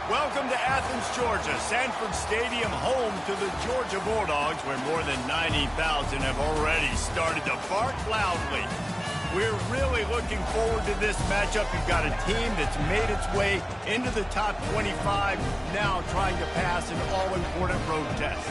Welcome to Athens, Georgia, Sanford Stadium, home to the Georgia Bulldogs, where more than 90,000 have already started to bark loudly. We're really looking forward to this matchup. You've got a team that's made its way into the top 25, now trying to pass an all-important road test.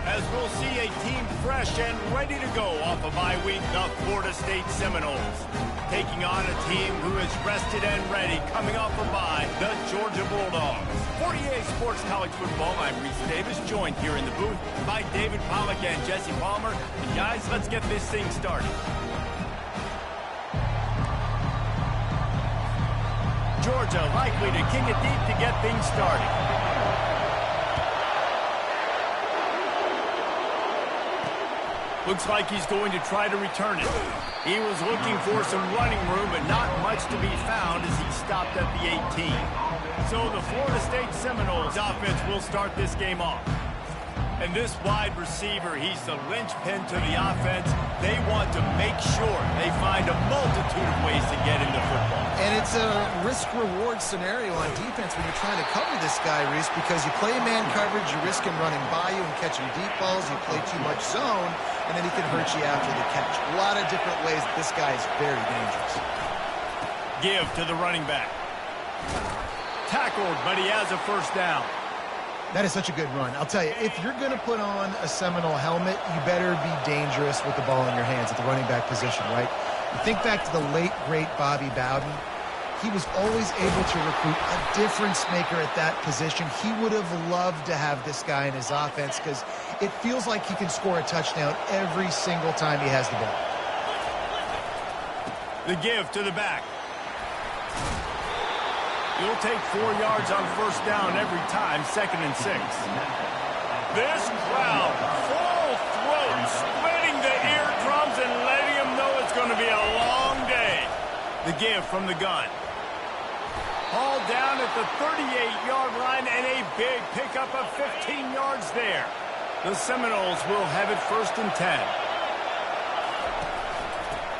As we'll see a team fresh and ready to go off a bye week, the Florida State Seminoles. Taking on a team who is rested and ready, coming off a bye, the Georgia Bulldogs. For EA Sports College Football, I'm Reese Davis, joined here in the booth by David Pollack and Jesse Palmer. And guys, let's get this thing started. Georgia likely to kick it deep to get things started. Looks like he's going to try to return it. He was looking for some running room, but not much to be found as he stopped at the 18. So the Florida State Seminoles offense will start this game off. And this wide receiver, he's the linchpin to the offense. They want to make sure they find a multitude of ways to get into football. And it's a risk-reward scenario on defense when you're trying to cover this guy, Reese, because you play man coverage, you risk him running by you and catching deep balls. You play too much zone, and then he can hurt you after the catch. A lot of different ways that this guy is very dangerous. Give to the running back. Tackled, but he has a first down. That is such a good run. I'll tell you, if you're going to put on a Seminole helmet, you better be dangerous with the ball in your hands at the running back position, right? You think back to the late, great Bobby Bowden. He was always able to recruit a difference maker at that position. He would have loved to have this guy in his offense because it feels like he can score a touchdown every single time he has the ball. The give to the back. You'll take 4 yards on first down every time, 2nd and 6. This crowd, full throat, splitting the eardrums and letting them know it's going to be a long day. The give from the gun. Hauled down at the 38-yard line and a big pickup of 15 yards there. The Seminoles will have it 1st and 10.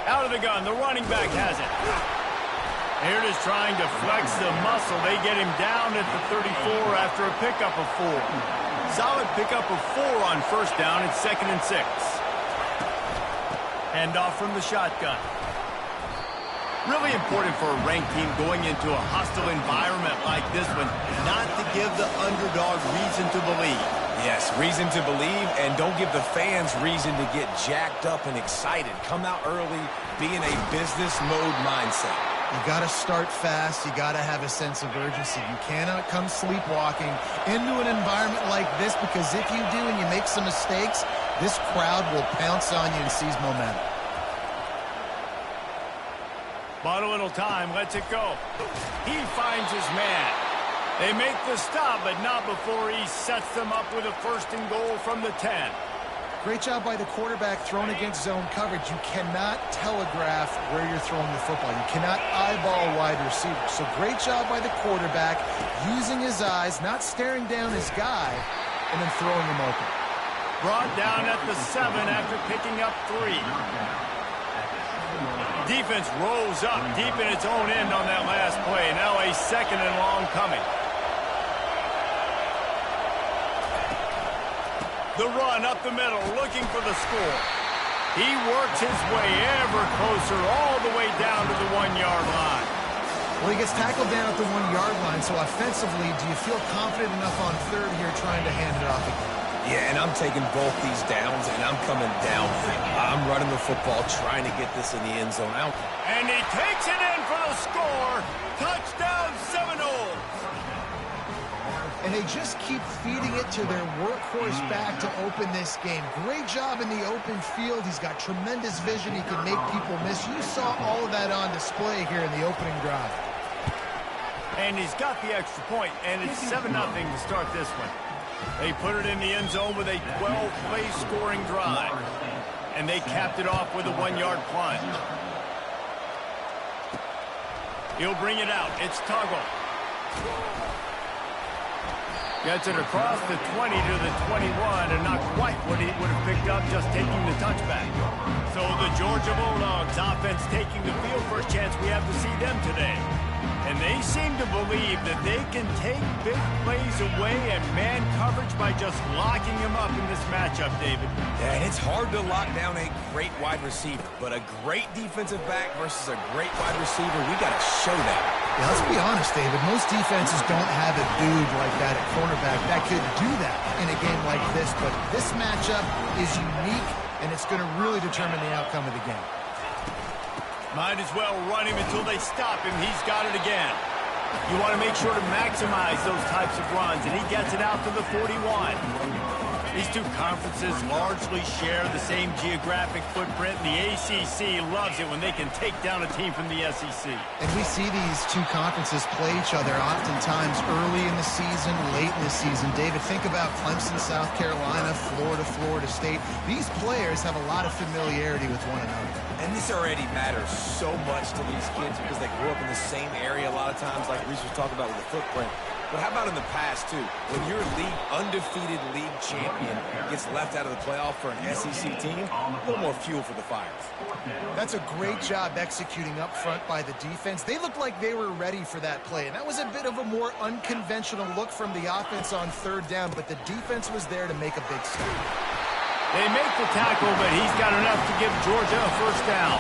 Out of the gun, the running back has it. Here it is trying to flex the muscle. They get him down at the 34 after a pickup of 4. Solid pickup of 4 on first down. It's 2nd and 6. Handoff from the shotgun. Really important for a ranked team going into a hostile environment like this one, not to give the underdog reason to believe. Yes, reason to believe, and don't give the fans reason to get jacked up and excited. Come out early, be in a business mode mindset. You got to start fast. You got to have a sense of urgency. You cannot come sleepwalking into an environment like this, because if you do and you make some mistakes, this crowd will pounce on you and seize momentum. Bought a little time, lets it go. He finds his man. They make the stop, but not before he sets them up with a 1st and goal from the 10. Great job by the quarterback thrown against zone coverage. You cannot telegraph where you're throwing the football. You cannot eyeball wide receiver. So great job by the quarterback using his eyes, not staring down his guy, and then throwing him open. Brought down at the 7 after picking up 3. Defense rose up deep in its own end on that last play. Now a 2nd and long coming. The run up the middle, looking for the score. He works his way ever closer, all the way down to the 1-yard line. Well, he gets tackled down at the 1-yard line, so offensively, do you feel confident enough on 3rd here trying to hand it off again? Yeah, and I'm taking both these downs, and I'm coming down. I'm running the football, trying to get this in the end zone out. And he takes it in for the score. Touchdown, Seminoles. And they just keep feeding it to their workhorse back to open this game. Great job in the open field. He's got tremendous vision. He can make people miss. You saw all of that on display here in the opening drive. And he's got the extra point, and it's 7-0 to start this one. They put it in the end zone with a 12-play scoring drive. And they capped it off with a 1-yard plunge. He'll bring it out. It's Tuggle. Gets it across the 20 to the 21, and not quite what he would have picked up just taking the touchback. So the Georgia Bulldogs offense taking the field. First chance we have to see them today. And they seem to believe that they can take big plays away and man coverage by just locking him up in this matchup, David. Yeah, and it's hard to lock down a great wide receiver, but a great defensive back versus a great wide receiver, we got to show that. Yeah, let's be honest, David. Most defenses don't have a dude like that at cornerback that could do that in a game like this, but this matchup is unique, and it's going to really determine the outcome of the game. Might as well run him until they stop him. He's got it again. You want to make sure to maximize those types of runs, and he gets it out to the 41. These two conferences largely share the same geographic footprint, and the ACC loves it when they can take down a team from the SEC. And we see these two conferences play each other oftentimes early in the season, late in the season. David, think about Clemson, South Carolina, Florida, Florida State. These players have a lot of familiarity with one another. And this already matters so much to these kids because they grew up in the same area a lot of times, like Reese was talking about with the footprint. But how about in the past, too? When your undefeated league champion gets left out of the playoff for an SEC team, a little more fuel for the Fire. That's a great job executing up front by the defense. They looked like they were ready for that play, and that was a bit of a more unconventional look from the offense on third down, but the defense was there to make a big stop. They make the tackle, but he's got enough to give Georgia a first down.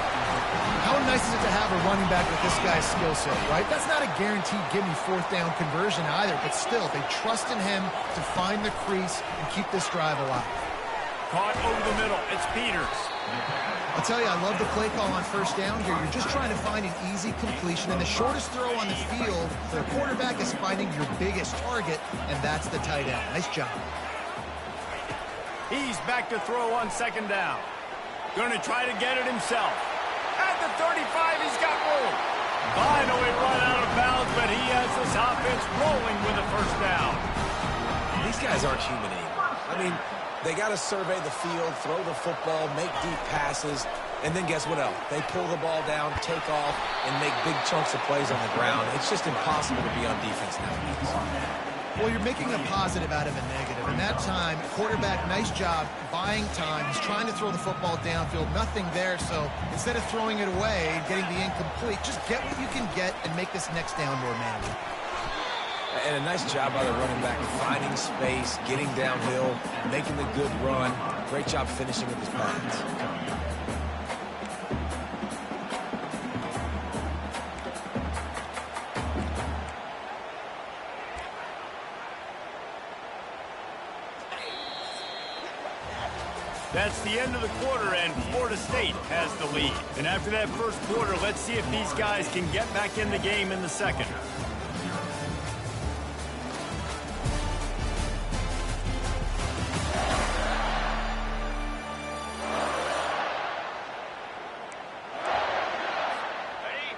How nice is it to have a running back with this guy's skill set, right? That's not a guaranteed give-me fourth down conversion either, but still, they trust in him to find the crease and keep this drive alive. Caught over the middle. It's Peters. I'll tell you, I love the play call on first down here. You're just trying to find an easy completion, and the shortest throw on the field for a quarterback is finding your biggest target, and that's the tight end. Nice job. He's back to throw on second down. Going to try to get it himself. At the 35, he's got room. Finally run out of bounds, but he has this offense rolling with a first down. These guys aren't human anymore. I mean, they got to survey the field, throw the football, make deep passes, and then guess what else? They pull the ball down, take off, and make big chunks of plays on the ground. It's just impossible to be on defense nowadays. Well, you're making a positive out of a negative. And that time, quarterback, nice job buying time. He's trying to throw the football downfield. Nothing there. So instead of throwing it away and getting the incomplete, just get what you can get and make this next down more manageable. And a nice job by the running back, finding space, getting downhill, making the good run. Great job finishing with his pass. That's the end of the quarter, and Florida State has the lead. And after that first quarter, let's see if these guys can get back in the game in the second.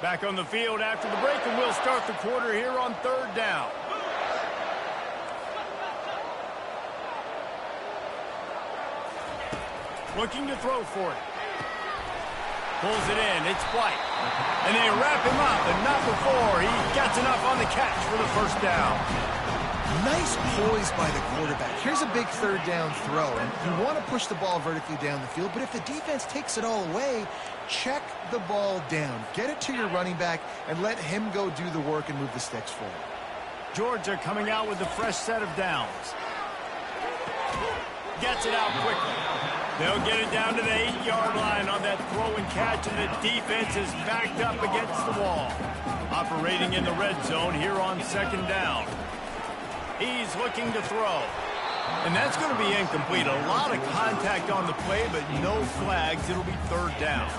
Back on the field after the break, and we'll start the quarter here on third down. Looking to throw for it. Pulls it in. It's White. And they wrap him up, and not before he gets enough on the catch for the first down. Nice poise by the quarterback. Here's a big third down throw, and you want to push the ball vertically down the field, but if the defense takes it all away, check the ball down. Get it to your running back and let him go do the work and move the sticks forward. Georgia coming out with a fresh set of downs. Gets it out quickly. They'll get it down to the 8-yard line on that throw and catch, and the defense is backed up against the wall. Operating in the red zone here on second down. He's looking to throw. And that's going to be incomplete. A lot of contact on the play, but no flags. It'll be third down.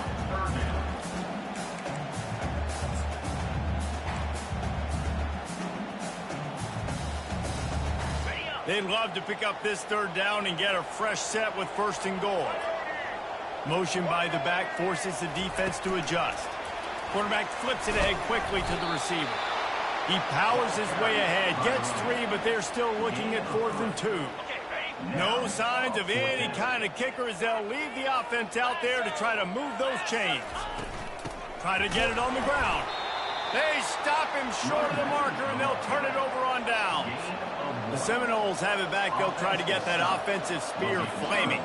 They'd love to pick up this third down and get a fresh set with first and goal. Motion by the back forces the defense to adjust. Quarterback flips it ahead quickly to the receiver. He powers his way ahead, gets 3, but they're still looking at 4th and 2. No signs of any kind of kicker as they'll leave the offense out there to try to move those chains. Try to get it on the ground. They stop him short of the marker, and they'll turn it over on downs. The Seminoles have it back. They'll try to get that offensive spear flaming.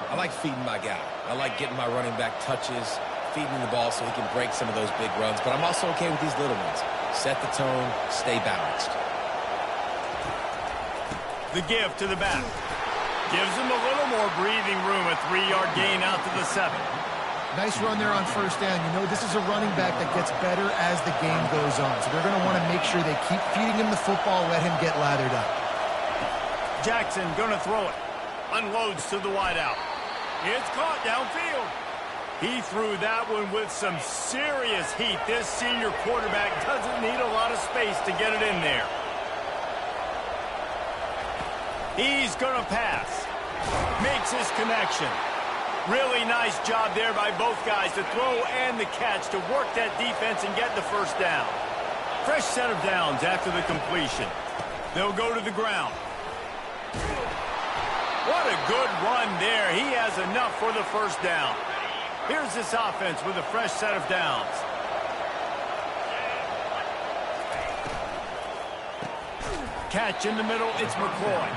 I like feeding my guy. I like getting my running back touches, feeding the ball so he can break some of those big runs. But I'm also okay with these little ones. Set the tone, stay balanced. The give to the back. Gives him a little more breathing room, a 3-yard gain out to the 7. Nice run there on first down. You know, this is a running back that gets better as the game goes on. So they're going to want to make sure they keep feeding him the football, let him get lathered up. Jackson going to throw it. Unloads to the wideout. It's caught downfield. He threw that one with some serious heat. This senior quarterback doesn't need a lot of space to get it in there. He's going to pass. Makes his connection. Really nice job there by both guys to throw and the catch to work that defense and get the first down. Fresh set of downs after the completion. They'll go to the ground. What a good run there. He has enough for the first down. Here's this offense with a fresh set of downs. Catch in the middle, it's McCoy.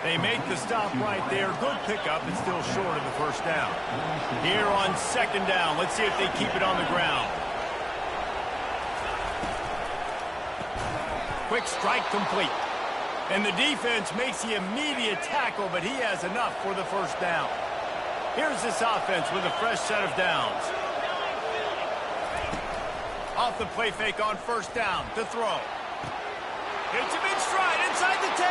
They make the stop right there. Good pickup, but still short of the first down. Here on second down, let's see if they keep it on the ground. Quick strike complete. And the defense makes the immediate tackle, but he has enough for the first down. Here's this offense with a fresh set of downs. Off the play fake on first down to throw. Hits him in stride inside the 10.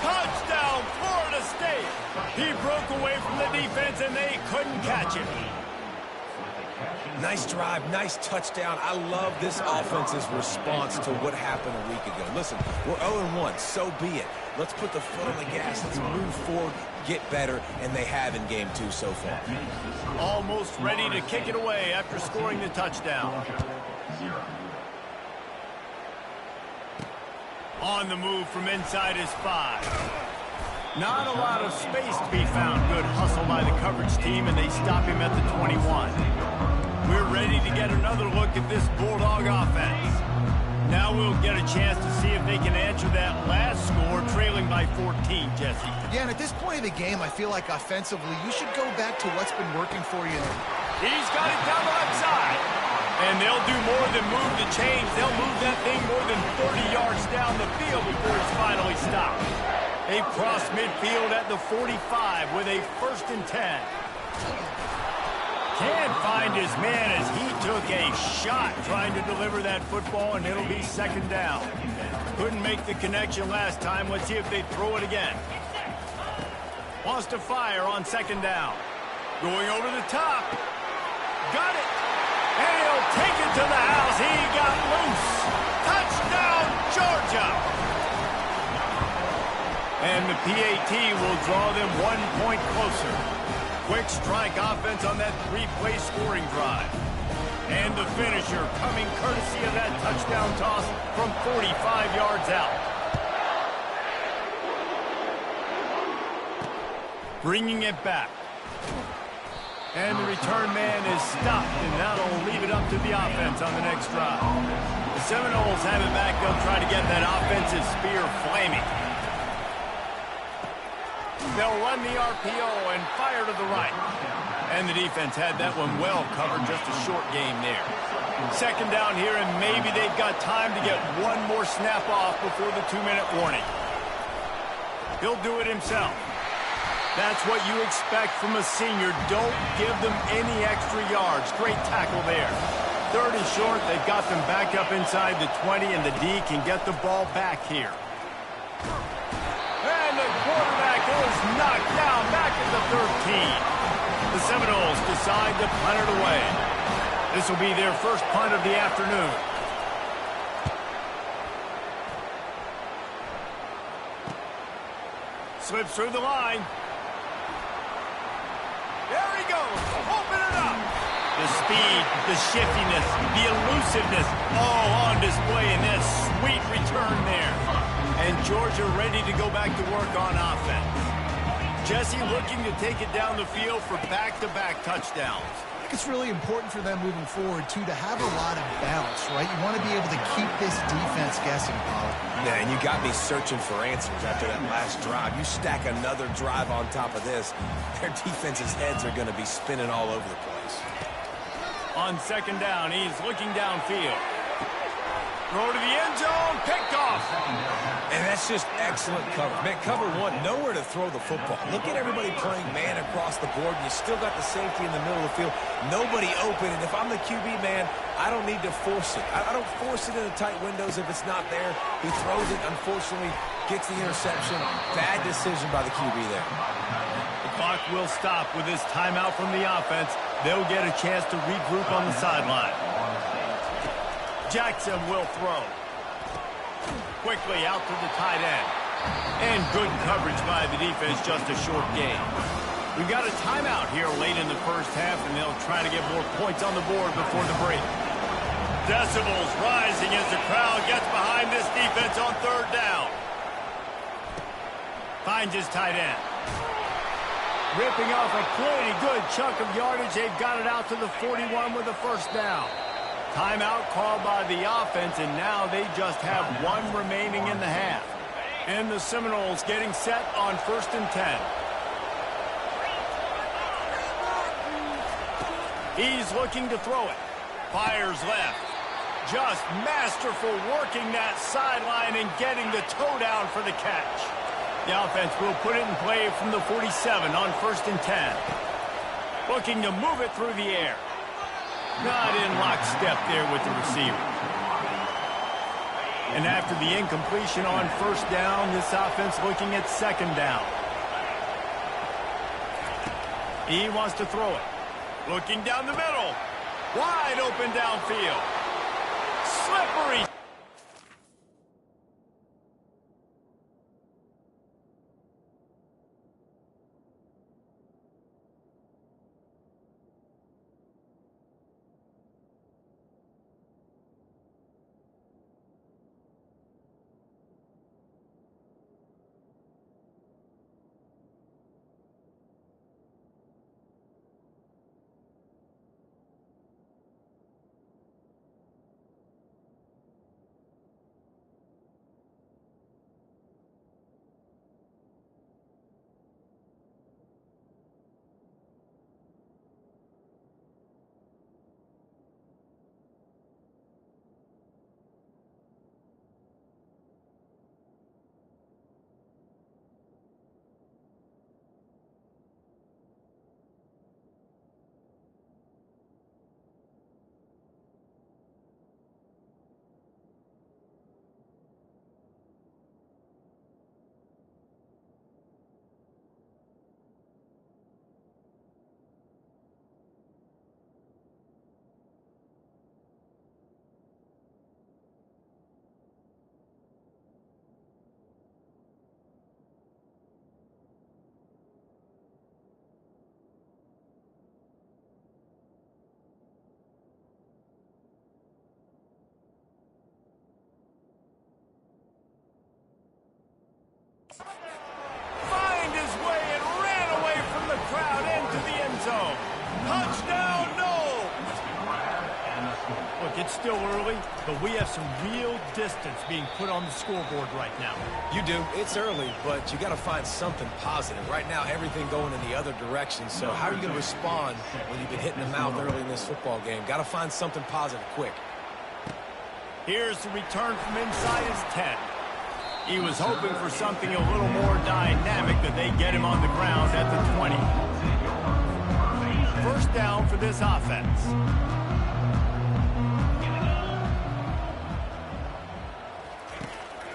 Touchdown, Florida State. He broke away from the defense, and they couldn't catch him. Nice drive, nice touchdown. I love this offense's response to what happened a week ago. Listen, we're 0-1, so be it. Let's put the foot on the gas. Let's move forward, get better, and they have in game 2 so far. Almost ready to kick it away after scoring the touchdown. On the move from inside his 5. Not a lot of space to be found. Good hustle by the coverage team, and they stop him at the 21. We're ready to get another look at this Bulldog offense. Now we'll get a chance to see if they can answer that last score, trailing by 14, Jesse. Yeah, and at this point of the game, I feel like offensively, you should go back to what's been working for you. He's got it down the left side. And they'll do more than move the chains. They'll move that thing more than 30 yards down the field before it's finally stopped. They cross midfield at the 45 with a 1st and 10. Can't find his man as he took a shot trying to deliver that football, and it'll be 2nd down. Couldn't make the connection last time. Let's see if they throw it again. Wants to fire on 2nd down. Going over the top. Got it. And he'll take it to the house. He got loose. Touchdown, Georgia. And the PAT will draw them 1 point closer. Quick strike offense on that 3-play scoring drive. And the finisher coming courtesy of that touchdown toss from 45 yards out. Bringing it back. And the return man is stopped, and that'll leave it up to the offense on the next drive. The Seminoles have it back. They'll try to get that offensive spear flaming. They'll run the RPO and fire to the right. And the defense had that one well covered, just a short game there. 2nd down here, and maybe they've got time to get one more snap off before the 2-minute warning. He'll do it himself. That's what you expect from a senior. Don't give them any extra yards. Great tackle there. 3rd and short. They've got them back up inside the 20, and the D can get the ball back here. And the quarterback is knocked down back at the 13. The Seminoles decide to punt it away. This will be their first punt of the afternoon. Slips through the line. There he goes. Open it up. The speed, the shiftiness, the elusiveness, all on display in that sweet return there. And Georgia ready to go back to work on offense. Jesse looking to take it down the field for back-to-back touchdowns. I think it's really important for them moving forward, too, to have a lot of balance, right? You want to be able to keep this defense guessing, Paul. Yeah, and you got me searching for answers after that last drive. You stack another drive on top of this, their defense's heads are going to be spinning all over the place. On 2nd down, he's looking downfield. Throw to the end zone, picked off. And that's just excellent cover. Man, cover one, nowhere to throw the football. Look at everybody playing man across the board, and you still got the safety in the middle of the field. Nobody open, and if I'm the QB, man, I don't need to force it. I don't force it in the tight windows if it's not there. He throws it, unfortunately, gets the interception. Bad decision by the QB there. The clock will stop with this timeout from the offense. They'll get a chance to regroup on the sideline. Jackson will throw. Quickly out to the tight end. And good coverage by the defense, just a short gain. We've got a timeout here late in the first half, and they'll try to get more points on the board before the break. Decibels rising as the crowd gets behind this defense on third down. Finds his tight end. Ripping off a pretty good chunk of yardage. They've got it out to the 41 with a first down. Timeout called by the offense, and now they just have one remaining in the half. And the Seminoles getting set on 1st and 10. He's looking to throw it. Fires left. Just masterful working that sideline and getting the toe down for the catch. The offense will put it in play from the 47 on 1st and 10. Looking to move it through the air. Not in lockstep there with the receiver. And after the incompletion on first down, this offense looking at second down. He wants to throw it. Looking down the middle. Wide open downfield. Slippery. Find his way and ran away from the crowd into the end zone. Touchdown, no! Look, it's still early, but we have some real distance being put on the scoreboard right now. You do. It's early, but you got to find something positive. Right now, everything going in the other direction. So how are you going to respond when you've been hitting the mouth early in this football game? Got to find something positive quick. Here's the return from inside his 10. He was hoping for something a little more dynamic, but they get him on the ground at the 20. First down for this offense.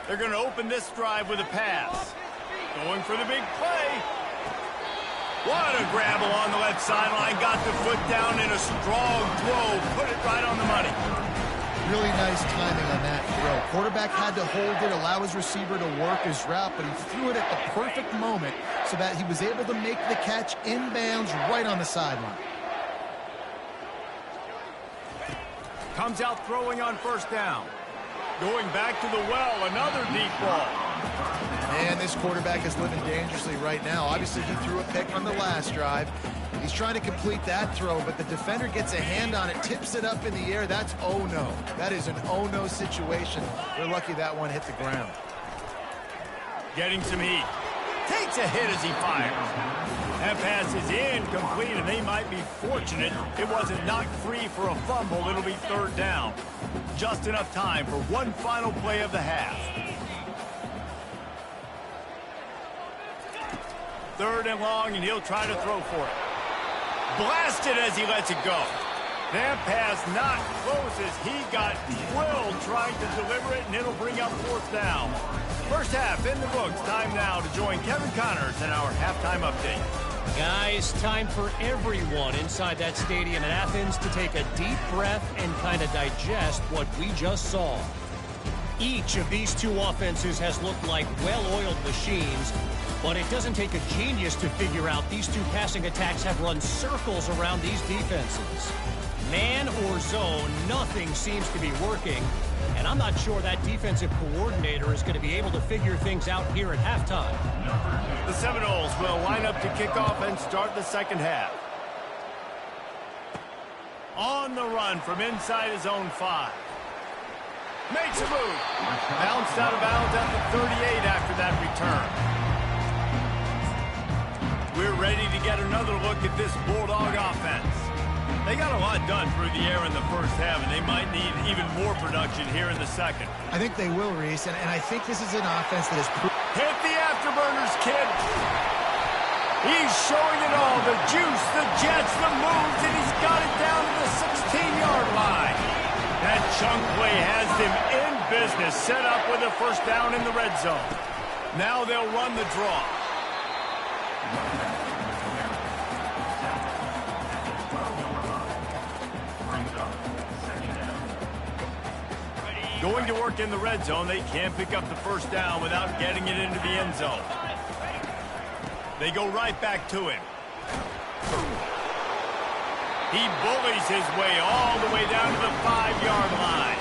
They're going to open this drive with a pass. Going for the big play. What a grab along the left sideline. Got the foot down in a strong throw. Put it right on the money. Really nice timing on that throw. Quarterback had to hold it, allow his receiver to work his route, but he threw it at the perfect moment so that he was able to make the catch inbounds right on the sideline. Comes out throwing on first down. Going back to the well, another deep ball. Man, this quarterback is living dangerously right now. Obviously, he threw a pick on the last drive. He's trying to complete that throw, but the defender gets a hand on it, tips it up in the air. That's oh no. That is an oh no situation. They're lucky that one hit the ground. Getting some heat. Takes a hit as he fires. That pass is incomplete, and they might be fortunate it wasn't knocked free for a fumble. It'll be third down. just enough time for one final play of the half. 3rd and long, and he'll try to throw for it. Blasted as he lets it go. That pass not close as he got drilled trying to deliver it, and it'll bring up 4th down. First half in the books. Time now to join Kevin Connors in our halftime update. Guys, time for everyone inside that stadium in Athens to take a deep breath and kind of digest what we just saw. Each of these two offenses has looked like well-oiled machines, but it doesn't take a genius to figure out these two passing attacks have run circles around these defenses. Man or zone, nothing seems to be working, and I'm not sure that defensive coordinator is going to be able to figure things out here at halftime. The Seminoles will line up to kick off and start the second half. On the run from inside his own 5. Makes a move. Bounced out of bounds at the 38 after that return. We're ready to get another look at this Bulldog offense. They got a lot done through the air in the first half, and they might need even more production here in the second. I think they will, Reese, and I think this is an offense that is... Hit the afterburners, kid. He's showing it all. The juice, the jets, the moves, and he's got it down to the 16-yard line. That chunk play has them in business, set up with a first down in the red zone. Now they'll run the draw. Going to work in the red zone, they can't pick up the first down without getting it into the end zone. They go right back to him. He bullies his way all the way down to the 5-yard line.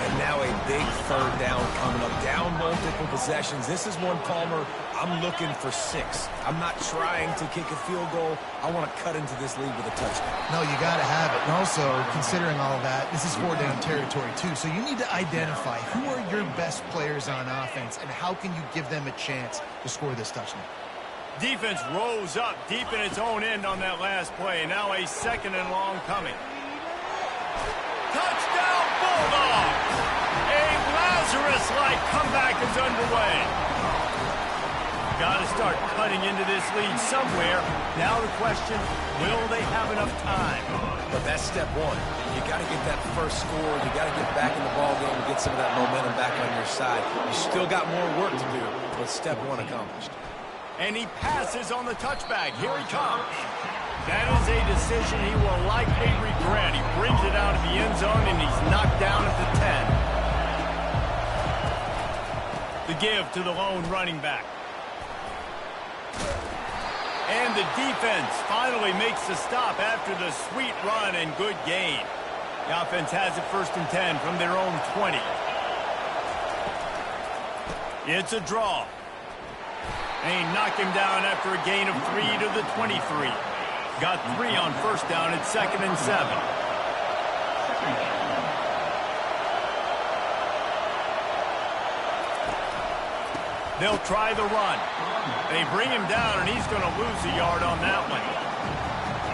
And now a big 3rd down coming up. Down multiple possessions. This is one, Palmer, I'm looking for 6. I'm not trying to kick a field goal. I want to cut into this lead with a touchdown. No, you got to have it. And also, considering all of that, this is 4-down territory, too. So you need to identify who are your best players on offense and how can you give them a chance to score this touchdown. Defense rose up deep in its own end on that last play. Now a 2nd and long coming. Touchdown, Bulldogs! A Lazarus-like comeback is underway. Got to start cutting into this lead somewhere. Now the question, will they have enough time? But that's step 1. You got to get that first score. You got to get back in the ball game and get some of that momentum back on your side. You still got more work to do, but step 1 accomplished. And he passes on the touchback. Here he comes. That is a decision he will likely regret. He brings it out of the end zone, and he's knocked down at the 10. The give to the lone running back. And the defense finally makes the stop after the sweet run and good gain. The offense has it 1st and 10 from their own 20. It's a draw. And he knocked him down after a gain of 3 to the 23. Got 3 on first down at 2nd and 7. They'll try the run. They bring him down, and he's going to lose a yard on that one.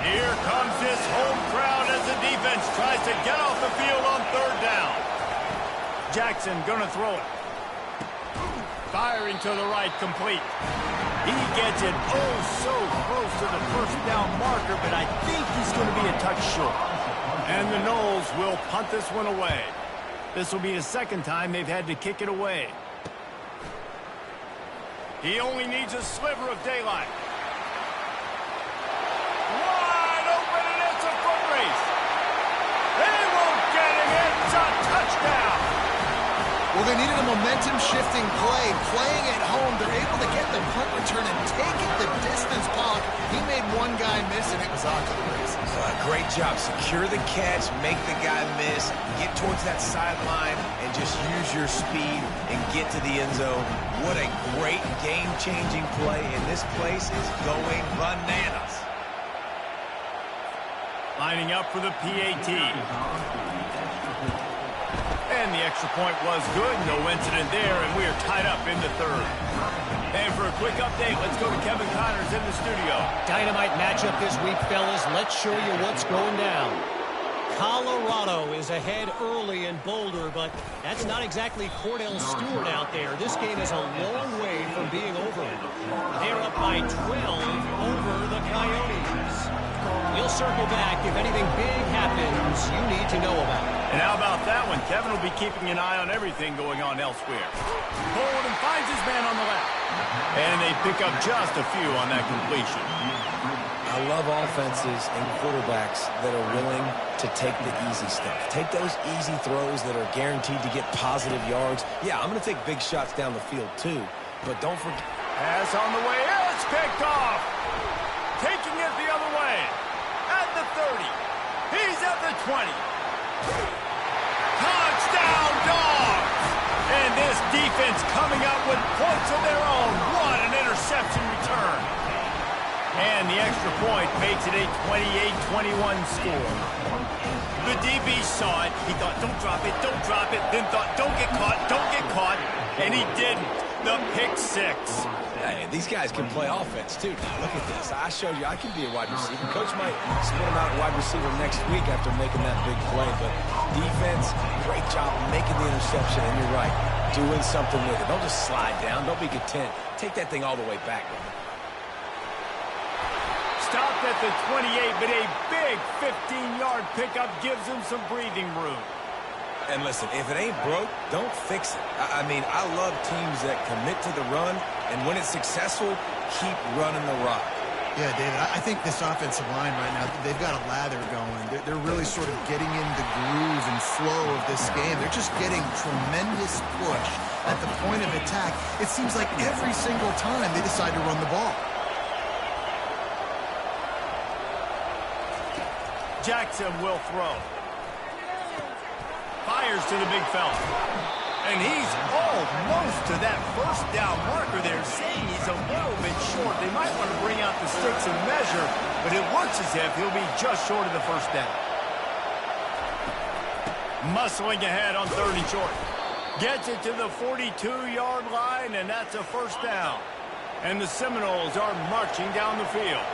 Here comes this home crowd as the defense tries to get off the field on 3rd down. Jackson going to throw it. Firing to the right, complete. He gets it so close to the first down marker, but I think he's going to be a touch short. And the Noles will punt this one away. This will be the 2nd time they've had to kick it away. He only needs a sliver of daylight. Wide open, and it's a foot race. They won't get him. It's a touchdown. Well, they needed a momentum-shifting play. Playing at home, they're able to get the punt return and take it the distance Pollock. He made one guy miss, and it was off to the races. Great job. Secure the catch, make the guy miss, get towards that sideline, and just use your speed and get to the end zone. What a great game-changing play, and this place is going bananas. Lining up for the PAT. And the extra point was good. No incident there, and we are tied up in the 3rd. And for a quick update, let's go to Kevin Connors in the studio. Dynamite matchup this week, fellas. Let's show you what's going down. Colorado is ahead early in Boulder, but that's not exactly Cordell Stewart out there. This game is a long way from being over. They're up by 12 over the Coyotes. We'll circle back if anything big happens you need to know about. And how about that one? Kevin will be keeping an eye on everything going on elsewhere. Bolden finds his man on the left. And they pick up just a few on that completion. I love offenses and quarterbacks that are willing to take the easy stuff. Take those easy throws that are guaranteed to get positive yards. Yeah, I'm going to take big shots down the field too, but don't forget. Pass on the way. It's picked off. Taking it the other way. At the 30. He's at the 20. Touchdown, Dogs! And this defense coming up with points of their own. What an interception return. And the extra point makes it a 28-21 score. The DB saw it. He thought, don't drop it, don't drop it. Then thought, don't get caught, don't get caught. And he didn't. The pick six. Hey, these guys can play offense, too. Now, look at this. I showed you I can be a wide receiver. Coach might split him out at wide receiver next week after making that big play. But defense, great job making the interception. And you're right, doing something with it. Don't just slide down. Don't be content. Take that thing all the way back. Stopped at the 28, but a big 15-yard pickup gives him some breathing room. And listen, if it ain't broke, don't fix it. I mean, I love teams that commit to the run, and when it's successful, keep running the rock. Yeah, David, I think this offensive line right now, they've got a lather going. They're really sort of getting in the groove and flow of this game. They're just getting tremendous push at the point of attack. It seems like every single time they decide to run the ball. Jackson will throw. Fires to the big fella. And he's almost to that first down marker there, saying he's a little bit short. They might want to bring out the sticks and measure, but it looks as if he'll be just short of the first down. Muscling ahead on 3rd and short. Gets it to the 42-yard line, and that's a first down. And the Seminoles are marching down the field.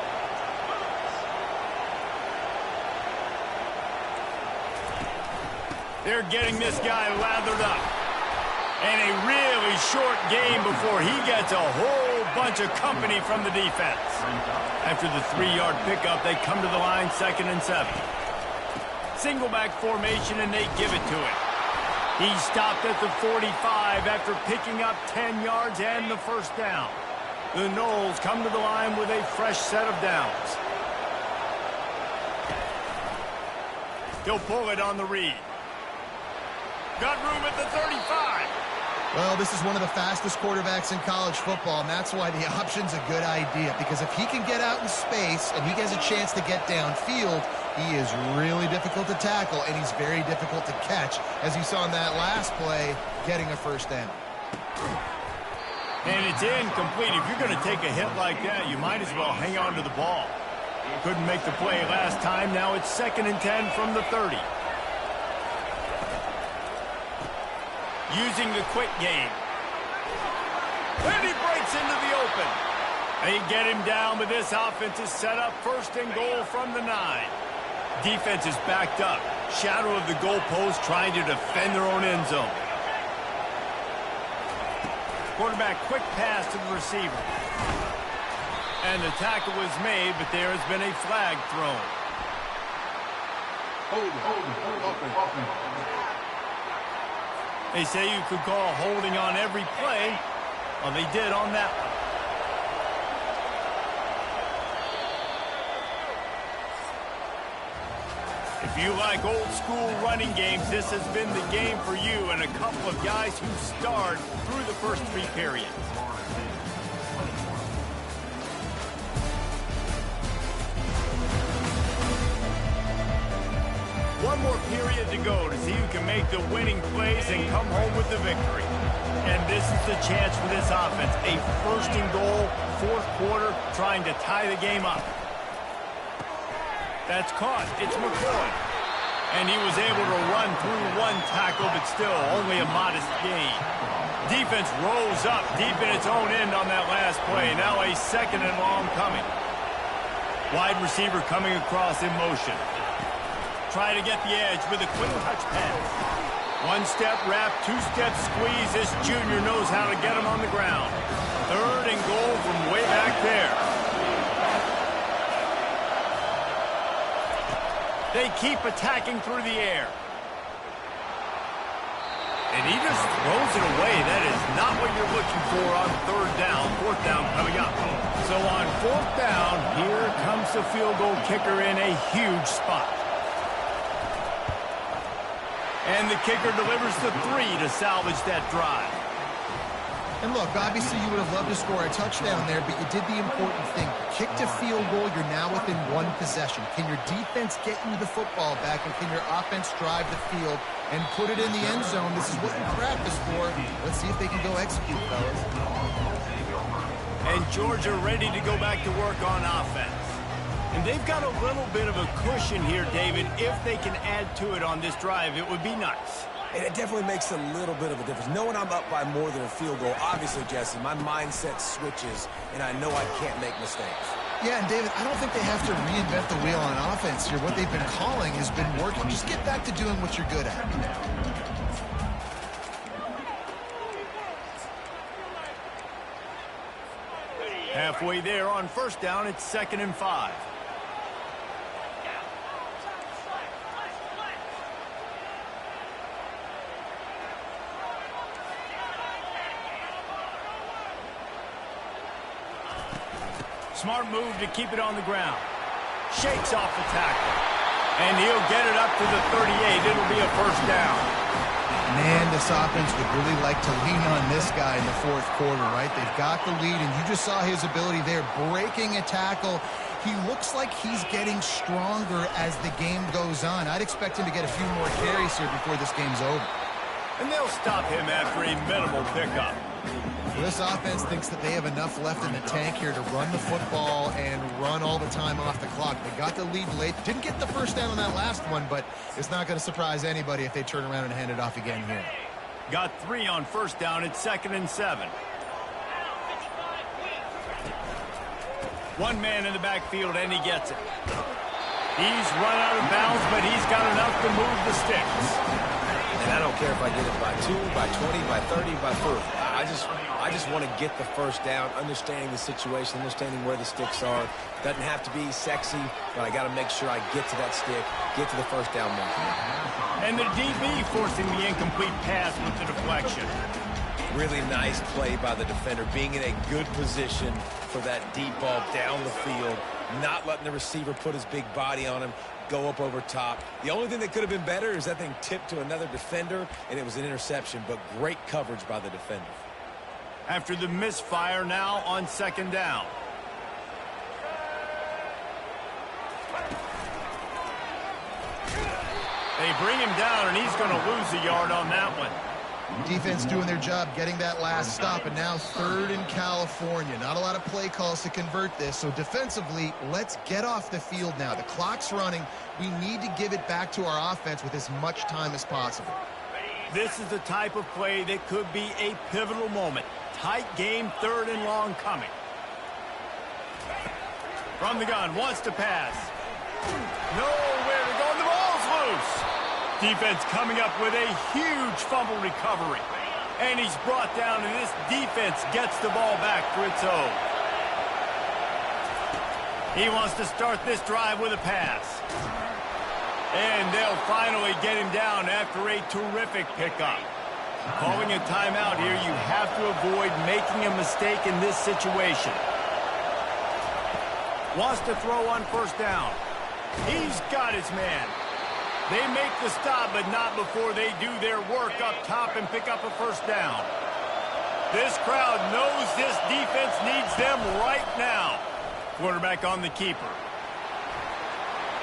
They're getting this guy lathered up. And a really short game before he gets a whole bunch of company from the defense. After the 3-yard pickup, they come to the line 2nd and 7. Single back formation, and they give it to him. He stopped at the 45 after picking up 10 yards and the first down. The Noles come to the line with a fresh set of downs. He'll pull it on the read. Got room at the 35. Well, this is one of the fastest quarterbacks in college football, and that's why the option's a good idea. Because if he can get out in space and he has a chance to get downfield, he is really difficult to tackle, and he's very difficult to catch, as you saw in that last play, getting a first down. And it's incomplete. If you're going to take a hit like that, you might as well hang on to the ball. Couldn't make the play last time. Now it's 2nd and 10 from the 30. Using the quick game. And he breaks into the open. They get him down, but this offense is set up 1st and goal from the 9. Defense is backed up. Shadow of the goalpost trying to defend their own end zone. Quarterback quick pass to the receiver. And the tackle was made, but there has been a flag thrown. They say you could call holding on every play. Well, they did on that one. If you like old school running games, this has been the game for you and a couple of guys who starred through the first 3 periods. One more period to go to see who can make the winning plays and come home with the victory. And this is the chance for this offense. A 1st and goal, 4th quarter, trying to tie the game up. That's caught. It's McCoy. And he was able to run through 1 tackle, but still only a modest gain. Defense rolls up deep in its own end on that last play. Now a 2nd and long coming. Wide receiver coming across in motion. try to get the edge with a quick touch pass. One-step wrap, two-step squeeze. This junior knows how to get him on the ground. Third and goal from way back there. They keep attacking through the air. And he just throws it away. That is not what you're looking for on third down. Fourth down coming up. So on fourth down, here comes the field goal kicker in a huge spot. And the kicker delivers the 3 to salvage that drive. And look, obviously you would have loved to score a touchdown there, but you did the important thing. Kicked a field goal, you're now within one possession. Can your defense get you the football back, and can your offense drive the field and put it in the end zone? This is what you practice for. Let's see if they can go execute, fellas. And Georgia ready to go back to work on offense. And they've got a little bit of a cushion here, David. If they can add to it on this drive, it would be nice. And it definitely makes a little bit of a difference. Knowing I'm up by more than a field goal, obviously, Jesse, my mindset switches, and I know I can't make mistakes. Yeah, and David, I don't think they have to reinvent the wheel on offense here. What they've been calling has been working. Just get back to doing what you're good at. Halfway there on first down, it's 2nd and 5. Smart move to keep it on the ground. Shakes off the tackle. And he'll get it up to the 38. It'll be a first down. Man, this offense would really like to lean on this guy in the fourth quarter, right? They've got the lead, and you just saw his ability there, breaking a tackle. He looks like he's getting stronger as the game goes on. I'd expect him to get a few more carries here before this game's over. And they'll stop him after a minimal pickup. Well, this offense thinks that they have enough left in the tank here to run the football and run all the time off the clock. They got the lead late. Didn't get the first down on that last one, but it's not going to surprise anybody if they turn around and hand it off again here. Got 3 on first down. It's 2nd and 7. One man in the backfield, and he gets it. He's run out of bounds, but he's got enough to move the sticks. And I don't care if I get it by 2, by 20, by 30, by 40. I just want to get the first down, understanding the situation, understanding where the sticks are. Doesn't have to be sexy, but I got to make sure I get to that stick, get to the first down mark. And the DB forcing the incomplete pass with the deflection. Really nice play by the defender, being in a good position for that deep ball down the field, not letting the receiver put his big body on him, go up over top. The only thing that could have been better is that thing tipped to another defender, and it was an interception, but great coverage by the defender. After the misfire, now on 2nd down. They bring him down, and he's going to lose a yard on that one. Defense doing their job, getting that last stop, and now 3rd in California. Not a lot of play calls to convert this, so defensively, let's get off the field now. The clock's running. We need to give it back to our offense with as much time as possible. This is the type of play that could be a pivotal moment. Tight game, 3rd and long coming. From the gun, wants to pass. Nowhere to go, and the ball's loose. Defense coming up with a huge fumble recovery. And he's brought down, and this defense gets the ball back for its own. He wants to start this drive with a pass. And they'll finally get him down after a terrific pickup. Calling a timeout here, you have to avoid making a mistake in this situation. Wants to throw on first down. He's got his man. They make the stop, but not before they do their work up top and pick up a first down. This crowd knows this defense needs them right now. Quarterback on the keeper.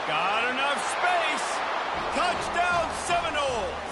Got enough space. Touchdown, Seminoles.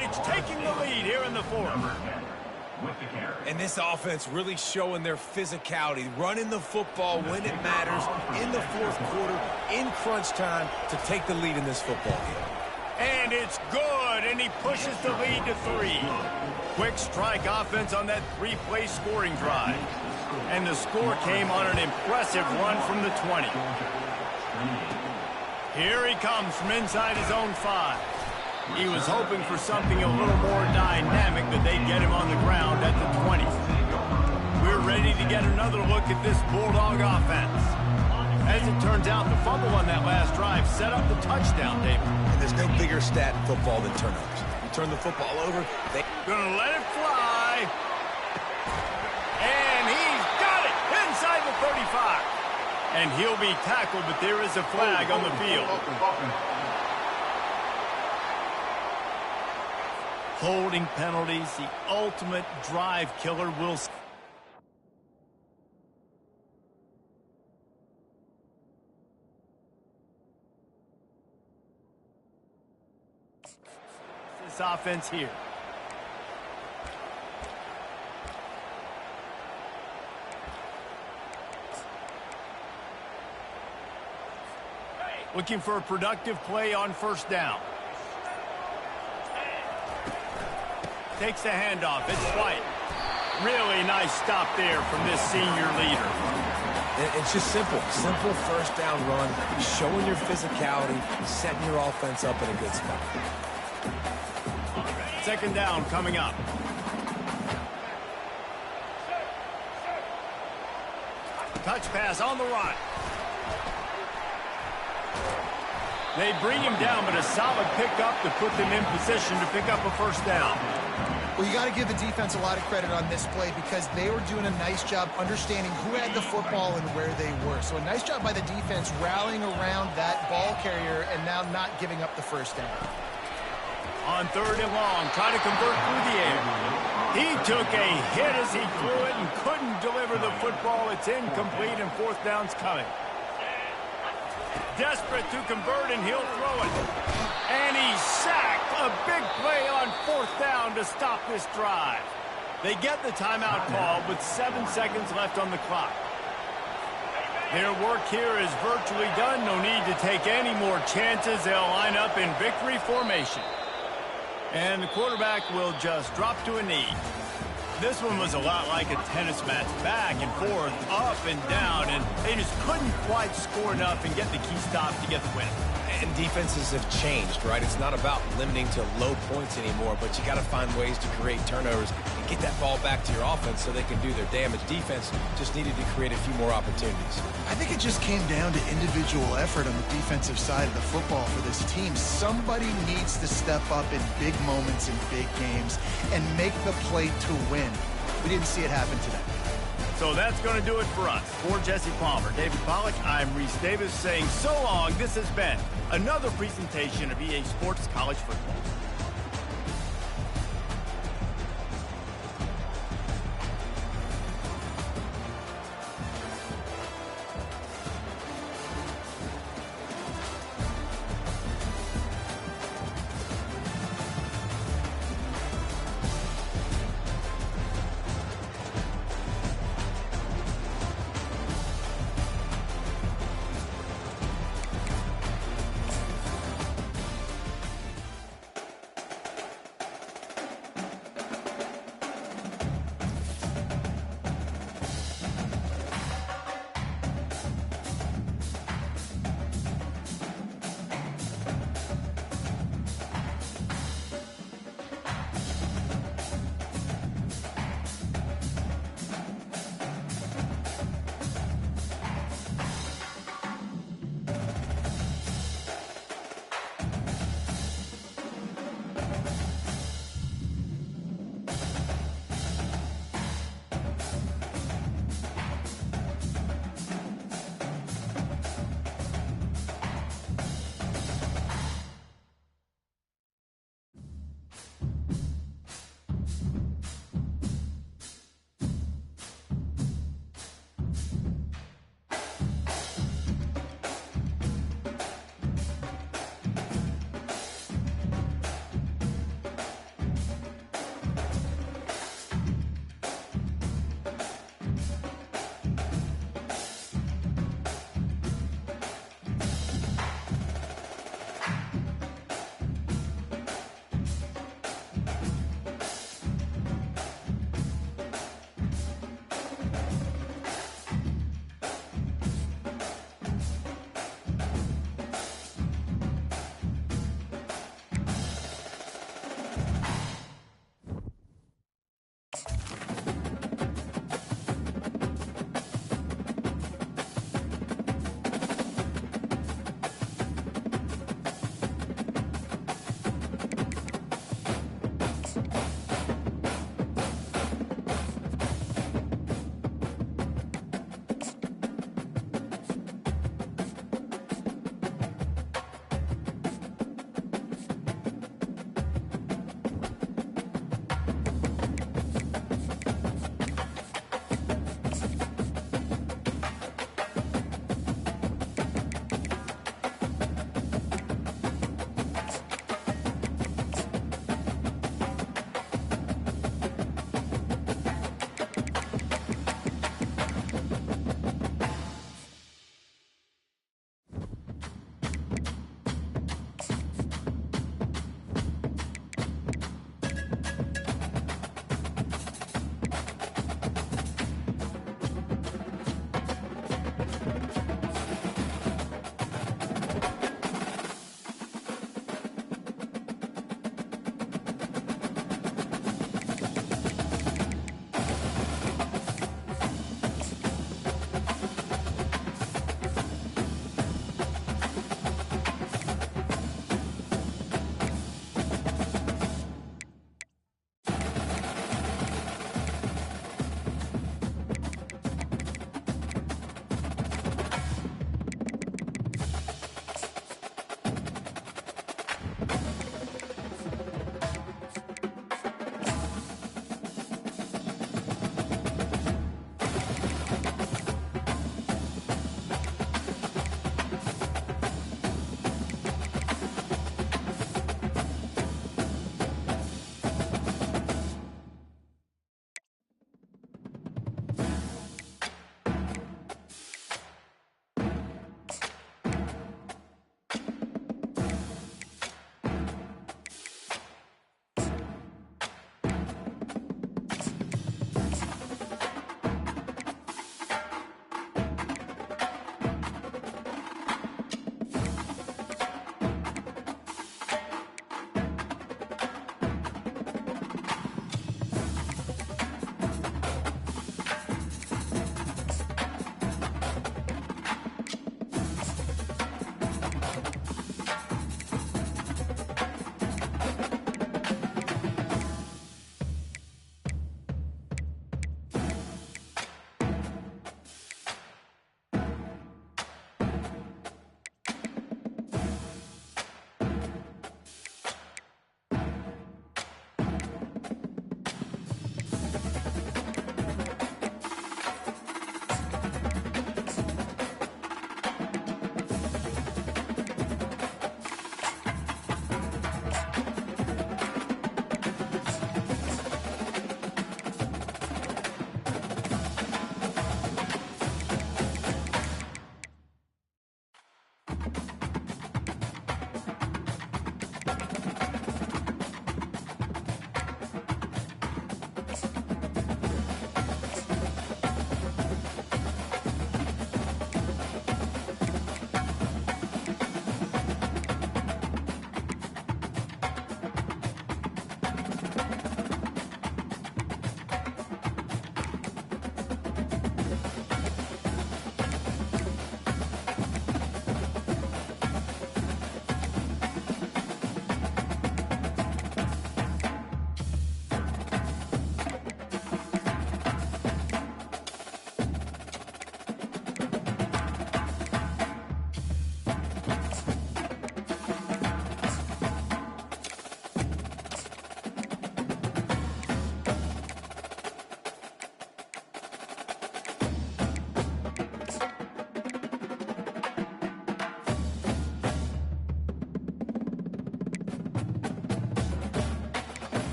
It's taking the lead here in the fourth. And this offense really showing their physicality, running the football when it matters, in the fourth quarter, in crunch time, to take the lead in this football game. And it's good, and he pushes the lead to 3. Quick strike offense on that 3-play scoring drive. And the score came on an impressive run from the 20. Here he comes from inside his own 5. He was hoping for something a little more dynamic, that they'd get him on the ground at the 20. We're ready to get another look at this Bulldog offense. As it turns out, the fumble on that last drive set up the touchdown, David. And there's no bigger stat in football than turnovers. You turn the football over, they... Gonna let it fly. And he's got it inside the 35. And he'll be tackled, but there is a flag on the field. Holding penalties, the ultimate drive killer, will... This offense here. Looking for a productive play on first down. Takes the handoff. It's White. Really nice stop there from this senior leader. It's just simple. Simple first down run, showing your physicality, setting your offense up in a good spot. Second down coming up. Touch pass on the run. They bring him down, but a solid pickup to put them in position to pick up a first down. Well, you got to give the defense a lot of credit on this play because they were doing a nice job understanding who had the football and where they were. So a nice job by the defense rallying around that ball carrier and now not giving up the first down. On third and long, trying to convert through the air. He took a hit as he threw it and couldn't deliver the football. It's incomplete, and fourth down's coming. Desperate to convert, and he'll throw it. And he's sacked. A big play on fourth down to stop this drive. They get the timeout call with 7 seconds left on the clock. Their work here is virtually done. No need to take any more chances. They'll line up in victory formation. And the quarterback will just drop to a knee. This one was a lot like a tennis match, back and forth, up and down, and they just couldn't quite score enough and get the key stop to get the win. And defenses have changed, right? It's not about limiting to low points anymore, but you got to find ways to create turnovers and get that ball back to your offense so they can do their damage. Defense just needed to create a few more opportunities. I think it just came down to individual effort on the defensive side of the football for this team. Somebody needs to step up in big moments in big games and make the play to win. We didn't see it happen today. So that's going to do it for us. For Jesse Palmer, David Pollack, I'm Reese Davis saying so long. This has been another presentation of EA Sports College Football.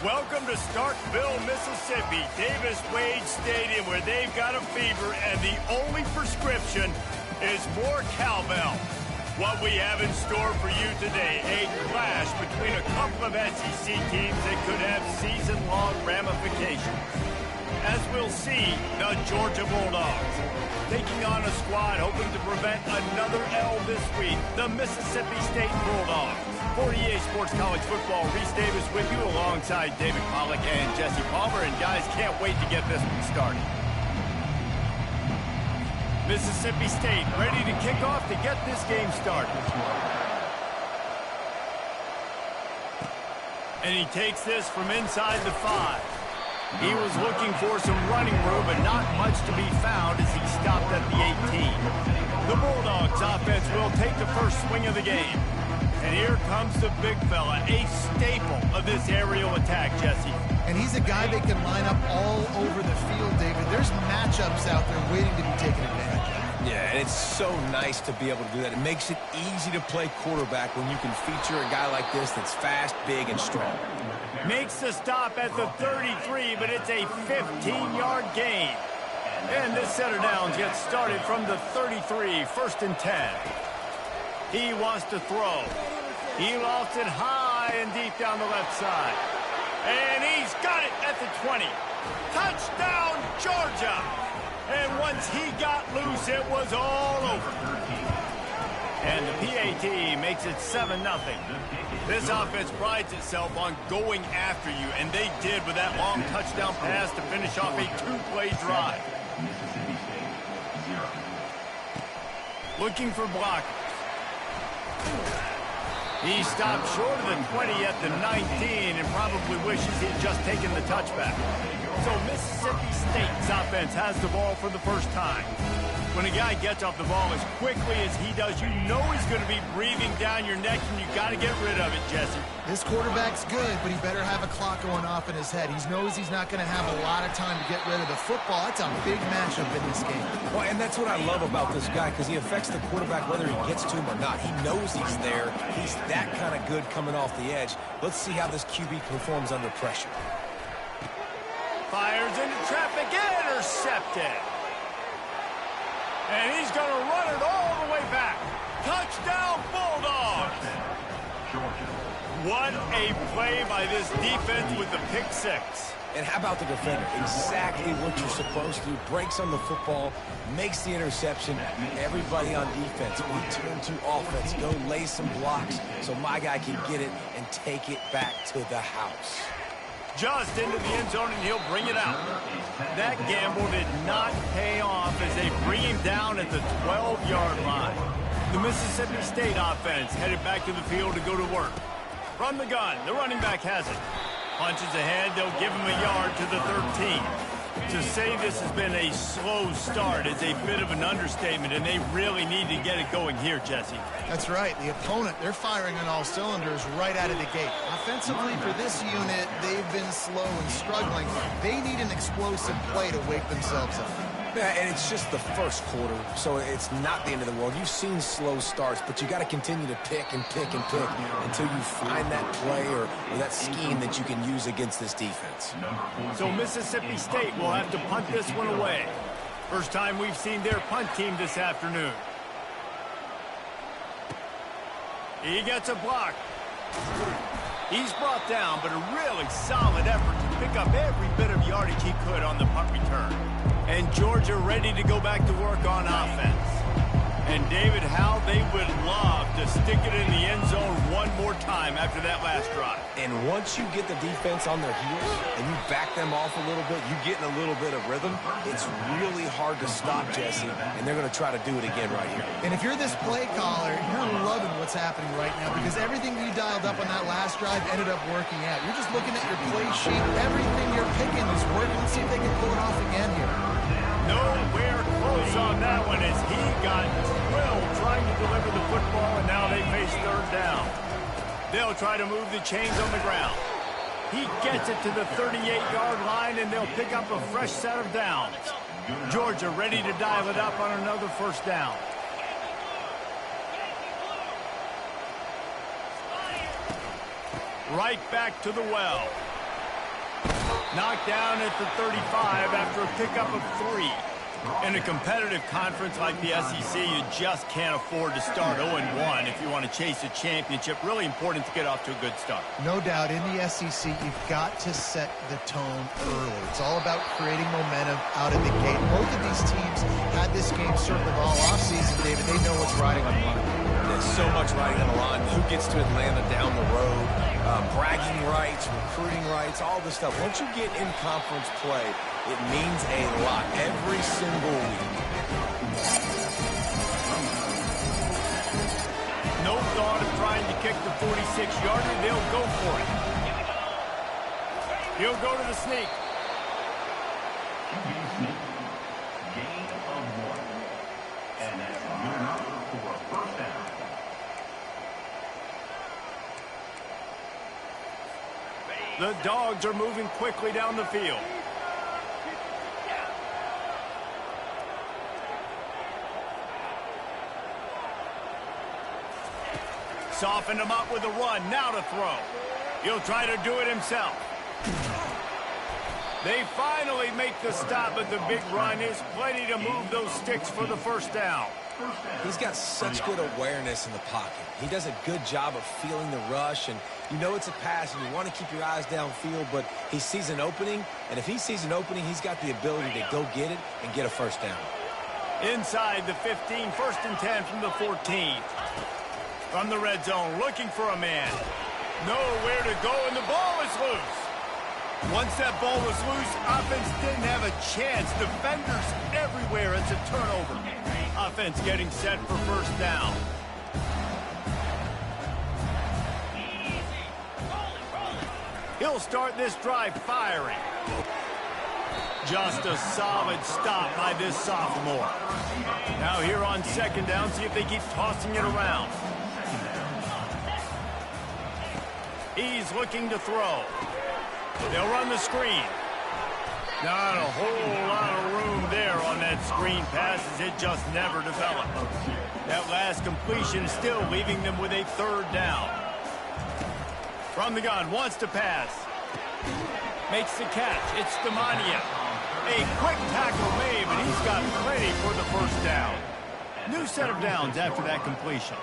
Welcome to Starkville, Mississippi, Davis-Wade Stadium, where they've got a fever, and the only prescription is more cowbell. What we have in store for you today, a clash between a couple of SEC teams that could have season-long ramifications. As we'll see, the Georgia Bulldogs taking on a squad hoping to prevent another L this week, the Mississippi State Bulldogs. For EA Sports College Football, Reese Davis with you alongside David Pollack and Jesse Palmer. And guys, can't wait to get this one started. Mississippi State ready to kick off to get this game started. And he takes this from inside the 5. He was looking for some running room, but not much to be found as he stopped at the 18. The Bulldogs offense will take the first swing of the game. And here comes the big fella, a staple of this aerial attack, Jesse. And he's a guy they can line up all over the field, David. There's matchups out there waiting to be taken advantage of. Yeah, and it's so nice to be able to do that. It makes it easy to play quarterback when you can feature a guy like this that's fast, big, and strong. Makes the stop at the 33, but it's a 15-yard gain. And this set of downs gets started from the 33, 1st and 10. He wants to throw. He lofts it high and deep down the left side. And he's got it at the 20. Touchdown, Georgia! And once he got loose, it was all over. And the PAT makes it 7-0. This offense prides itself on going after you, and they did with that long touchdown pass to finish off a 2-play drive. Looking for blockers. He stopped short of the 20 at the 19 and probably wishes he'd just taken the touchback. So Mississippi State's offense has the ball for the first time. When a guy gets off the ball as quickly as he does, you know he's going to be breathing down your neck, and you got to get rid of it, Jesse. This quarterback's good, but he better have a clock going off in his head. He knows he's not going to have a lot of time to get rid of the football. That's a big matchup in this game. Well, and that's what I love about this guy, because he affects the quarterback whether he gets to him or not. He knows he's there. He's that kind of good coming off the edge. Let's see how this QB performs under pressure. Fires into traffic, intercepted. And he's going to run it all the way back. Touchdown, Bulldogs! What a play by this defense with the pick 6. And how about the defender? Exactly what you're supposed to do. Breaks on the football, makes the interception. Everybody on defense, we turn to offense. Go lay some blocks so my guy can get it and take it back to the house. Just into the end zone, and he'll bring it out. That gamble did not pay off as they bring him down at the 12-yard line. The Mississippi State offense headed back to the field to go to work. From the gun, the running back has it. Punches ahead, they'll give him a yard to the 13. To say this has been a slow start is a bit of an understatement, and they really need to get it going here, Jesse. That's right. The opponent, they're firing on all cylinders right out of the gate. Offensively, for this unit, they've been slow and struggling. They need an explosive play to wake themselves up. Yeah, and it's just the first quarter, so it's not the end of the world. You've seen slow starts, but you got to continue to pick and pick and pick until you find that play or that scheme that you can use against this defense. So Mississippi State will have to punt this one away. First time we've seen their punt team this afternoon. He gets a block. He's brought down, but a really solid effort to pick up every bit of yardage he could on the punt return. And Georgia ready to go back to work on offense. And David, how they would love to stick it in the end zone one more time after that last drive. And once you get the defense on their heels and you back them off a little bit, you get in a little bit of rhythm, it's really hard to stop, Jesse, and they're going to try to do it again right here. And if you're this play caller, you're loving what's happening right now because everything you dialed up on that last drive ended up working out. You're just looking at your play sheet. Everything you're picking is working. Let's see if they can pull it off again here. Nowhere close on that one as he got drilled trying to deliver the football, and now they face third down. They'll try to move the chains on the ground. He gets it to the 38-yard line, and they'll pick up a fresh set of downs. Georgia ready to dial it up on another first down. Right back to the well. Knocked down at the 35 after a pickup of 3. In a competitive conference like the SEC, you just can't afford to start 0-1 if you want to chase a championship. Really important to get off to a good start. No doubt, in the SEC, you've got to set the tone early. It's all about creating momentum out of the gate. Both of these teams had this game circled all offseason, David. They know what's riding on the line. There's so much riding on the line. Who gets to Atlanta down the road? Bragging rights, recruiting rights, all this stuff. Once you get in conference play, it means a lot every single week. No thought of trying to kick the 46-yarder. They'll go for it. He'll go to the sneak. Gain of 1. And that's good enough for a first down. The Dogs are moving quickly down the field. Softened him up with a run. Now to throw. He'll try to do it himself. They finally make the stop, but the big run is plenty to move those sticks for the first down. He's got such good awareness in the pocket. He does a good job of feeling the rush, and you know it's a pass, and you want to keep your eyes downfield, but he sees an opening, and if he sees an opening, he's got the ability to go get it and get a first down. Inside the 15, 1st and 10 from the 14. From the red zone, looking for a man. Nowhere to go, and the ball is loose. Once that ball was loose, offense didn't have a chance. Defenders everywhere. It's a turnover. Offense getting set for first down. He'll start this drive firing. Just a solid stop by this sophomore. Now here on 2nd down, see if they keep tossing it around. He's looking to throw. They'll run the screen. Not a whole lot of room there on that screen pass as it just never developed. That last completion is still leaving them with a 3rd down. From the gun, wants to pass. Makes the catch. It's Demania. A quick tackle made, but he's got plenty for the first down. New set of downs after that completion.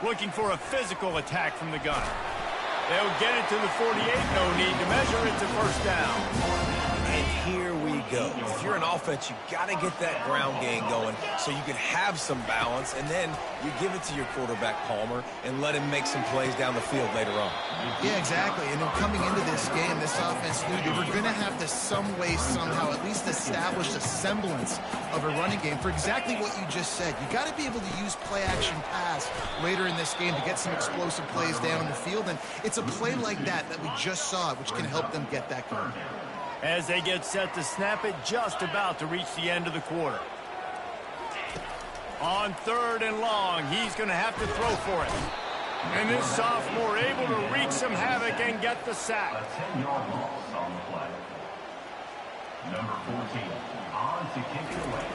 Looking for a physical attack from the gun. They'll get it to the 48. No need to measure. It's a first down. And here we go. If you're an offense, you got to get that ground game going so you can have some balance, and then you give it to your quarterback, Palmer, and let him make some plays down the field later on. Yeah, exactly. And then coming into this game, this offense knew they were going to have to some way, somehow, at least establish a semblance of a running game for exactly what you just said. You got to be able to use play-action pass later in this game to get some explosive plays down the field, and it's a play like that we just saw, which can help them get that going. As they get set to snap it, just about to reach the end of the quarter. On 3rd and long, he's going to have to throw for it. And this sophomore able to wreak some havoc and get the sack. A 10-yard loss on the play. Number 14, on to kick it away.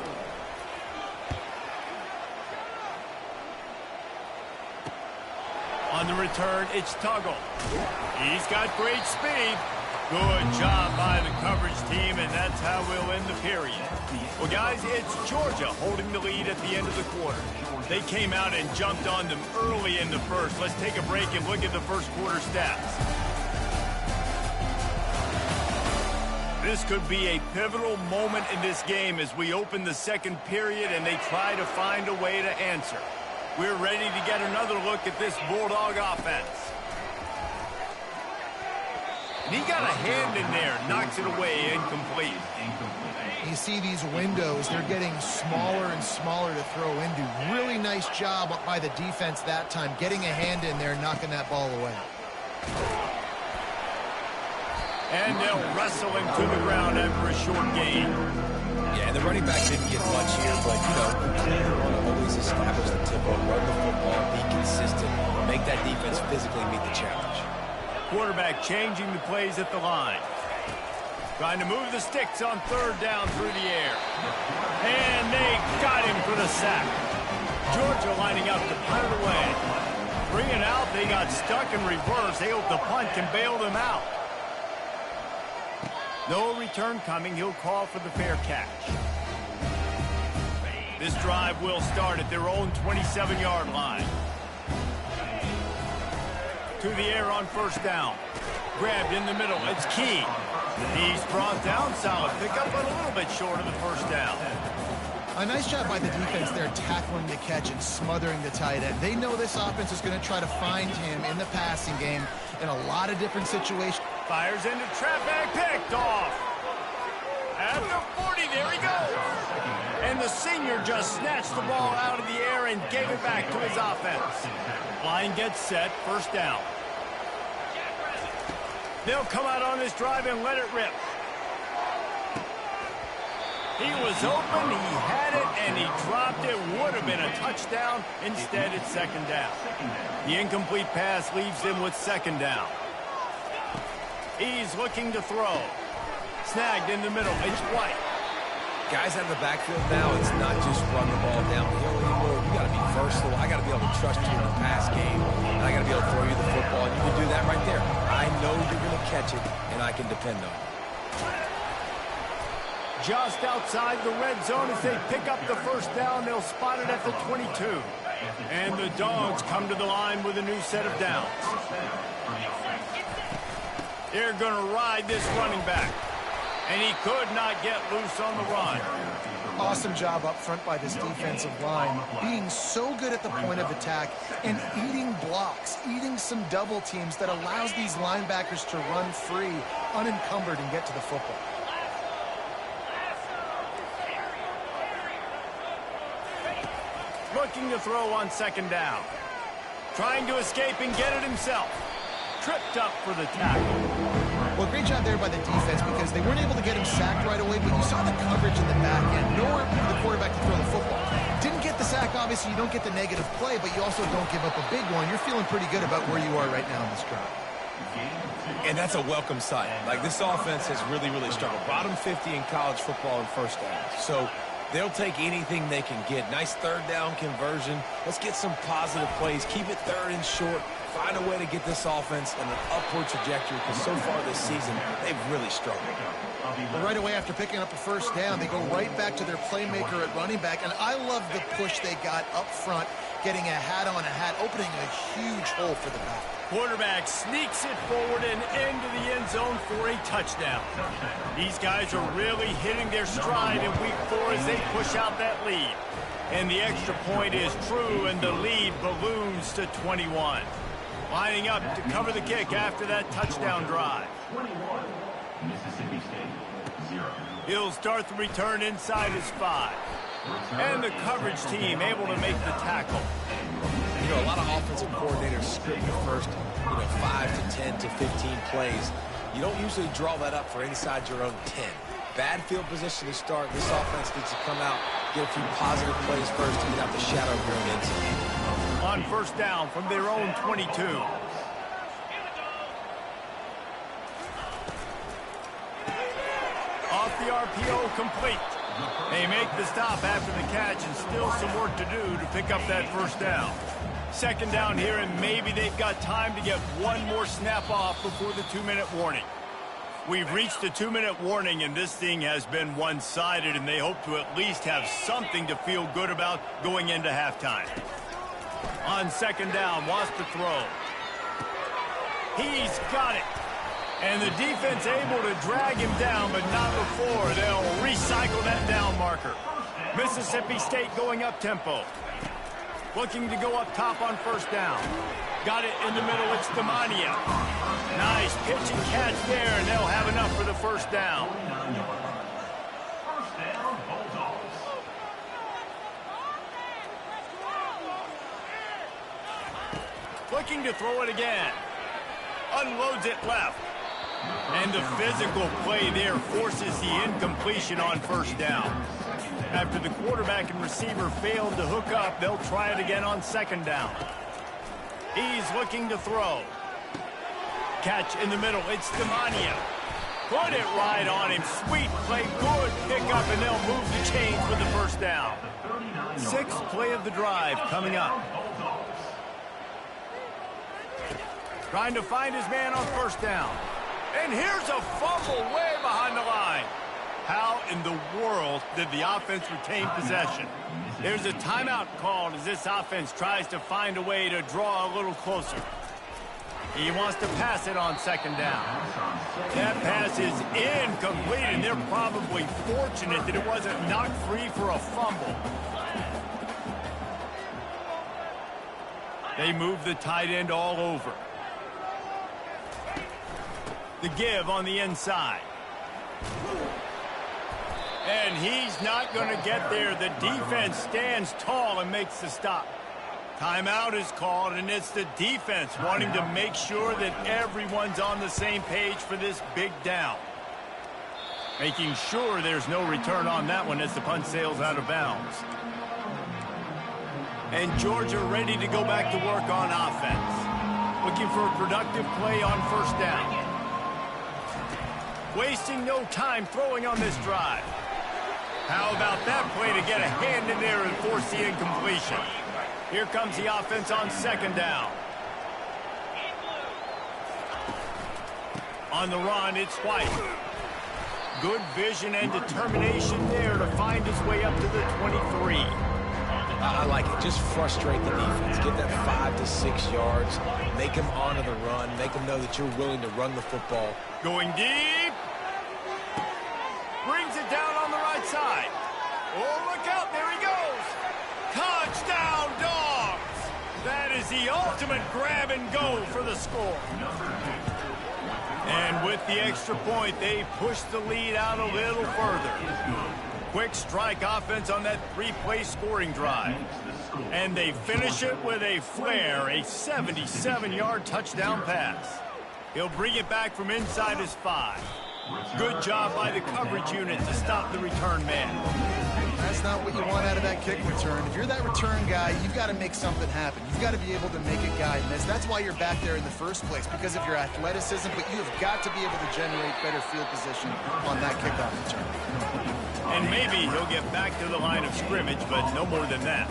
On the return, it's Tuggle. He's got great speed. Good job by the coverage team, and that's how we'll end the period. Well, guys, it's Georgia holding the lead at the end of the quarter. They came out and jumped on them early in the first. Let's take a break and look at the first quarter stats. This could be a pivotal moment in this game as we open the second period and they try to find a way to answer. We're ready to get another look at this Bulldog offense. And he got a hand in there, knocks it away, incomplete. You see these windows, they're getting smaller and smaller to throw into. Really nice job by the defense that time, getting a hand in there, knocking that ball away. And they'll wrestle him to the ground after a short gain. Yeah, and the running back didn't get much here, but, you know, you want to always establish the tempo, run the football, be consistent, make that defense physically meet the challenge. Quarterback changing the plays at the line. Trying to move the sticks on 3rd down through the air. And they got him for the sack. Georgia lining up to punt it away. 3 and out, they got stuck in reverse. They hope the punt can bail them out. No return coming. He'll call for the fair catch. This drive will start at their own 27-yard line. To the air on first down. Grabbed in the middle. It's Key. He's brought down. Solid pickup, but a little bit short of the first down. A nice job by the defense there, tackling the catch and smothering the tight end. They know this offense is going to try to find him in the passing game in a lot of different situations. Fires into traffic, picked off. At the 40, there he goes. And the senior just snatched the ball out of the air and gave it back to his offense. Line gets set, first down. They'll come out on this drive and let it rip. He was open, he had it, and he dropped it. Would have been a touchdown. Instead, it's second down. The incomplete pass leaves him with second down. He's looking to throw. Snagged in the middle. It's White. Guys out of the backfield now, it's not just run the ball downhill anymore. You got to be versatile. I got to be able to trust you in the pass game, and I got to be able to throw you the football. And you can do that right there. I know you're going to catch it, and I can depend on it. Just outside the red zone as they pick up the first down. They'll spot it at the 22. And the Dogs come to the line with a new set of downs. They're going to ride this running back. And he could not get loose on the run. Awesome job up front by this defensive line, being so good at the point of attack and eating blocks, eating some double teams that allows these linebackers to run free, unencumbered, and get to the football. Looking to throw on second down. Trying to escape and get it himself. Tripped up for the tackle. Well, great job there by the defense because they weren't able to get him sacked right away, but you saw the coverage in the back end. Nowhere for the quarterback to throw the football. Didn't get the sack, obviously. You don't get the negative play, but you also don't give up a big one. You're feeling pretty good about where you are right now in this drive. And that's a welcome sight. Like, this offense has really, really struggled. Bottom 50 in college football in first down. So they'll take anything they can get. Nice third down conversion. Let's get some positive plays. Keep it third and short. Find a way to get this offense in an upward trajectory because so far this season, they've really struggled. Well, right away after picking up a first down, they go right back to their playmaker at running back. And I love the push they got up front, getting a hat on a hat, opening a huge hole for the back. Quarterback sneaks it forward and into the end zone for a touchdown. These guys are really hitting their stride in week 4 as they push out that lead. And the extra point is true, and the lead balloons to 21. Lining up to cover the kick after that touchdown drive. 21, Mississippi State, 0. He'll start the return inside his 5. And the coverage team able to make the tackle. You know, a lot of offensive coordinators script the first, 5 to 10 to 15 plays. You don't usually draw that up for inside your own 10. Bad field position to start. This offense needs to come out, get a few positive plays first to get out the shadow of your own end zone. On first down from their own 22. Off the RPO, complete. They make the stop after the catch and still some work to do to pick up that first down. Second down here, and maybe they've got time to get one more snap off before the 2-minute warning. We've reached the 2-minute warning, and this thing has been one-sided, and they hope to at least have something to feel good about going into halftime. On second down, wants to throw. He's got it. And the defense able to drag him down, but not before they'll recycle that down marker. Mississippi State going up tempo. Looking to go up top on first down. Got it in the middle, it's Demania. Nice pitch and catch there, and they'll have enough for the first down. First down, Bulldogs. Looking to throw it again. Unloads it left. And the physical play there forces the incompletion on first down. After the quarterback and receiver failed to hook up, they'll try it again on second down. He's looking to throw. Catch in the middle. It's Demania. Put it right on him. Sweet play, good pickup, and they'll move the chains with the first down. Sixth play of the drive coming up. Trying to find his man on first down. And here's a fumble way behind the line. How in the world did the offense retain possession? There's a timeout called as this offense tries to find a way to draw a little closer. He wants to pass it on second down. That pass is incomplete, and they're probably fortunate that it wasn't knocked free for a fumble. They move the tight end all over. The give on the inside. And he's not going to get there. The defense stands tall and makes the stop. Timeout is called, and it's the defense wanting to make sure that everyone's on the same page for this big down. Making sure there's no return on that one as the punt sails out of bounds. And Georgia ready to go back to work on offense. Looking for a productive play on first down. Wasting no time throwing on this drive. How about that play to get a hand in there and force the incompletion? Here comes the offense on second down. On the run, it's White. Good vision and determination there to find his way up to the 23. I like it. Just frustrate the defense. Get that 5 to 6 yards. Make them honor the run. Make them know that you're willing to run the football. Going deep. Brings it down on the right side. Oh, look out. There he goes. Touchdown, Dogs. That is the ultimate grab and go for the score. And with the extra point, they push the lead out a little further. Quick strike offense on that 3-play scoring drive. And they finish it with a flair, a 77-yard touchdown pass. He'll bring it back from inside his 5. Good job by the coverage unit to stop the return man. That's not what you want out of that kick return. If you're that return guy, you've got to make something happen. You've got to be able to make a guy miss. That's why you're back there in the first place, because of your athleticism, but you have got to be able to generate better field position on that kickoff return. And maybe he'll get back to the line of scrimmage, but no more than that.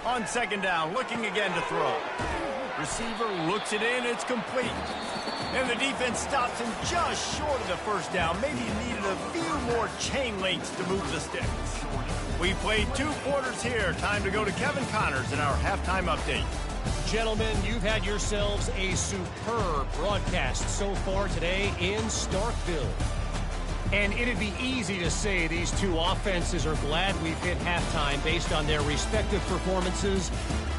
On second down, looking again to throw. Receiver looks it in, it's complete. And the defense stops him just short of the first down. Maybe he needed a few more chain links to move the sticks. We played 2 quarters here. Time to go to Kevin Connors in our halftime update. Gentlemen, you've had yourselves a superb broadcast so far today in Starkville. And it'd be easy to say these two offenses are glad we've hit halftime based on their respective performances.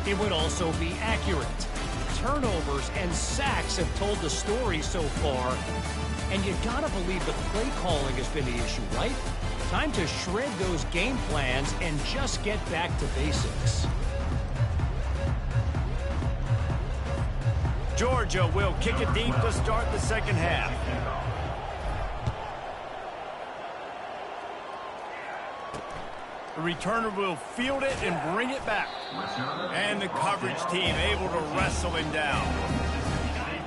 It would also be accurate. Turnovers and sacks have told the story so far. And you gotta believe the play calling has been the issue, right? Time to shred those game plans and just get back to basics. Georgia will kick it deep to start the second half. The returner will field it and bring it back. And the coverage team able to wrestle him down.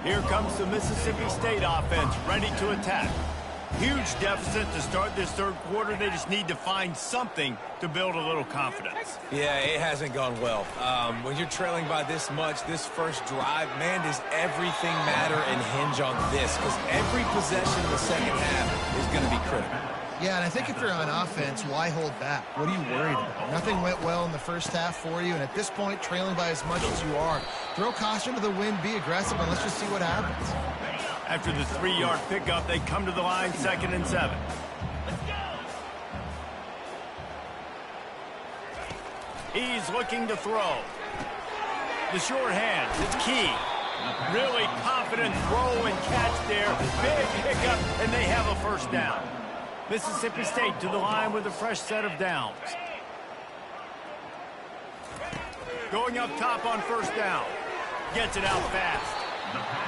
Here comes the Mississippi State offense ready to attack. Huge deficit to start this third quarter. They just need to find something to build a little confidence. Yeah, it hasn't gone well. When you're trailing by this much, this first drive, man, does everything matter and hinge on this? Because every possession in the second half is going to be critical. Yeah, and I think if you're on offense, why hold back? What are you worried about? Nothing went well in the first half for you, and at this point, trailing by as much as you are, throw caution to the wind, be aggressive, and let's just see what happens. After the 3-yard pickup, they come to the line, 2nd and 7. He's looking to throw. The short hand is key. Really confident throw and catch there. Big pickup, and they have a first down. Mississippi State to the line with a fresh set of downs. Going up top on first down. Gets it out fast.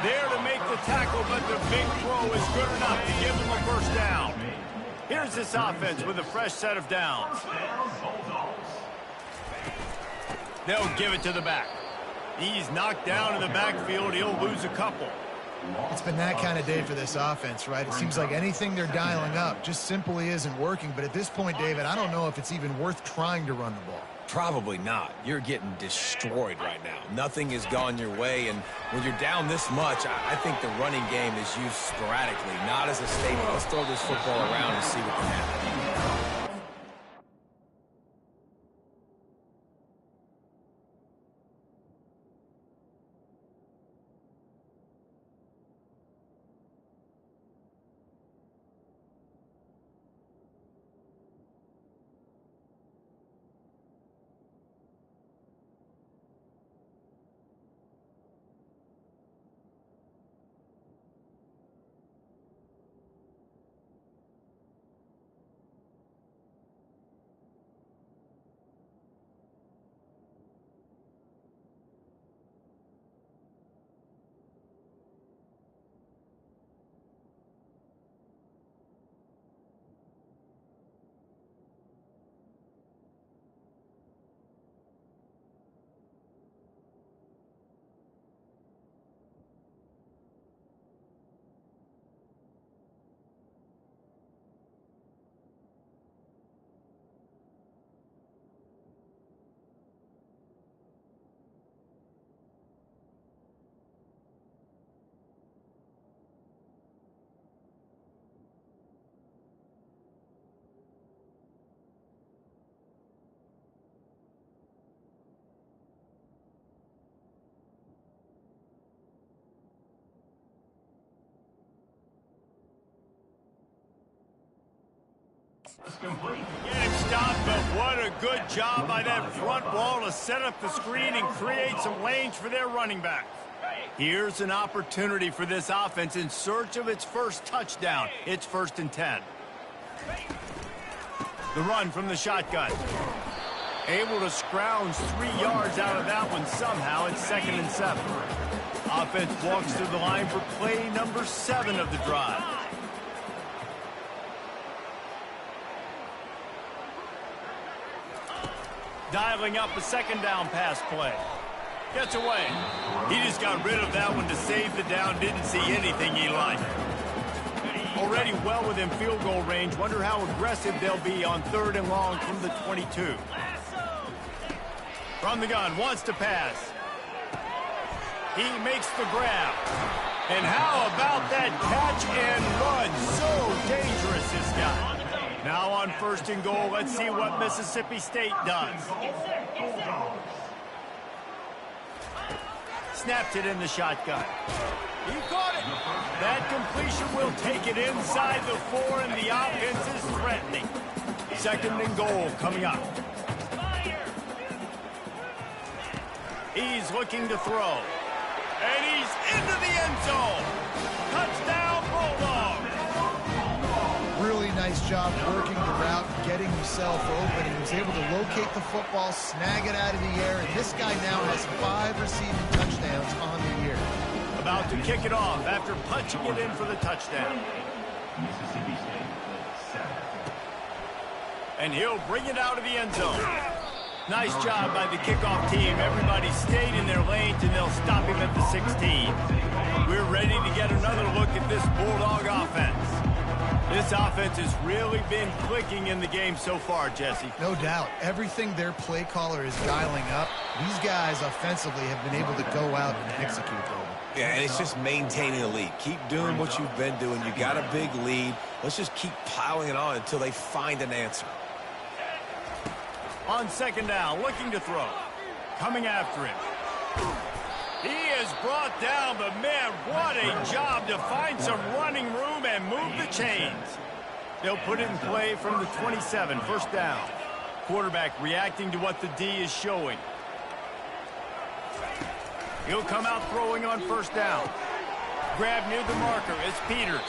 There to make the tackle, but the big throw is good enough to give them a first down. Here's this offense with a fresh set of downs. They'll give it to the back. He's knocked down in the backfield. He'll lose a couple. It's been that kind of day for this offense, right? It seems like anything they're dialing up just simply isn't working. But at this point, David, I don't know if it's even worth trying to run the ball. Probably not. You're getting destroyed right now. Nothing has gone your way, and when you're down this much, I think the running game is used sporadically, not as a statement. Let's throw this football around and see what can happen. Get him stopped, but what a good job by that front wall to set up the screen and create some lanes for their running back. Here's an opportunity for this offense in search of its first touchdown. It's 1st and 10. The run from the shotgun. Able to scrounge 3 yards out of that one somehow. It's 2nd and 7. Offense walks to the line for play number 7 of the drive. Dialing up a 2nd down pass play. Gets away. He just got rid of that one to save the down. Didn't see anything he liked. Already well within field goal range. Wonder how aggressive they'll be on 3rd and long from the 22. From the gun, wants to pass. He makes the grab. And how about that catch and run? So dangerous, this guy. Now on 1st and goal, let's see what Mississippi State does. Snapped it in the shotgun. He caught it. That completion will take it inside the 4, and the offense is threatening. 2nd and goal coming up. He's looking to throw. And he's into the end zone. Touchdown, Bulldogs. Really nice job working the route, getting himself open. He was able to locate the football, snag it out of the air, and this guy now has 5 receiving touchdowns on the year. About to kick it off after punching it in for the touchdown. Mississippi State, 7. And he'll bring it out of the end zone. Nice job by the kickoff team. Everybody stayed in their lanes, and they'll stop him at the 16. We're ready to get another look at this Bulldog offense. This offense has really been clicking in the game so far, Jesse. No doubt. Everything their play caller is dialing up, these guys offensively have been able to go out and execute them. Yeah, and it's just maintaining the lead. Keep doing what you've been doing. You got a big lead. Let's just keep piling it on until they find an answer. On 2nd down, looking to throw. Coming after him. He is brought down, but man, what a job to find some running room and move the chains. They'll put it in play from the 27, 1st down. Quarterback reacting to what the D is showing. He'll come out throwing on 1st down. Grab near the marker. It's Peters.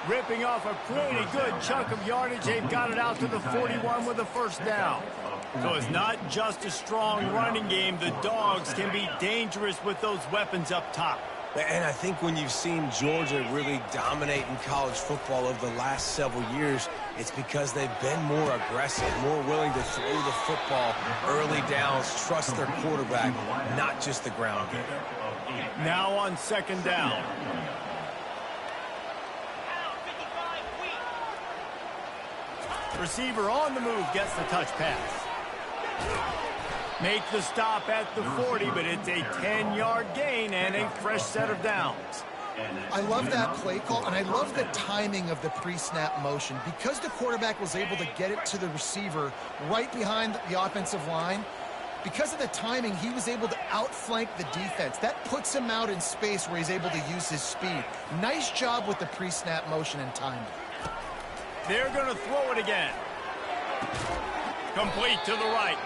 Ripping off a pretty good chunk of yardage. They've got it out to the 41 with a 1st down. So it's not just a strong running game. The Dogs can be dangerous with those weapons up top. And I think when you've seen Georgia really dominate in college football over the last several years, it's because they've been more aggressive, more willing to throw the football early downs, trust their quarterback, not just the ground game. Now on second down. Receiver on the move gets the touch pass. Make the stop at the 40, but it's a 10-yard gain and a fresh set of downs. I love that play call, and I love the timing of the pre-snap motion. Because the quarterback was able to get it to the receiver right behind the offensive line, because of the timing, he was able to outflank the defense. That puts him out in space where he's able to use his speed. Nice job with the pre-snap motion and timing. They're going to throw it again. Complete to the right.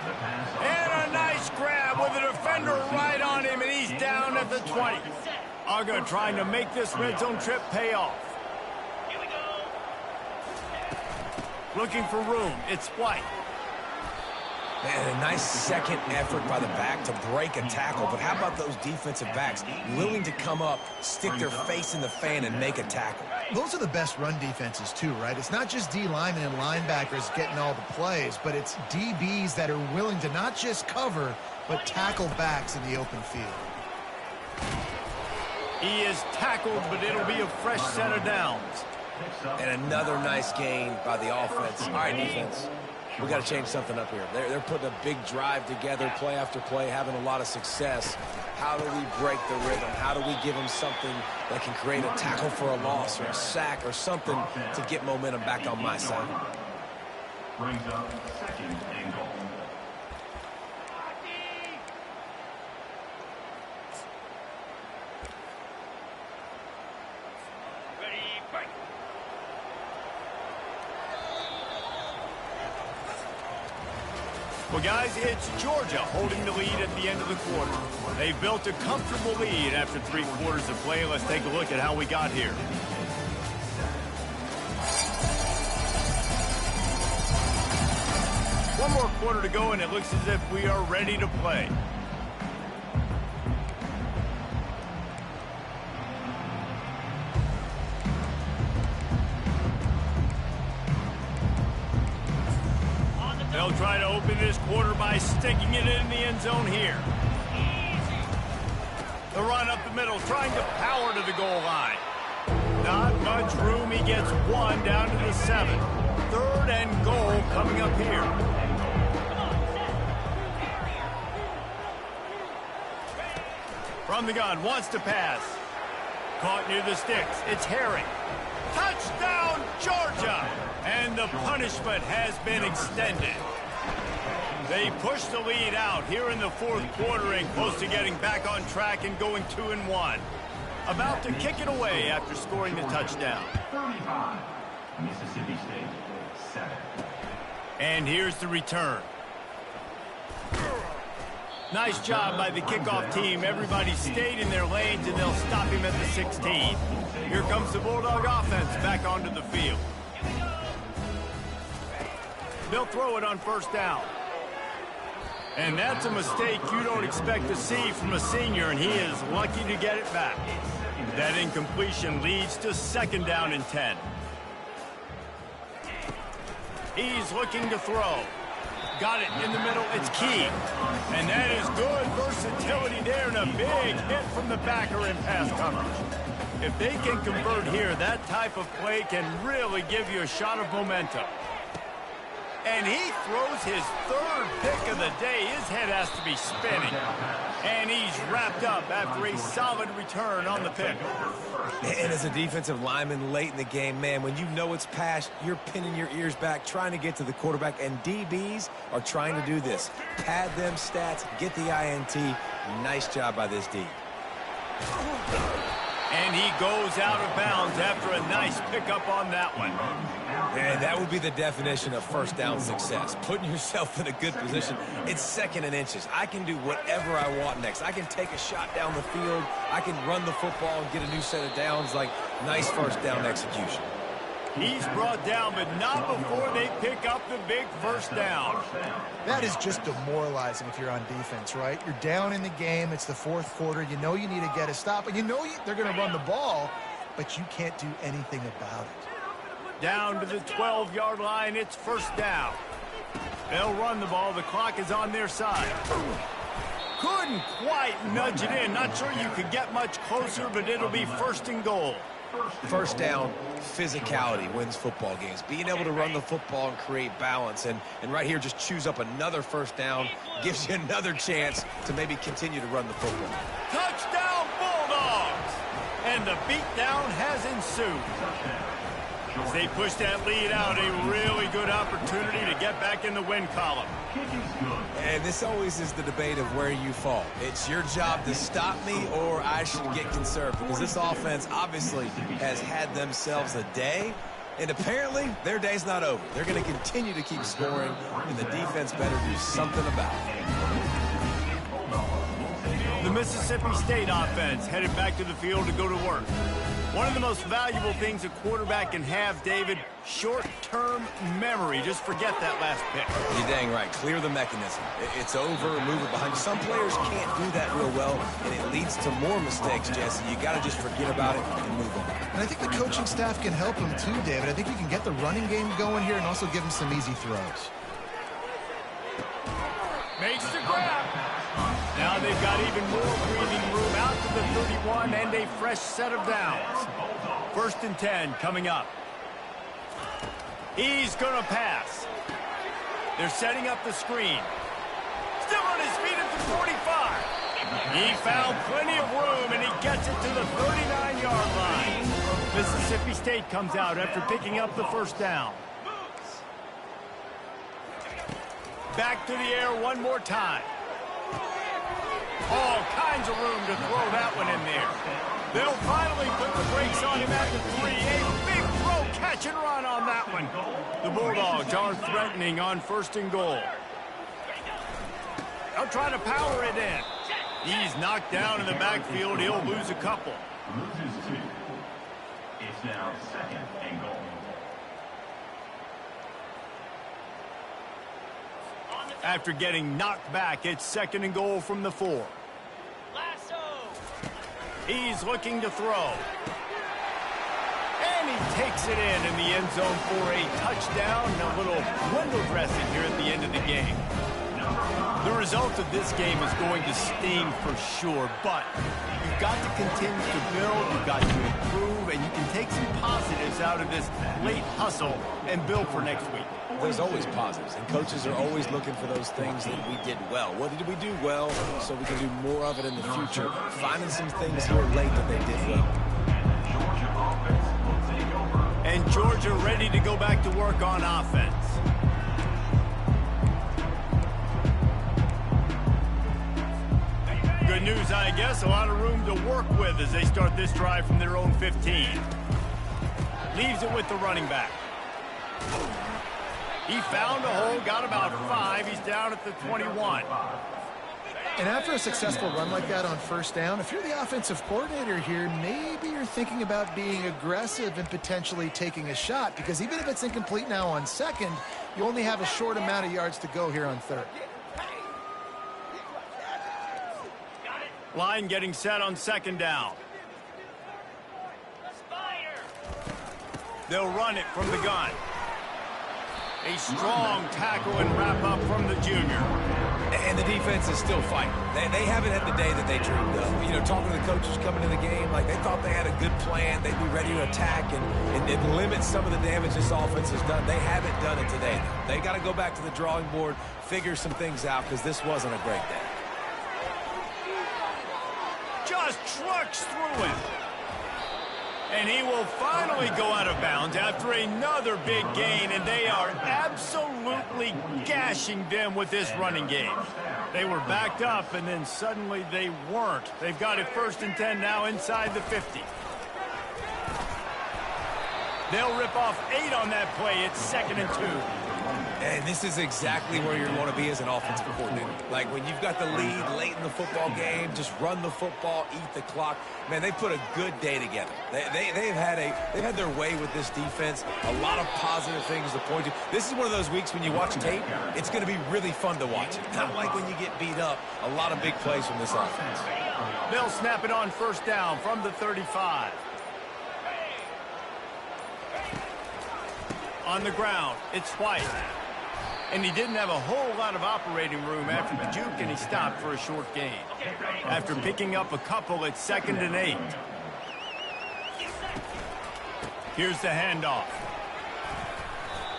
And a nice grab with a defender right on him, and he's down at the 20. Uga trying to make this red zone trip pay off. Looking for room. It's White. Man, a nice second effort by the back to break a tackle. But how about those defensive backs willing to come up, stick their face in the fan, and make a tackle? Those are the best run defenses, too, right? It's not just D linemen and linebackers getting all the plays, but it's DBs that are willing to not just cover, but tackle backs in the open field. He is tackled, but it'll be a fresh set of downs. And another nice gain by the offense. All right, defense. We got to change something up here. They're putting a big drive together, play after play, having a lot of success. How do we break the rhythm? How do we give them something that can create a tackle for a loss or a sack or something to get momentum back on my side? Brings up second and goal. Well, guys, it's Georgia holding the lead at the end of the quarter. They've built a comfortable lead after 3 quarters of play. Let's take a look at how we got here. One more quarter to go, and it looks as if we are ready to play. They'll try to open this quarter by sticking it in the end zone here. The run up the middle, trying to power to the goal line. Not much room. He gets 1 down to the 7. 3rd and goal coming up here. From the gun, wants to pass. Caught near the sticks. It's Herring. Touchdown, Georgia! And the punishment has been extended. They push the lead out here in the 4th quarter and close to getting back on track and going 2-1. About to kick it away after scoring the touchdown. 35, Mississippi State, 7. And here's the return. Nice job by the kickoff team. Everybody stayed in their lanes, and they'll stop him at the 16. Here comes the Bulldog offense back onto the field. They'll throw it on 1st down. And that's a mistake you don't expect to see from a senior, and he is lucky to get it back. That incompletion leads to 2nd down and 10. He's looking to throw. Got it in the middle. It's Key. And that is good versatility there, and a big hit from the backer in pass coverage. If they can convert here, that type of play can really give you a shot of momentum. And he throws his 3rd pick of the day. His head has to be spinning. And he's wrapped up after a solid return on the pick. And as a defensive lineman late in the game, man, when you know it's passed, you're pinning your ears back, trying to get to the quarterback, and DBs are trying to do this. Pad them stats, get the INT. Nice job by this D. And he goes out of bounds after a nice pickup on that one. And that would be the definition of 1st down success. Putting yourself in a good position. It's 2nd and inches. I can do whatever I want next. I can take a shot down the field. I can run the football and get a new set of downs. Like, nice 1st down execution. He's brought down, but not before they pick up the big first down. That is just demoralizing if you're on defense, right? You're down in the game. It's the fourth quarter. You know you need to get a stop, and you know they're going to run the ball, but you can't do anything about it. Down to the 12-yard line, it's first down. They'll run the ball. The clock is on their side. Couldn't quite nudge it in. Not sure you could get much closer, but it'll be first and goal. First down, physicality wins football games. Being able to run the football and create balance. And right here, just choose up another first down. Gives you another chance to maybe continue to run the football. Touchdown, Bulldogs! And the beatdown has ensued. As they push that lead out, a really good opportunity to get back in the win column. And this always is the debate of where you fall. It's your job to stop me, or I should get conserved, because this offense obviously has had themselves a day, and apparently their day's not over. They're going to continue to keep scoring, and the defense better do something about it. The Mississippi State offense headed back to the field to go to work. One of the most valuable things a quarterback can have, David, short-term memory. Just forget that last pick. You're dang right. Clear the mechanism. It's over, move it behind you. Some players can't do that real well, and it leads to more mistakes, Jesse. You got to just forget about it and move on. And I think the coaching staff can help him too, David. I think you can get the running game going here and also give him some easy throws. Makes the grab. Now they've got even more breathing room out to the 31 and a fresh set of downs. First and 10 coming up. He's going to pass. They're setting up the screen. Still on his feet at the 45. He found plenty of room, and he gets it to the 39-yard line. Mississippi State comes out after picking up the first down. Back to the air one more time. All kinds of room to throw that one in there. They'll finally put the brakes on him at the 3. A big throw, catch and run on that one. The Bulldogs are threatening on first and goal. They'll try to power it in. He's knocked down in the backfield. He'll lose a couple. Loses 2. It's now second and goal. After getting knocked back, it's second and goal from the 4. He's looking to throw. And he takes it in the end zone for a touchdown. A little window dressing here at the end of the game. The result of this game is going to sting for sure, but you've got to continue to build, you've got to improve, and you can take some positives out of this late hustle and build for next week. There's always positives, and coaches are always looking for those things that we did well. What did we do well so we can do more of it in the future? Finding some things here late that they did well. And Georgia ready to go back to work on offense. Good news, I guess. A lot of room to work with as they start this drive from their own 15. Leaves it with the running back. He found a hole, got about 5. He's down at the 21. And after a successful run like that on first down, if you're the offensive coordinator here, maybe you're thinking about being aggressive and potentially taking a shot, because even if it's incomplete now on second, you only have a short amount of yards to go here on third. Line getting set on second down. They'll run it from the gun. A strong tackle and wrap up from the junior. And the defense is still fighting. They haven't had the day that they dreamed of. You know, talking to the coaches coming to the game, like they thought they had a good plan. They'd be ready to attack and limit some of the damage this offense has done. They haven't done it today, though. They got to go back to the drawing board, figure some things out, because this wasn't a great day. Just trucks through him. And he will finally go out of bounds after another big gain, and they are absolutely gashing them with this running game. They were backed up, and then suddenly they weren't. They've got it first and 10 now inside the 50. They'll rip off 8 on that play. It's second and 2. And this is exactly where you want to be as an offensive coordinator. Like when you've got the lead late in the football game, just run the football, eat the clock. Man, they put a good day together. They've had their way with this defense. A lot of positive things to point to. This is one of those weeks when you watch tape, it's going to be really fun to watch. Not like when you get beat up. A lot of big plays from this offense. They'll snap it on first down from the 35. On the ground, it's White. And he didn't have a whole lot of operating room after the juke, and he stopped for a short gain. After picking up a couple, it's 2nd and 8. Here's the handoff.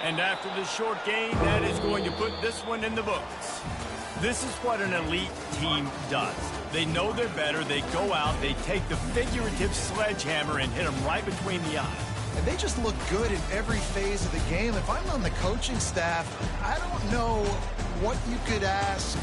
And after the short gain, that is going to put this one in the books. This is what an elite team does. They know they're better. They go out, they take the figurative sledgehammer and hit them right between the eyes. And they just look good in every phase of the game. If I'm on the coaching staff, I don't know what you could ask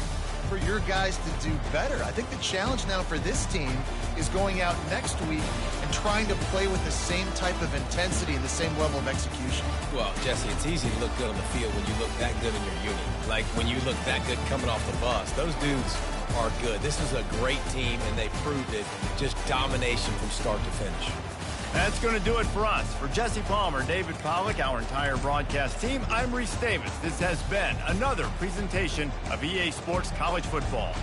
for your guys to do better. I think the challenge now for this team is going out next week and trying to play with the same type of intensity and the same level of execution. Well, Jesse, it's easy to look good on the field when you look that good in your unit. Like when you look that good coming off the bus. Those dudes are good. This is a great team, and they proved it. Just domination from start to finish. That's going to do it for us. For Jesse Palmer, David Pollack, our entire broadcast team, I'm Reese Davis. This has been another presentation of EA Sports College Football.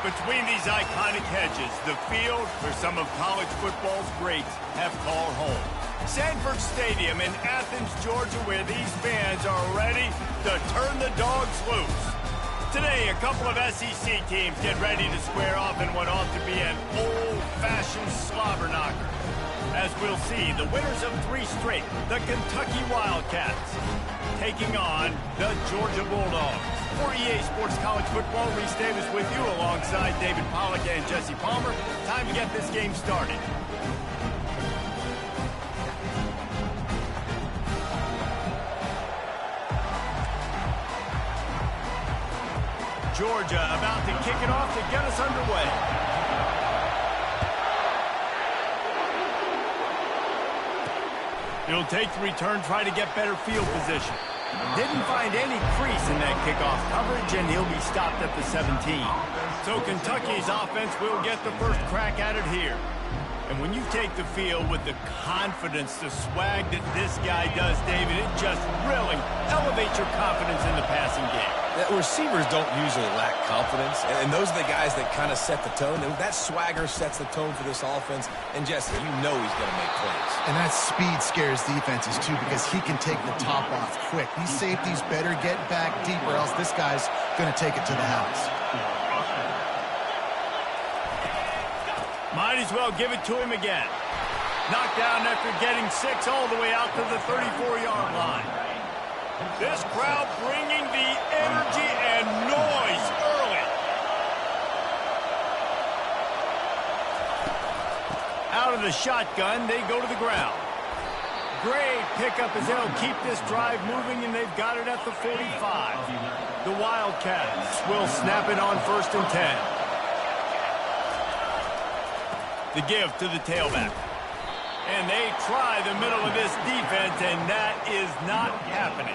Between these iconic hedges, the field where some of college football's greats have called home. Sanford Stadium in Athens, Georgia, where these fans are ready to turn the dogs loose. Today, a couple of SEC teams get ready to square off in what ought to be an old-fashioned slobber knocker. As we'll see, the winners of 3 straight, the Kentucky Wildcats, taking on the Georgia Bulldogs. For EA Sports College Football, Reese Davis with you alongside David Pollack and Jesse Palmer. Time to get this game started. Georgia about to kick it off to get us underway. He'll take the return, try to get better field position. Didn't find any crease in that kickoff coverage, and he'll be stopped at the 17. So Kentucky's offense will get the first crack at it here. And when you take the field with the confidence, the swag that this guy does, David, it just really elevates your confidence in the passing game. Receivers don't usually lack confidence, and those are the guys that kind of set the tone. And that swagger sets the tone for this offense, and Jesse, you know he's going to make plays. And that speed scares defenses, too, because he can take the top off quick. These safeties better get back deep, or else this guy's going to take it to the house. Might as well give it to him again. Knocked down after getting 6 all the way out to the 34-yard line. This crowd bringing the energy and noise early. Out of the shotgun, they go to the ground. Great pickup as they'll keep this drive moving, and they've got it at the 45. The Wildcats will snap it on 1st and 10. The give to the tailback. And they try the middle of this defense, and that is not happening.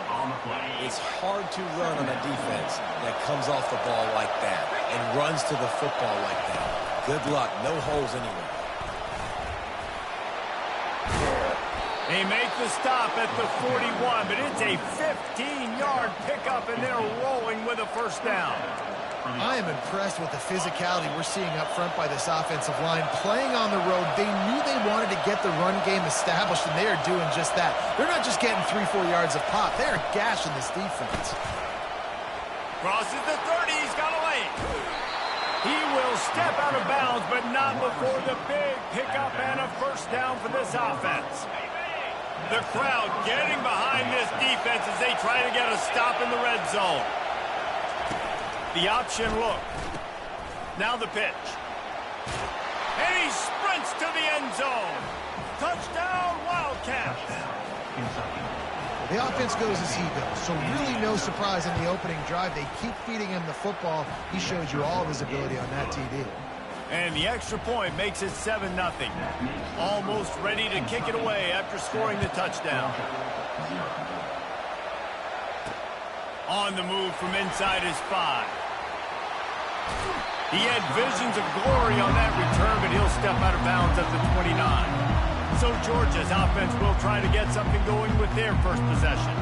It's hard to run on a defense that comes off the ball like that and runs to the football like that. Good luck. No holes anywhere. They make the stop at the 41, but it's a 15-yard pickup, and they're rolling with a first down. I am impressed with the physicality we're seeing up front by this offensive line. Playing on the road, they knew they wanted to get the run game established, and they are doing just that. They're not just getting 3-4 yards of pop. They are gashing this defense. Crosses the 30. He's got a lane. He will step out of bounds, but not before the big pickup and a first down for this offense. The crowd getting behind this defense as they try to get a stop in the red zone. The option look. Now the pitch. And he sprints to the end zone. Touchdown, Wildcats. The offense goes as he goes, so really no surprise in the opening drive. They keep feeding him the football. He shows you all of his ability on that TD. And the extra point makes it 7-0. Almost ready to kick it away after scoring the touchdown. On the move from inside his 5. He had visions of glory on that return, but he'll step out of bounds at the 29. So Georgia's offense will try to get something going with their first possession.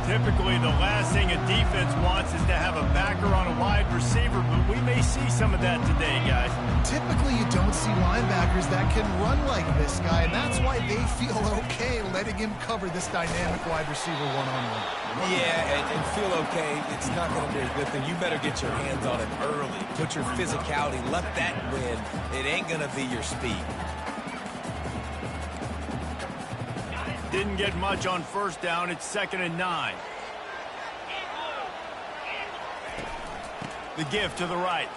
Typically, the last thing a defense wants is to have a backer on a wide receiver, but we may see some of that today, guys. Typically, you don't see linebackers that can run like this guy, and that's why they feel okay letting him cover this dynamic wide receiver one-on-one. Yeah, and feel okay, it's not going to be a good thing. You better get your hands on him early. Put your physicality, let that win. It ain't going to be your speed. Didn't get much on first down. It's 2nd and 9. The give to the right.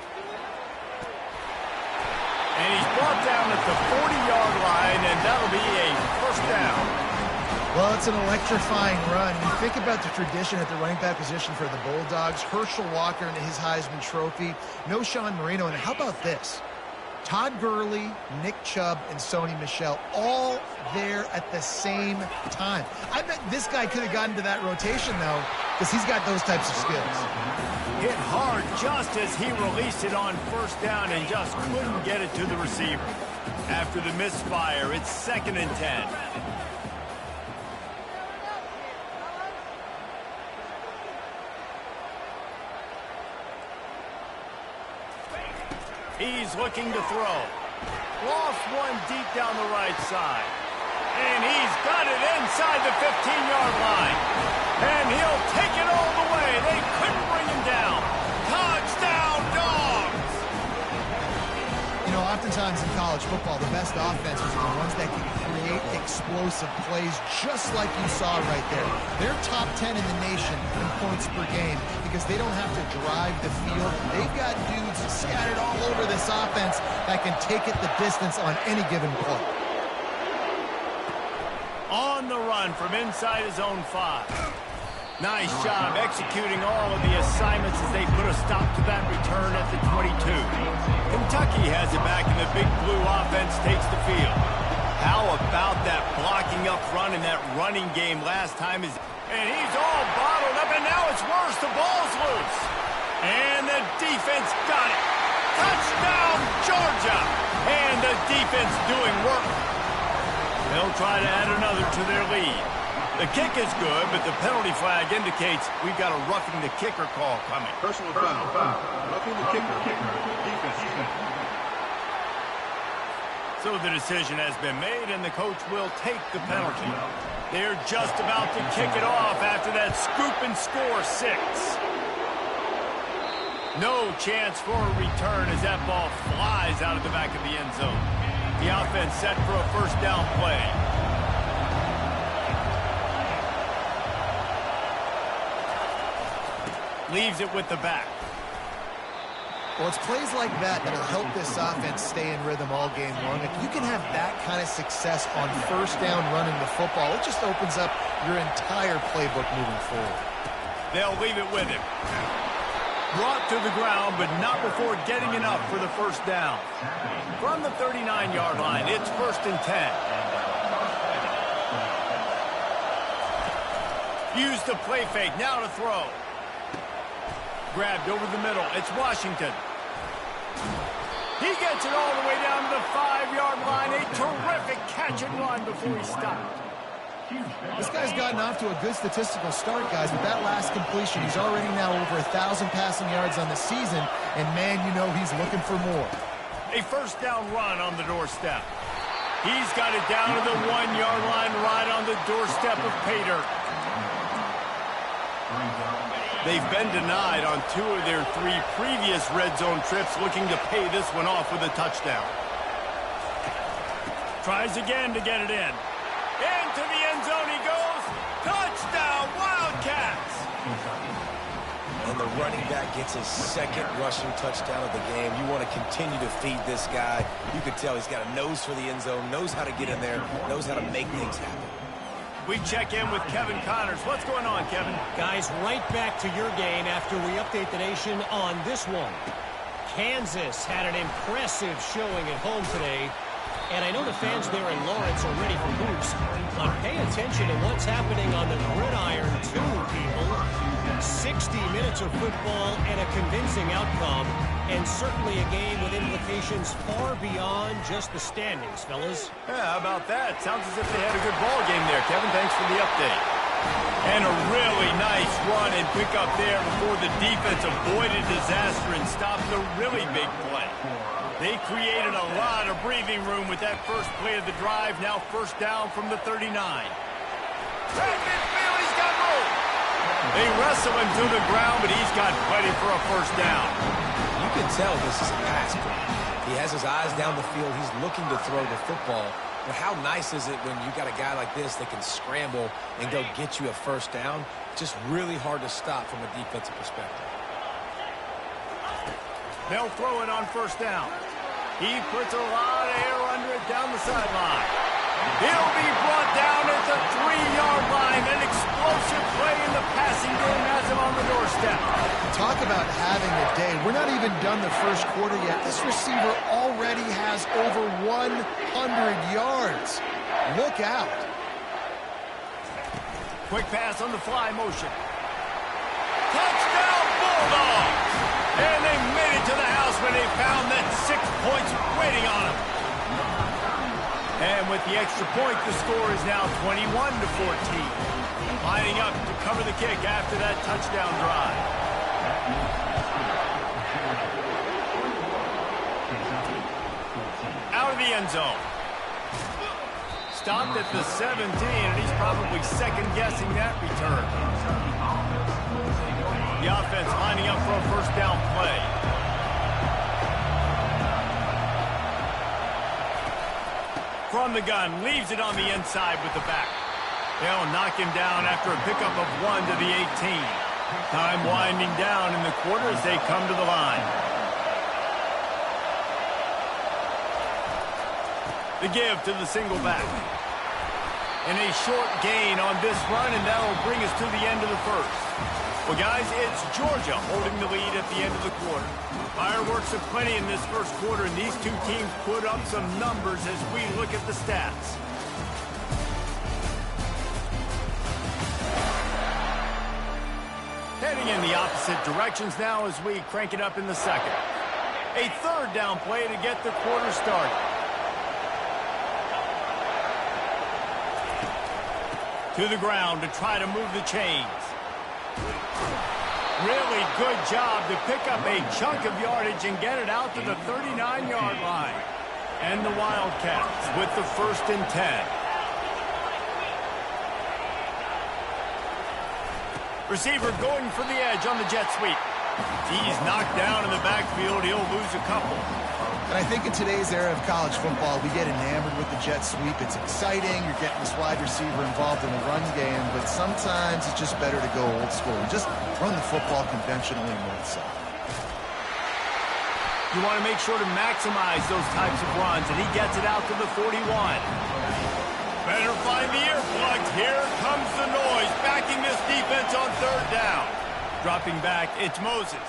And he's brought down at the 40-yard line, and that'll be a first down. Well, it's an electrifying run. You think about the tradition at the running back position for the Bulldogs. Herschel Walker and his Heisman Trophy. No Sean Marino. And how about this? Todd Gurley, Nick Chubb, and Sony Michel all there at the same time. I bet this guy could have gotten to that rotation, though, because he's got those types of skills. Hit hard just as he released it on first down and just couldn't get it to the receiver. After the misfire, it's 2nd and 10. He's looking to throw. Lost one deep down the right side. And he's got it inside the 15-yard line. And he'll take it all the way. They couldn't bring him down. Touchdown, Dogs! You know, oftentimes in college football, the best offenses are the ones that can create explosive plays just like you saw right there. They're top 10 in the nation in points per game because they don't have to drive the field. They've got dudes scattered all over this offense that can take it the distance on any given play. On the run from inside his own 5. Nice job executing all of the assignments as they put a stop to that return at the 22. Kentucky has it back, and the Big Blue offense takes the field. How about that blocking up front in that running game last time? And he's all bottled up, and now it's worse. The ball's loose. And the defense got it. Touchdown, Georgia! And the defense doing work. They'll try to add another to their lead. The kick is good, but the penalty flag indicates we've got a roughing the kicker call coming. Personal foul. Roughing the kicker. Defense. So the decision has been made, and the coach will take the penalty. They're just about to kick it off after that scoop and score 6. No chance for a return as that ball flies out of the back of the end zone. The offense set for a first down play. Leaves it with the back. Well, it's plays like that that'll help this offense stay in rhythm all game long. If you can have that kind of success on first down running the football, it just opens up your entire playbook moving forward. They'll leave it with him. Brought to the ground, but not before getting enough for the first down. From the 39-yard line, it's 1st and 10. Use the play fake, now to throw. Grabbed over the middle, it's Washington. He gets it all the way down to the 5-yard line. A terrific catch and run before he stopped. This guy's gotten off to a good statistical start, guys. With that last completion, he's already now over 1,000 passing yards on the season, and man, you know he's looking for more. A first down run on the doorstep. He's got it down to the 1-yard line right on the doorstep of Pater. They've been denied on 2 of their 3 previous red zone trips, looking to pay this one off with a touchdown. Tries again to get it in. Into the end zone he goes. Touchdown, Wildcats! And the running back gets his 2nd rushing touchdown of the game. You want to continue to feed this guy. You can tell he's got a nose for the end zone, knows how to get in there, knows how to make things happen. We check in with Kevin Connors. What's going on, Kevin? Guys, right back to your game after we update the nation on this one. Kansas had an impressive showing at home today. And I know the fans there in Lawrence are ready for hoops, but pay attention to what's happening on the gridiron too, people. 60 minutes of football and a convincing outcome, and certainly a game with implications far beyond just the standings, fellas. Yeah, how about that? Sounds as if they had a good ball game there, Kevin. Thanks for the update. And a really nice run and pick up there before the defense avoided disaster and stopped a really big play. They created a lot of breathing room with that first play of the drive. Now first down from the 39. Right midfield, he's got room. They wrestle him to the ground, but he's got plenty for a first down. You can tell this is a pass play. He has his eyes down the field. He's looking to throw the football. But how nice is it when you got a guy like this that can scramble and go get you a first down? Just really hard to stop from a defensive perspective. They'll throw it on first down. He puts a lot of air under it down the sideline. He'll be brought down at the 3-yard line. An explosive play in the passing game has him on the doorstep. Talk about having a day. We're not even done the first quarter yet. This receiver already has over 100 yards. Look out. Quick pass on the fly motion. Touchdown, Bulldogs! And they made it to the house when they found that 6 points waiting on them. And with the extra point, the score is now 21-14. Lining up to cover the kick after that touchdown drive. the end zone. Stopped at the 17, and he's probably second-guessing that return. The offense lining up for a first down play. From the gun, leaves it on the inside with the back. They'll knock him down after a pickup of 1 to the 18. Time winding down in the quarter as they come to the line. The give to the single back. And a short gain on this run, and that'll bring us to the end of the first. Well, guys, it's Georgia holding the lead at the end of the quarter. Fireworks aplenty in this first quarter, and these two teams put up some numbers as we look at the stats. Heading in the opposite directions now as we crank it up in the second. A third down play to get the quarter started. To the ground to try to move the chains. Really good job to pick up a chunk of yardage and get it out to the 39-yard line. And the Wildcats with the 1st and 10. Receiver going for the edge on the jet sweep. He's knocked down in the backfield. He'll lose a couple. And I think in today's era of college football, we get enamored with the jet sweep. It's exciting. You're getting this wide receiver involved in the run game, but sometimes it's just better to go old school and just run the football conventionally north-south. You want to make sure to maximize those types of runs, and he gets it out to the 41. Better find the earplugs. Here comes the noise, backing this defense on third down. Dropping back, it's Moses.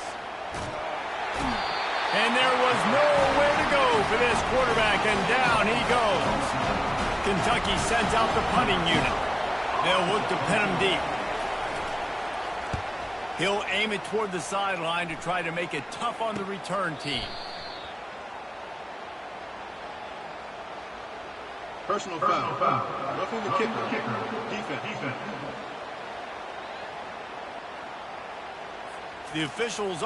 And there was nowhere to go for this quarterback, and down he goes. Kentucky sends out the punting unit. They'll look to pin him deep. He'll aim it toward the sideline to try to make it tough on the return team. Personal foul. Roughing the kicker. Defense. The officials...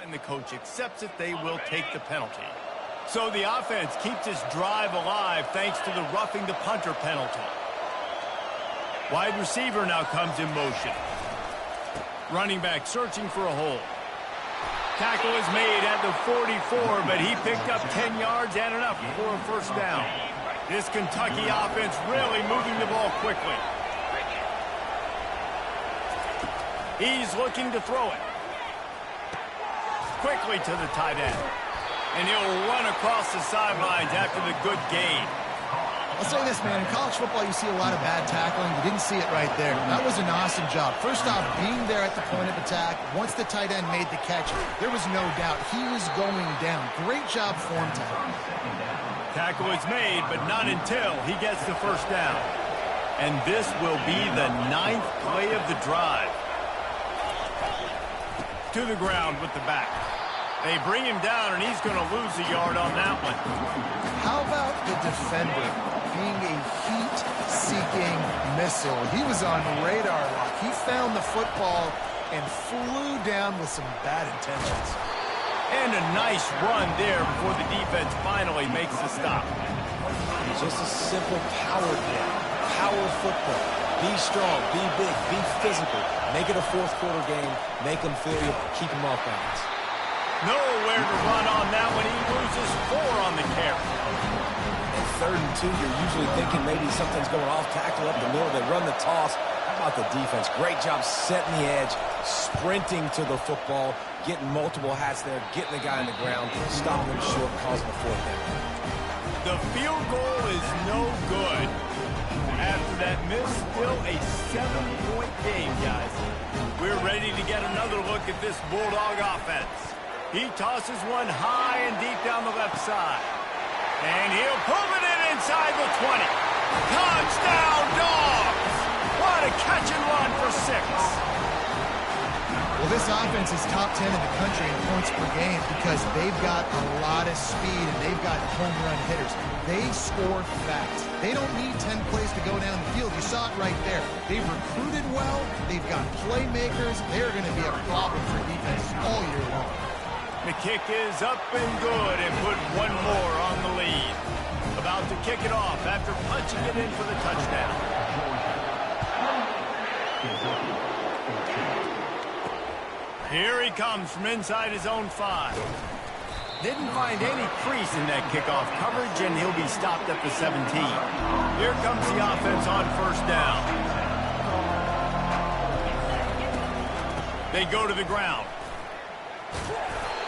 And the coach accepts it, they will take the penalty. So the offense keeps this drive alive thanks to the roughing the punter penalty. Wide receiver now comes in motion. Running back searching for a hole. Tackle is made at the 44, but he picked up 10 yards and enough for a first down. This Kentucky offense really moving the ball quickly. He's looking to throw it. Quickly to the tight end. And he'll run across the sidelines after the good gain. I'll say this, man. In college football, you see a lot of bad tackling. You didn't see it right there. That was an awesome job. First off, being there at the point of attack. Once the tight end made the catch, there was no doubt he was going down. Great job form tackle. Tackle is made, but not until he gets the first down. And this will be the 9th play of the drive. To the ground with the back. They bring him down, and he's going to lose a yard on that one. How about the defender being a heat-seeking missile? He was on radar lock. He found the football and flew down with some bad intentions. And a nice run there before the defense finally makes the stop. Just a simple power game. Power football. Be strong, be big, be physical. Make it a fourth-quarter game. Make them feel you. Keep them off balance. Nowhere to run on that one. He loses 4 on the carry. And 3rd and 2, you're usually thinking maybe something's going off tackle up the middle. They run the toss. How about the defense? Great job setting the edge, sprinting to the football, getting multiple hats there, getting the guy on the ground, stopping him short, causing the 4th down. The field goal is no good. After that miss, still a 7-point game, guys. We're ready to get another look at this Bulldog offense. He tosses one high and deep down the left side. And he'll pull it in inside the 20. Touchdown, Dogs! What a catch and run for 6. Well, this offense is top 10 in the country in points per game because they've got a lot of speed and they've got home run hitters. They score fast. They don't need 10 plays to go down the field. You saw it right there. They've recruited well. They've got playmakers. They're going to be a problem for defense all year long. The kick is up and good and put one more on the lead. About to kick it off after punching it in for the touchdown. Here he comes from inside his own 5. Didn't find any crease in that kickoff coverage, and he'll be stopped at the 17. Here comes the offense on 1st down. They go to the ground.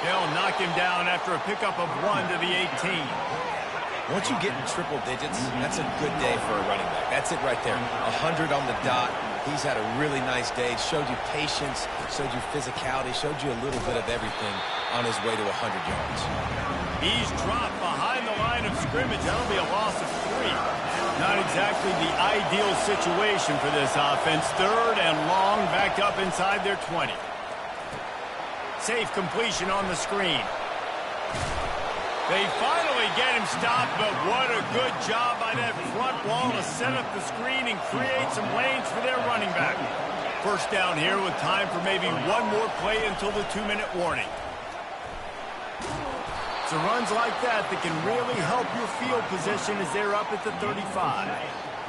They'll knock him down after a pickup of 1 to the 18. Once you get in triple digits, that's a good day for a running back. That's it right there. 100 on the dot. He's had a really nice day. Showed you patience, showed you physicality, showed you a little bit of everything on his way to 100 yards. He's dropped behind the line of scrimmage. That'll be a loss of 3. Not exactly the ideal situation for this offense. 3rd and long, back up inside their 20. Safe completion on the screen. They finally get him stopped, but what a good job by that front wall to set up the screen and create some lanes for their running back. 1st down here with time for maybe one more play until the 2-minute warning. It's runs like that that can really help your field position as they're up at the 35.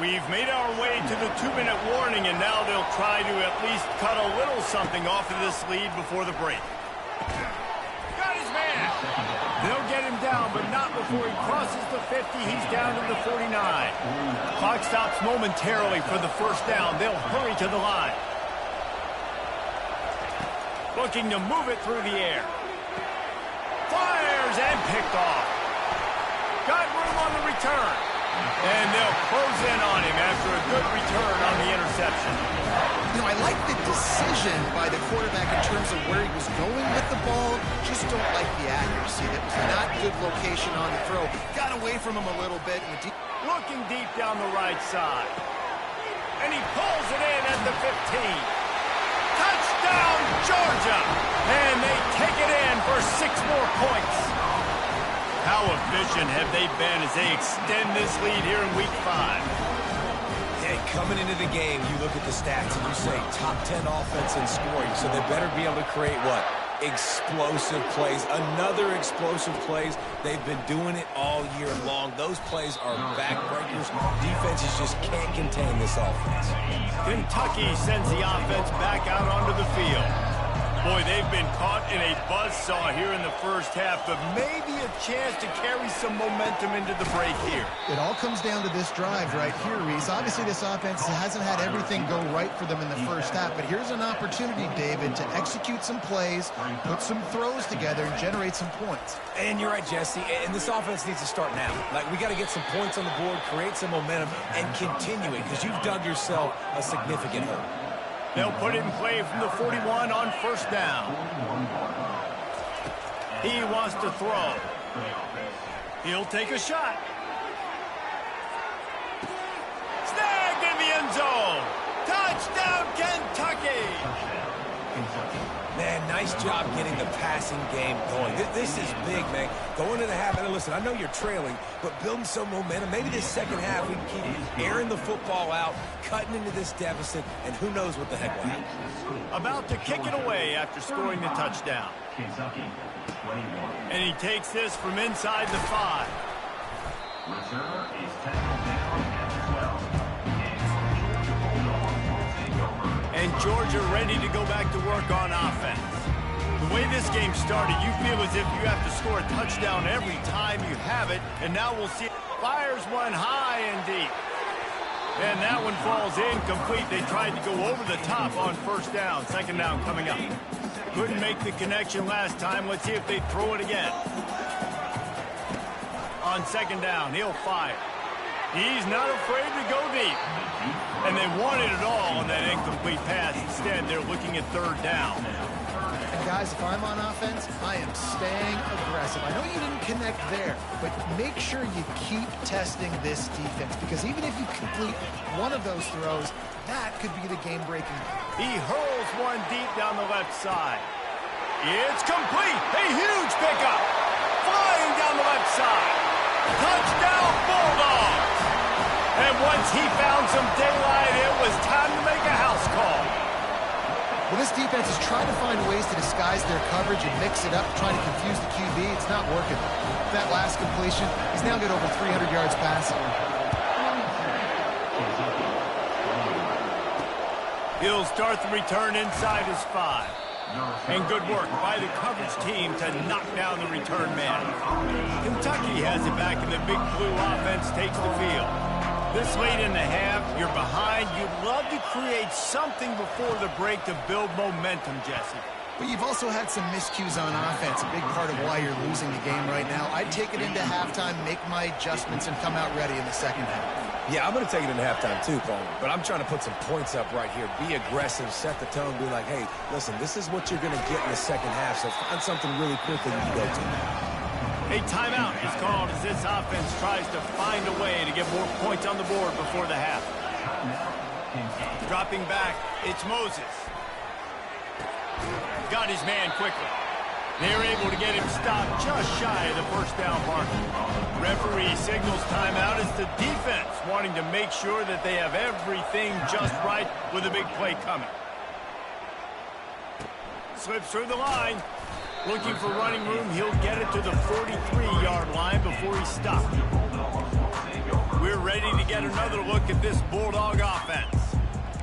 We've made our way to the 2-minute warning, and now they'll try to at least cut a little something off of this lead before the break. Got his man. They'll get him down, but not before he crosses the 50. He's down to the 49. Clock stops momentarily for the 1st down. They'll hurry to the line. Looking to move it through the air. Fires and picked off. Got room on the return. And they'll close in on him after a good return on the interception. You know, I like the decision by the quarterback in terms of where he was going with the ball. Just don't like the accuracy. That was not good location on the throw. Got away from him a little bit. Looking deep down the right side. And he pulls it in at the 15. Touchdown, Georgia! And they take it in for 6 more points. How efficient have they been as they extend this lead here in Week 5? Hey, coming into the game, you look at the stats and you say top 10 offense in scoring, so they better be able to create what? Explosive plays. Another explosive plays. They've been doing it all year long. Those plays are backbreakers. Defenses just can't contain this offense. Kentucky sends the offense back out onto the field. Boy, they've been caught in a buzzsaw here in the 1st half, but maybe a chance to carry some momentum into the break here. It all comes down to this drive right here, Reese. Obviously, this offense hasn't had everything go right for them in the 1st half, but here's an opportunity, David, to execute some plays, put some throws together, and generate some points. And you're right, Jesse, and this offense needs to start now. Like, we got to get some points on the board, create some momentum, and continue it, because you've dug yourself a significant hole. They'll put it in play from the 41 on 1st down. He wants to throw. He'll take a shot. Snagged in the end zone. Touchdown, Kentucky. Man, nice job getting the passing game going. This is big, man. Going to the half, and listen, I know you're trailing, but building some momentum. Maybe this 2nd half we can keep airing the football out, cutting into this deficit, and who knows what the heck will happen. About to kick it away after scoring the touchdown. Kentucky, 21. And he takes this from inside the 5. Returner is tackled down at the 12. And Georgia Bulldogs will take over. And Georgia ready to go back to work on offense. The way this game started, you feel as if you have to score a touchdown every time you have it. And now we'll see. Fires one high and deep. And that one falls incomplete. They tried to go over the top on first down. Second down coming up. Couldn't make the connection last time. Let's see if they throw it again. On second down, he'll fire. He's not afraid to go deep. And they wanted it all on that incomplete pass. Instead, they're looking at third down. And guys, if I'm on offense, I am staying aggressive. I know you didn't connect there, but make sure you keep testing this defense, because even if you complete one of those throws, that could be the game-breaking. He hurls one deep down the left side. It's complete. A huge pickup. Flying down the left side. Touchdown, Bulldogs. And once he found some daylight, it was time to make a house call. Well, this defense is trying to find ways to disguise their coverage and mix it up, trying to confuse the QB. It's not working. That last completion, he's now got over 300 yards passing. He'll start the return inside his 5. And good work by the coverage team to knock down the return man. Kentucky has it back, and the Big Blue offense takes the field. This late in the half, you're behind. You'd love to create something before the break to build momentum, Jesse. But you've also had some miscues on offense, a big part of why you're losing the game right now. I'd take it into halftime, make my adjustments, and come out ready in the second half. Yeah, I'm going to take it into halftime too, Paul. But I'm trying to put some points up right here. Be aggressive, set the tone, be like, hey, listen, this is what you're going to get in the second half, so find something really quick that you can go to. A timeout is called as this offense tries to find a way to get more points on the board before the half. Dropping back, it's Moses. Got his man quickly. They're able to get him stopped just shy of the first down marker. Referee signals timeout as the defense wanting to make sure that they have everything just right with a big play coming. Slips through the line. Looking for running room. He'll get it to the 43-yard line before he's stopped. We're ready to get another look at this Bulldog offense.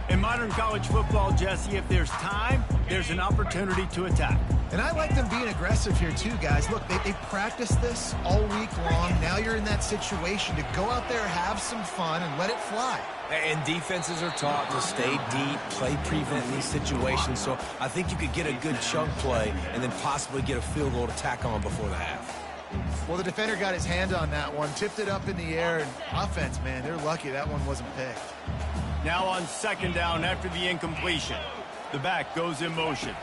In modern college football, Jesse, if there's time, there's an opportunity to attack. And I like them being aggressive here too, guys. Look, they practiced this all week long. Now you're in that situation to go out there, have some fun, and let it fly. And defenses are taught to stay deep, play prevent in these situations. So I think you could get a good chunk play and then possibly get a field goal to tack on before the half. Well, the defender got his hand on that one, tipped it up in the air, and offense, man, they're lucky that one wasn't picked. Now on second down after the incompletion. The back goes in motion.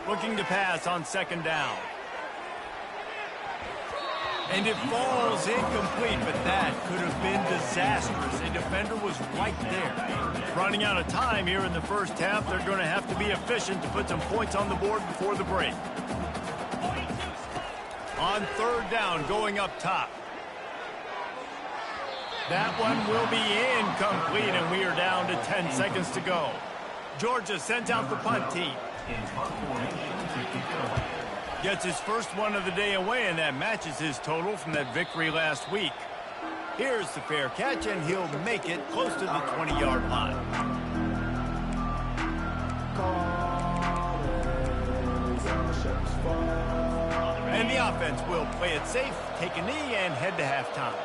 Looking to pass on second down. And it falls incomplete, but that could have been disastrous. A defender was right there. Running out of time here in the first half, they're going to have to be efficient to put some points on the board before the break. On third down, going up top. That one will be incomplete, and we are down to 10 seconds to go. Georgia sends out the punt team. Gets his first one of the day away, and that matches his total from that victory last week. Here's the fair catch, and he'll make it close to the 20-yard line. And the offense will play it safe, take a knee, and head to halftime.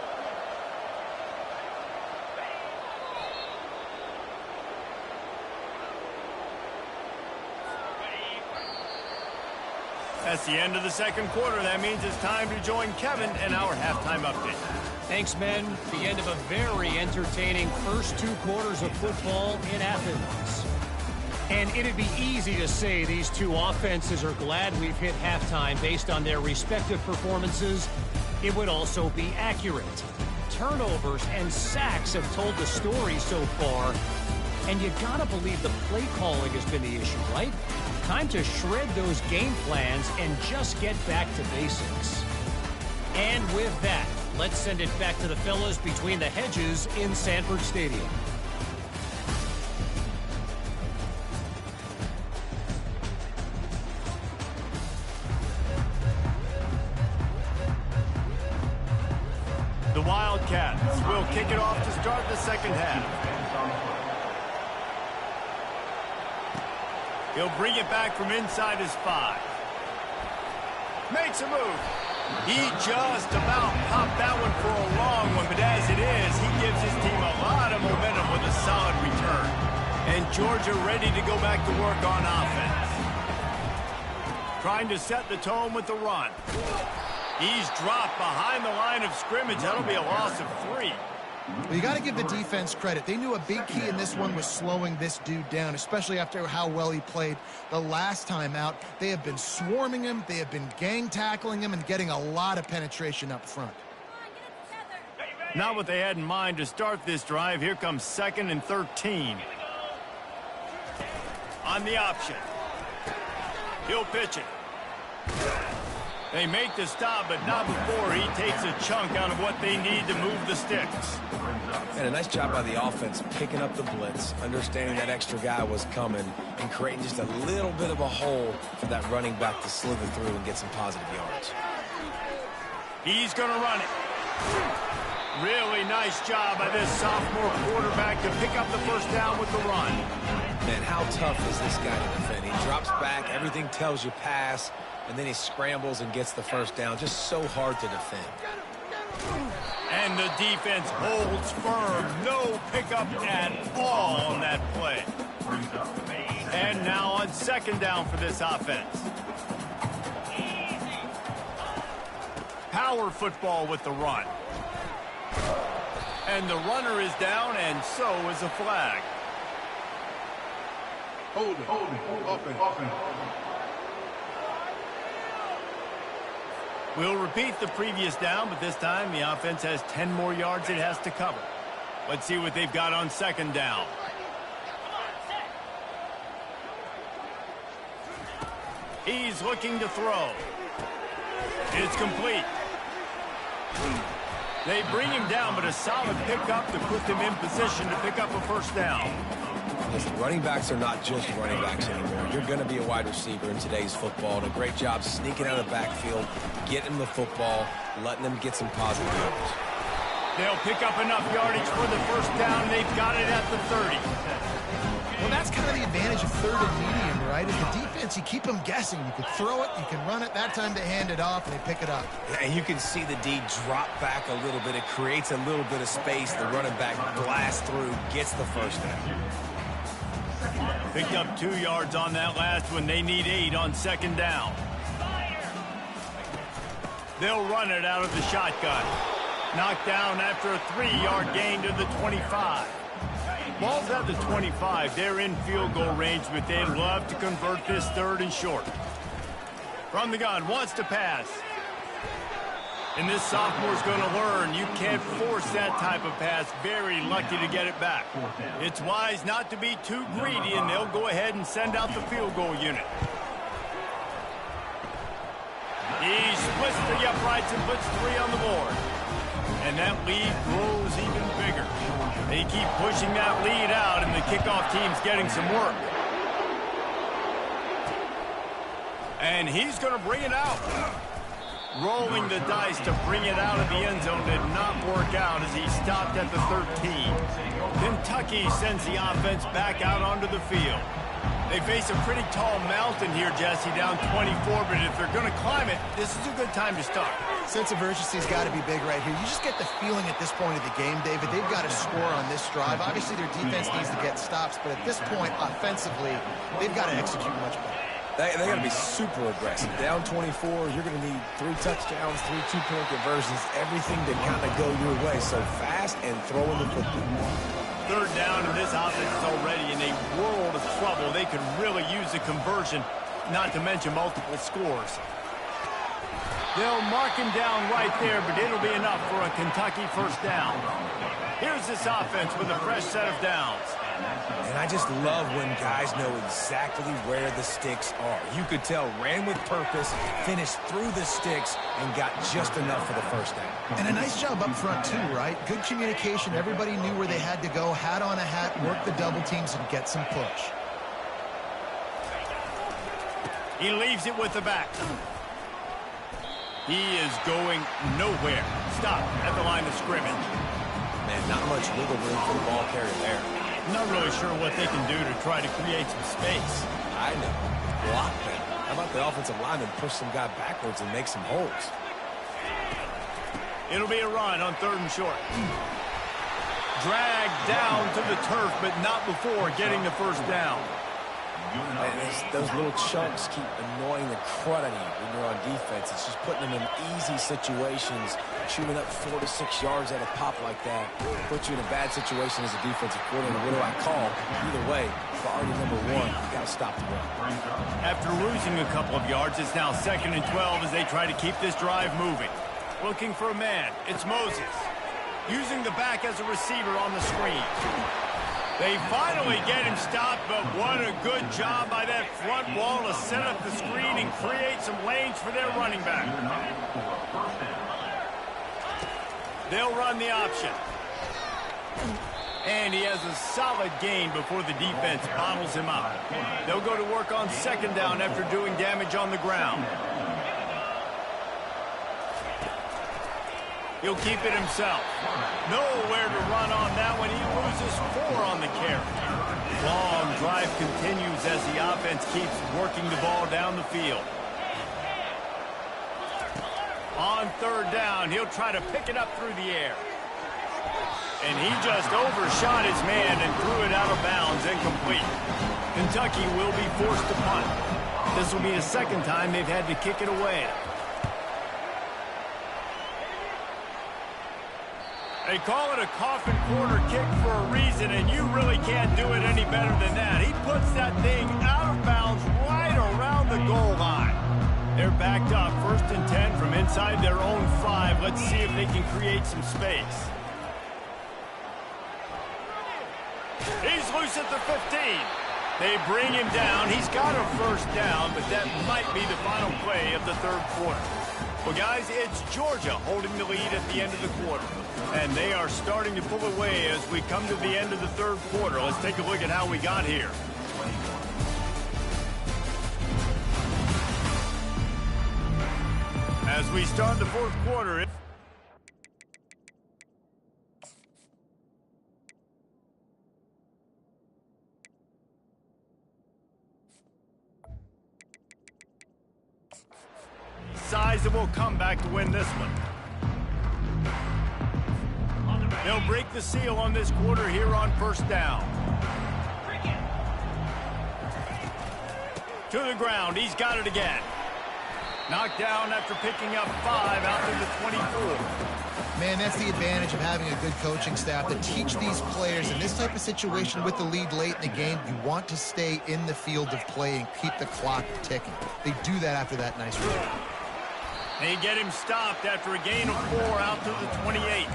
That's the end of the second quarter. That means it's time to join Kevin and our halftime update. Thanks, men. The end of a very entertaining first 2 quarters of football in Athens. And it'd be easy to say these two offenses are glad we've hit halftime based on their respective performances. It would also be accurate. Turnovers and sacks have told the story so far. And you gotta believe the play calling has been the issue, right? Time to shred those game plans and just get back to basics. And with that, let's send it back to the fellas between the hedges in Sanford Stadium. The Cats. We'll kick it off to start the second half. He'll bring it back from inside his 5. Makes a move. He just about popped that one for a long one, but as it is, he gives his team a lot of momentum with a solid return. And Georgia ready to go back to work on offense. Trying to set the tone with the run. He's dropped behind the line of scrimmage. That'll be a loss of 3. Well, you got to give the defense credit. They knew a big key in this one was slowing this dude down, especially after how well he played the last time out. They have been swarming him. They have been gang tackling him and getting a lot of penetration up front. Not what they had in mind to start this drive. Here comes 2nd and 13. On the option. He'll pitch it. They make the stop, but not before he takes a chunk out of what they need to move the sticks. And a nice job by the offense picking up the blitz, understanding that extra guy was coming, and creating just a little bit of a hole for that running back to slither through and get some positive yards. He's going to run it. Really nice job by this sophomore quarterback to pick up the first down with the run. Man, how tough is this guy to defend? He drops back, everything tells you pass, and then he scrambles and gets the first down. Just so hard to defend. And the defense holds firm. No pickup at all on that play. And now on 2nd down for this offense. Power football with the run. And the runner is down, and so is a flag. Hold it. Offense. We'll repeat the previous down, but this time the offense has 10 more yards it has to cover. Let's see what they've got on 2nd down. He's looking to throw. It's complete. They bring him down, but a solid pickup to put them in position to pick up a first down. Listen, running backs are not just running backs anymore. You're going to be a wide receiver in today's football. And a great job sneaking out of the backfield, getting them the football, letting them get some positive yards. They'll pick up enough yardage for the first down. They've got it at the 30. Well, that's kind of the advantage of 3rd and medium, right? As the defense, you keep them guessing. You can throw it, you can run it. That time they hand it off and they pick it up. And you can see the D drop back a little bit. It creates a little bit of space. The running back blasts through, gets the first down. Picked up 2 yards on that last one. They need 8 on 2nd down. They'll run it out of the shotgun. Knocked down after a 3-yard gain to the 25. Ball's at the 25. They're in field goal range, but they'd love to convert this 3rd and short. From the gun, wants to pass. And this sophomore's going to learn you can't force that type of pass. Very lucky to get it back. It's wise not to be too greedy, and they'll go ahead and send out the field goal unit. He splits the uprights and puts 3 on the board. And that lead grows even bigger. They keep pushing that lead out, and the kickoff team's getting some work. And he's going to bring it out. Rolling the dice to bring it out of the end zone did not work out as he stopped at the 13. Kentucky sends the offense back out onto the field. They face a pretty tall mountain here, Jesse, down 24, but if they're going to climb it, this is a good time to start. Sense of urgency's got to be big right here. You just get the feeling at this point of the game, David, they've got to score on this drive. Obviously, their defense needs to get stops, but at this point, offensively, they've got to execute much better. They got to be super aggressive. Down 24, you're going to need 3 touchdowns, 3 two-point conversions, everything to kind of go your way. So fast and throwing the football. 3rd down, and this offense is already in a world of trouble. They could really use a conversion, not to mention multiple scores. They'll mark him down right there, but it'll be enough for a Kentucky first down. Here's this offense with a fresh set of downs. And I just love when guys know exactly where the sticks are. You could tell ran with purpose, finished through the sticks, and got just enough for the first down. And a nice job up front, too, right? Good communication. Everybody knew where they had to go, hat on a hat, work the double teams, and get some push. He leaves it with the back. He is going nowhere. Stop at the line of scrimmage. Man, not much wiggle room for the ball carrier there. Not really sure what they can do to try to create some space. I know. Block them. How about the offensive lineman push some guy backwards and make some holes? It'll be a run on 3rd and short. Dragged down to the turf, but not before getting the first down. Man, those little chunks keep annoying the crud out of you when you're on defense. It's just putting them in easy situations. Shooting up 4 to 6 yards at a pop like that puts you in a bad situation as a defensive coordinator. What do I call? Either way, priority number 1, you got to stop the run. After losing a couple of yards, it's now 2nd and 12 as they try to keep this drive moving. Looking for a man. It's Moses. Using the back as a receiver on the screen. They finally get him stopped, but what a good job by that front wall to set up the screen and create some lanes for their running back. They'll run the option. And he has a solid gain before the defense bottles him up. They'll go to work on 2nd down after doing damage on the ground. He'll keep it himself. Nowhere to run on that one. He loses 4 on the carry. Long drive continues as the offense keeps working the ball down the field. On 3rd down, he'll try to pick it up through the air. And he just overshot his man and threw it out of bounds, incomplete. Kentucky will be forced to punt. This will be the 2nd time they've had to kick it away. They call it a coffin corner kick for a reason, and you really can't do it any better than that. He puts that thing out of bounds right around the goal line. They're backed up, 1st and 10 from inside their own 5. Let's see if they can create some space. He's loose at the 15. They bring him down. He's got a 1st down, but that might be the final play of the 3rd quarter. Well, guys, it's Georgia holding the lead at the end of the quarter. And they are starting to pull away as we come to the end of the 3rd quarter. Let's take a look at how we got here. As we start the 4th quarter... sizable comeback to win this one. They'll break the seal on this quarter here on 1st down. To the ground. He's got it again. Knocked down after picking up 5 out to the 24. Man, that's the advantage of having a good coaching staff to teach these players in this type of situation with the lead late in the game. You want to stay in the field of play and keep the clock ticking. They do that after that nice run. They get him stopped after a gain of 4 out to the 28.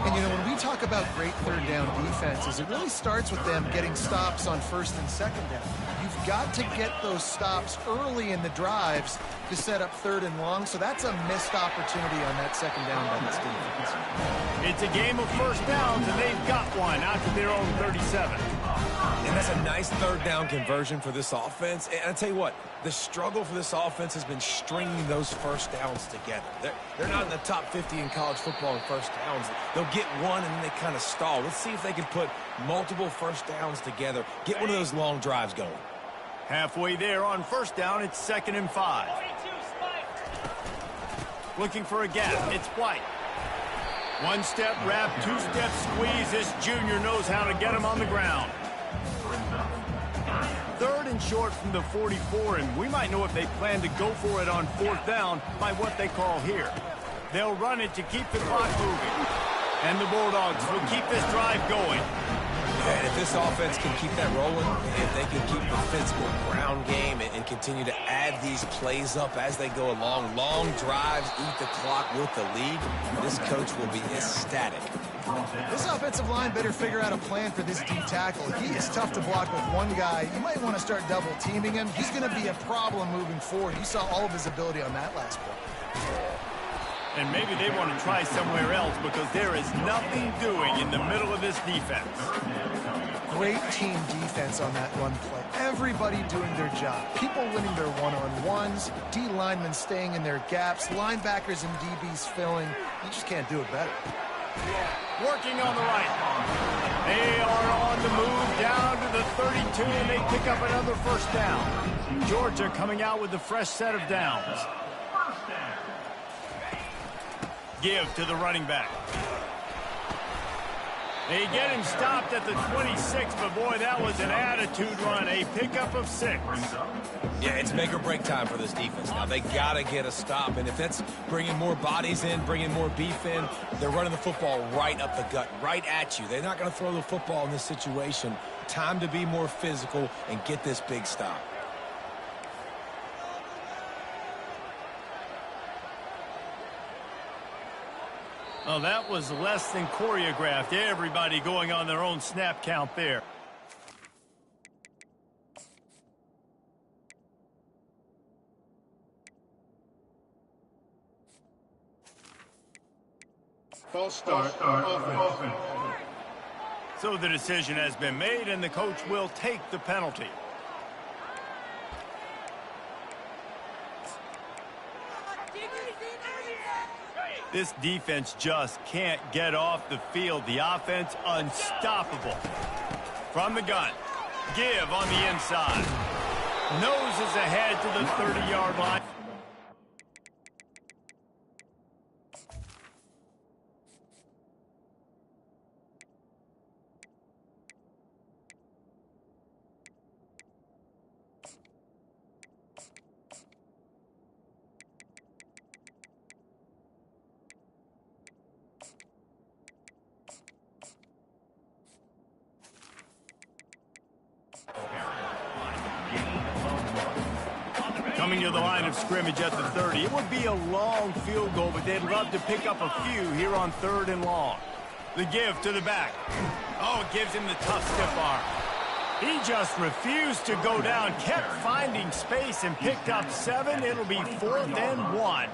And, you know, when we talk about great 3rd down defenses, it really starts with them getting stops on 1st and 2nd down. You've got to get those stops early in the drives to set up 3rd and long, so that's a missed opportunity on that 2nd down by this defense. It's a game of 1st downs, and they've got one out to their own 37. And that's a nice 3rd down conversion for this offense. And I tell you what, the struggle for this offense has been stringing those 1st downs together. They're not in the top 50 in college football in 1st downs. They'll get one and then they kind of stall. Let's see if they can put multiple 1st downs together, get one of those long drives going. Halfway there on 1st down, it's 2nd and 5. Looking for a gap, it's White. 1-step wrap, 2-step squeeze. This junior knows how to get him on the ground. 3rd and short from the 44, and we might know if they plan to go for it on 4th down by what they call here. They'll run it to keep the clock moving. And the Bulldogs will keep this drive going. And if this offense can keep that rolling, if they can keep the physical ground game and continue to add these plays up as they go along, long drives, eat the clock with the lead, this coach will be ecstatic. This offensive line better figure out a plan for this D tackle. He is tough to block with one guy. You might want to start double teaming him. He's going to be a problem moving forward. You saw all of his ability on that last play. And maybe they want to try somewhere else because there is nothing doing in the middle of this defense. great team defense on that run play. Everybody doing their job. People winning their one-on-ones, D linemen staying in their gaps, linebackers and DBs filling. You just can't do it better. Working on the right. They are on the move down to the 32, and they pick up another first down. Georgia coming out with a fresh set of downs. Give to the running back. They get him stopped at the 26, but boy, that was an attitude run. A pickup of 6. Yeah, it's make or break time for this defense now. They got to get a stop, and if that's bringing more bodies in, bringing more beef in, they're running the football right up the gut, right at you. They're not going to throw the football in this situation. Time to be more physical and get this big stop. Oh, that was less than choreographed. Everybody going on their own snap count there. False start. Offense. So the decision has been made, and the coach will take the penalty. This defense just can't get off the field. The offense unstoppable. From the gun. Give on the inside. Noses ahead to the 30-yard line. Coming to the line of scrimmage at the 30. It would be a long field goal, but they'd love to pick up a few here on 3rd and long. The give to the back. Oh, it gives him the tough stiff arm. He just refused to go down, kept finding space and picked up 7. It'll be 4th and 1.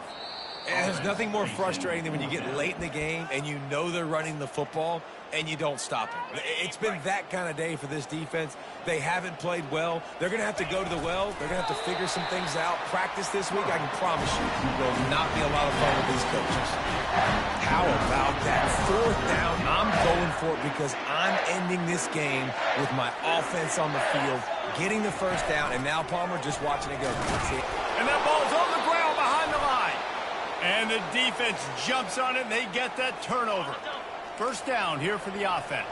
And there's nothing more frustrating than when you get late in the game and you know they're running the football and you don't stop them. It's been that kind of day for this defense. They haven't played well. They're going to have to go to the well. They're going to have to figure some things out. Practice this week, I can promise you, will not be a lot of fun with these coaches. How about that 4th down? I'm going for it because I'm ending this game with my offense on the field, getting the first down, and now Palmer just watching it go. That's it. And that ball's on the ground behind the line. And the defense jumps on it, and they get that turnover. First down here for the offense.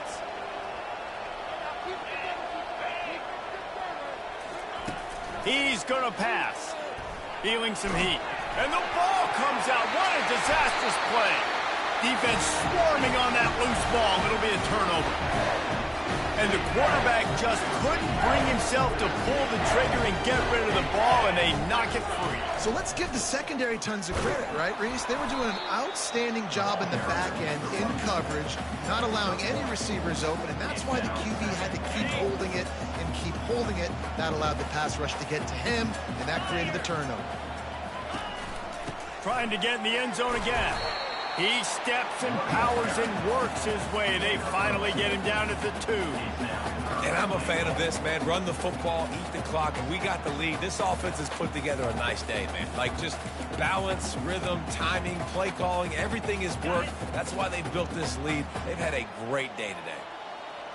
He's going to pass. Feeling some heat. And the ball comes out. What a disastrous play. Defense swarming on that loose ball. It'll be a turnover. And the quarterback just couldn't bring himself to pull the trigger and get rid of the ball, and they knock it free. So let's give the secondary tons of credit, right, Reese? They were doing an outstanding job in the back end, in coverage, not allowing any receivers open, and that's why the QB had to keep holding it and keep holding it. That allowed the pass rush to get to him, and that created the turnover. Trying to get in the end zone again. He steps and powers and works his way. They finally get him down at the 2. And I'm a fan of this, man. Run the football, eat the clock, and we got the lead. This offense has put together a nice day, man. Like, just balance, rhythm, timing, play calling, everything has worked. That's why they built this lead. They've had a great day today.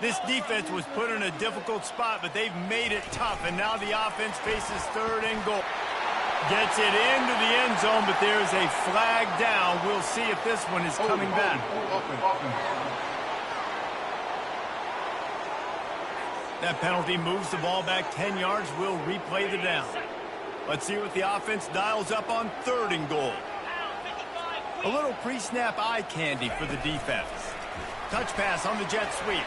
This defense was put in a difficult spot, but they've made it tough, and now the offense faces 3rd and goal. Gets it into the end zone, but there's a flag down. We'll see if this one is coming back. That penalty moves the ball back 10 yards. We'll replay the down. Let's see what the offense dials up on 3rd and goal. A little pre-snap eye candy for the defense. Touch pass on the jet sweep.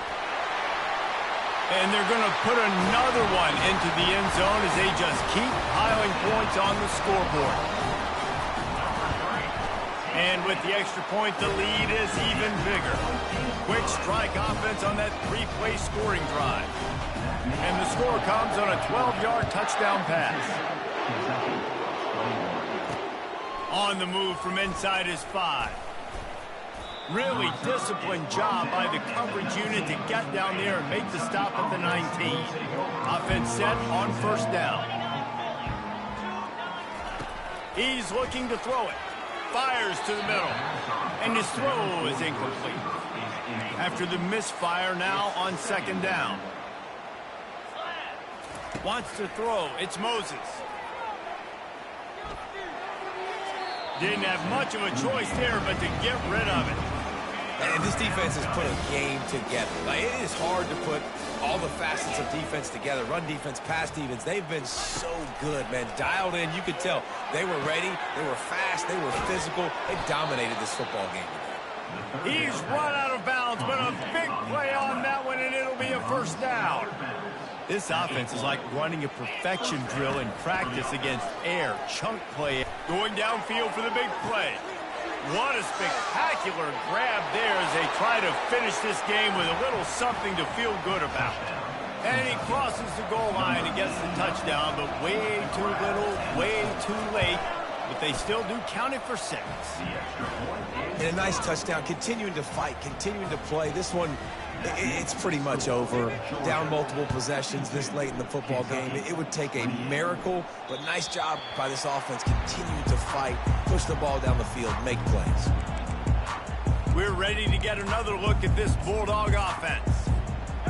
And they're going to put another one into the end zone as they just keep piling points on the scoreboard. And with the extra point, the lead is even bigger. Quick strike offense on that 3-play scoring drive. And the score comes on a 12-yard touchdown pass. On the move from inside his 5. Really disciplined job by the coverage unit to get down there and make the stop at the 19. Offense set on first down. He's looking to throw it. Fires to the middle. And his throw is incomplete. After the misfire, now on second down. Wants to throw. It's Moses. Didn't have much of a choice there, but to get rid of it. And this defense has put a game together. Like, it is hard to put all the facets of defense together. Run defense, pass defense. They've been so good, man. Dialed in. You could tell they were ready. They were fast. They were physical. They dominated this football game. He's run out of bounds, but a big play on that one, and it'll be a first down. This offense is like running a perfection drill in practice against air. Chunk play. Going downfield for the big play. What a spectacular grab there as they try to finish this game with a little something to feel good about. And he crosses the goal line and gets the touchdown, but way too little, way too late. But they still do count it for 6. And a nice touchdown, continuing to fight, continuing to play. This one, it's pretty much over. Down multiple possessions this late in the football game. It would take a miracle, but nice job by this offense continuing to fight, push the ball down the field, make plays. We're ready to get another look at this Bulldog offense.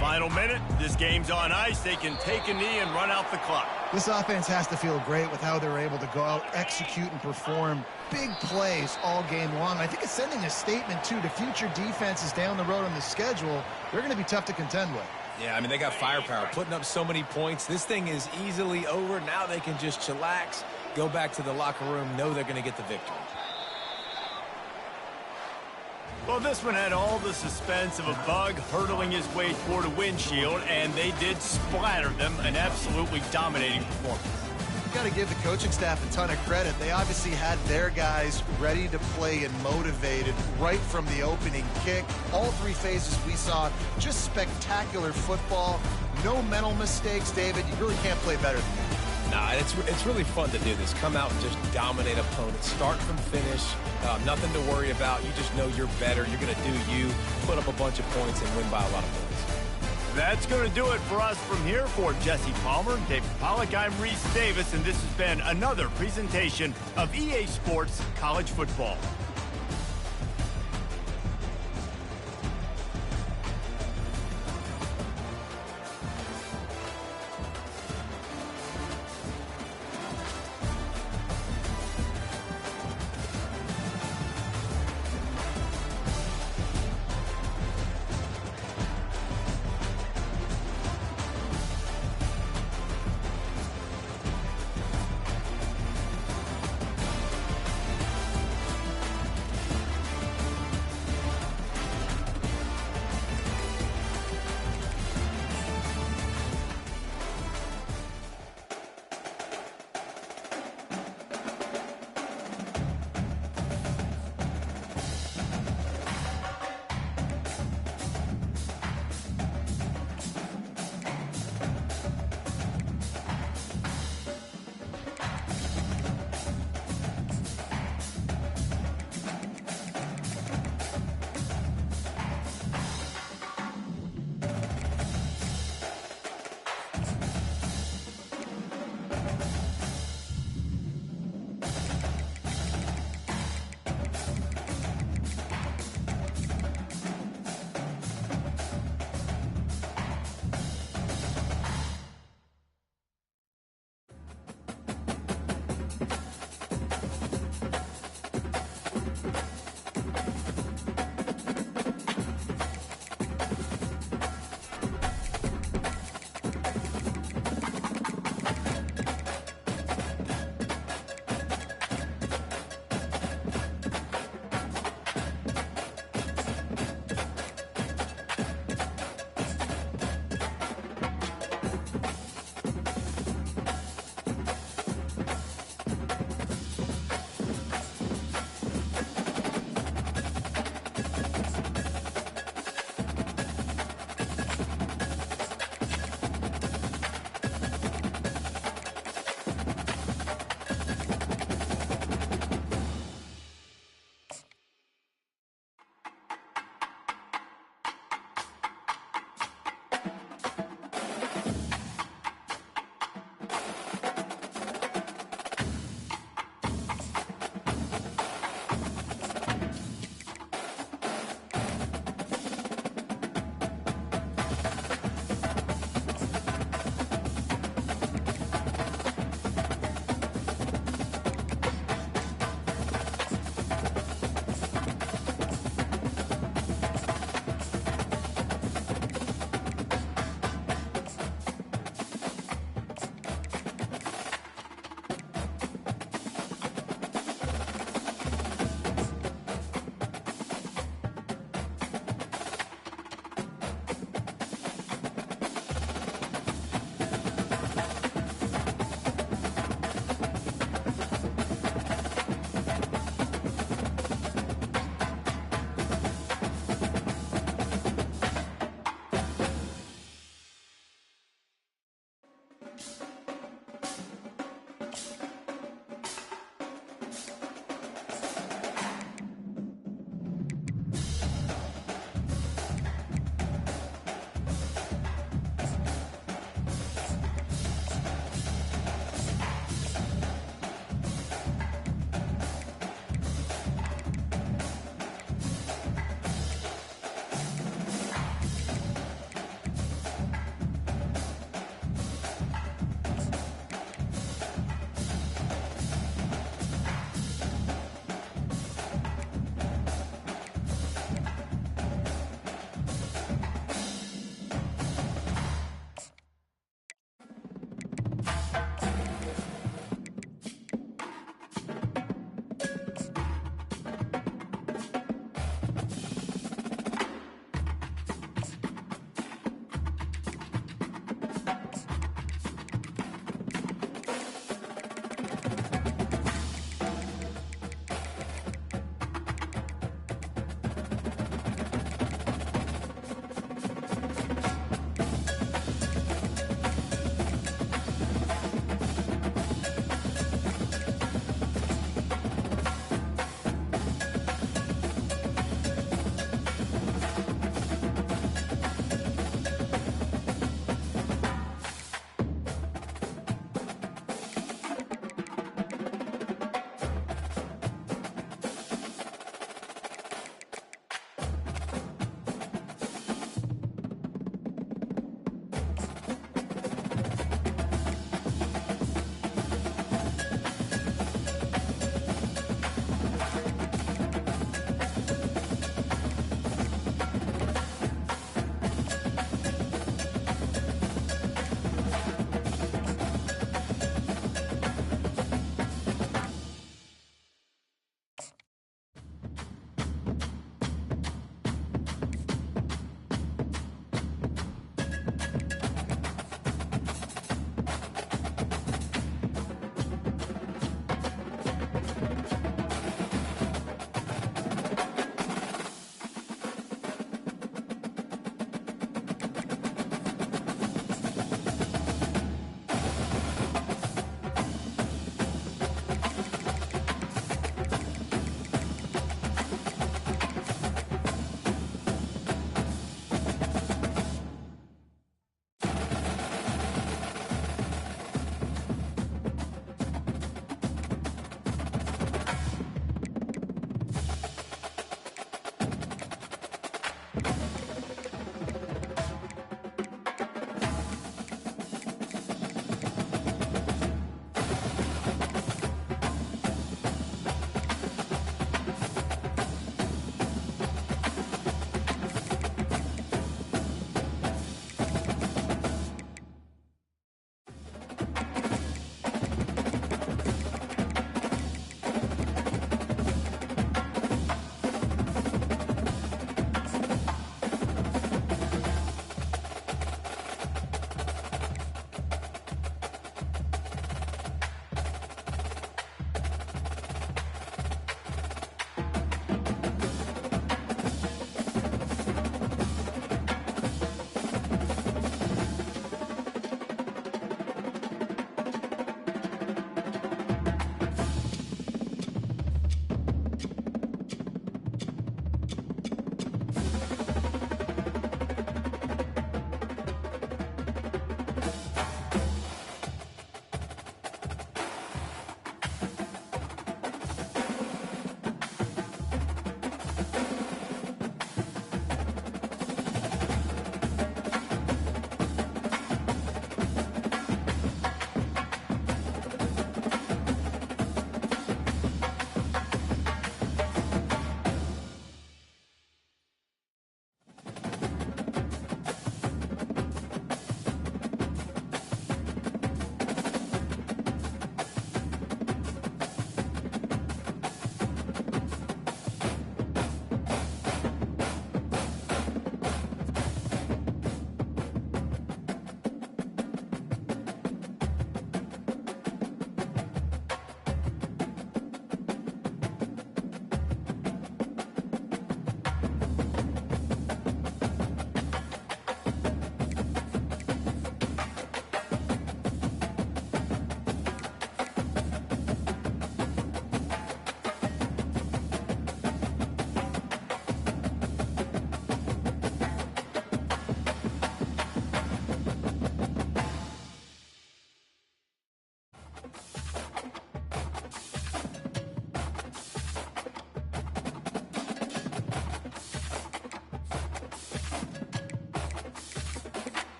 Final minute, this game's on ice. They can take a knee and run out the clock. This offense has to feel great with how they're able to go out, execute, and perform big plays all game long. I think it's sending a statement, too, to future defenses down the road on the schedule. They're going to be tough to contend with. Yeah, I mean, they got firepower, putting up so many points. This thing is easily over. Now they can just chillax, go back to the locker room, know they're going to get the victory. Well, this one had all the suspense of a bug hurtling his way toward a windshield, and they did splatter them, an absolutely dominating performance. You've got to give the coaching staff a ton of credit. They obviously had their guys ready to play and motivated right from the opening kick. All 3 phases we saw, just spectacular football. No mental mistakes, David. You really can't play better than that. Nah, it's really fun to do this. Come out and just dominate opponents. Start from finish. Nothing to worry about. You just know you're better. You're going to do you. Put up a bunch of points and win by a lot of points. That's going to do it for us from here. For Jesse Palmer, David Pollack, I'm Reese Davis, and this has been another presentation of EA Sports College Football.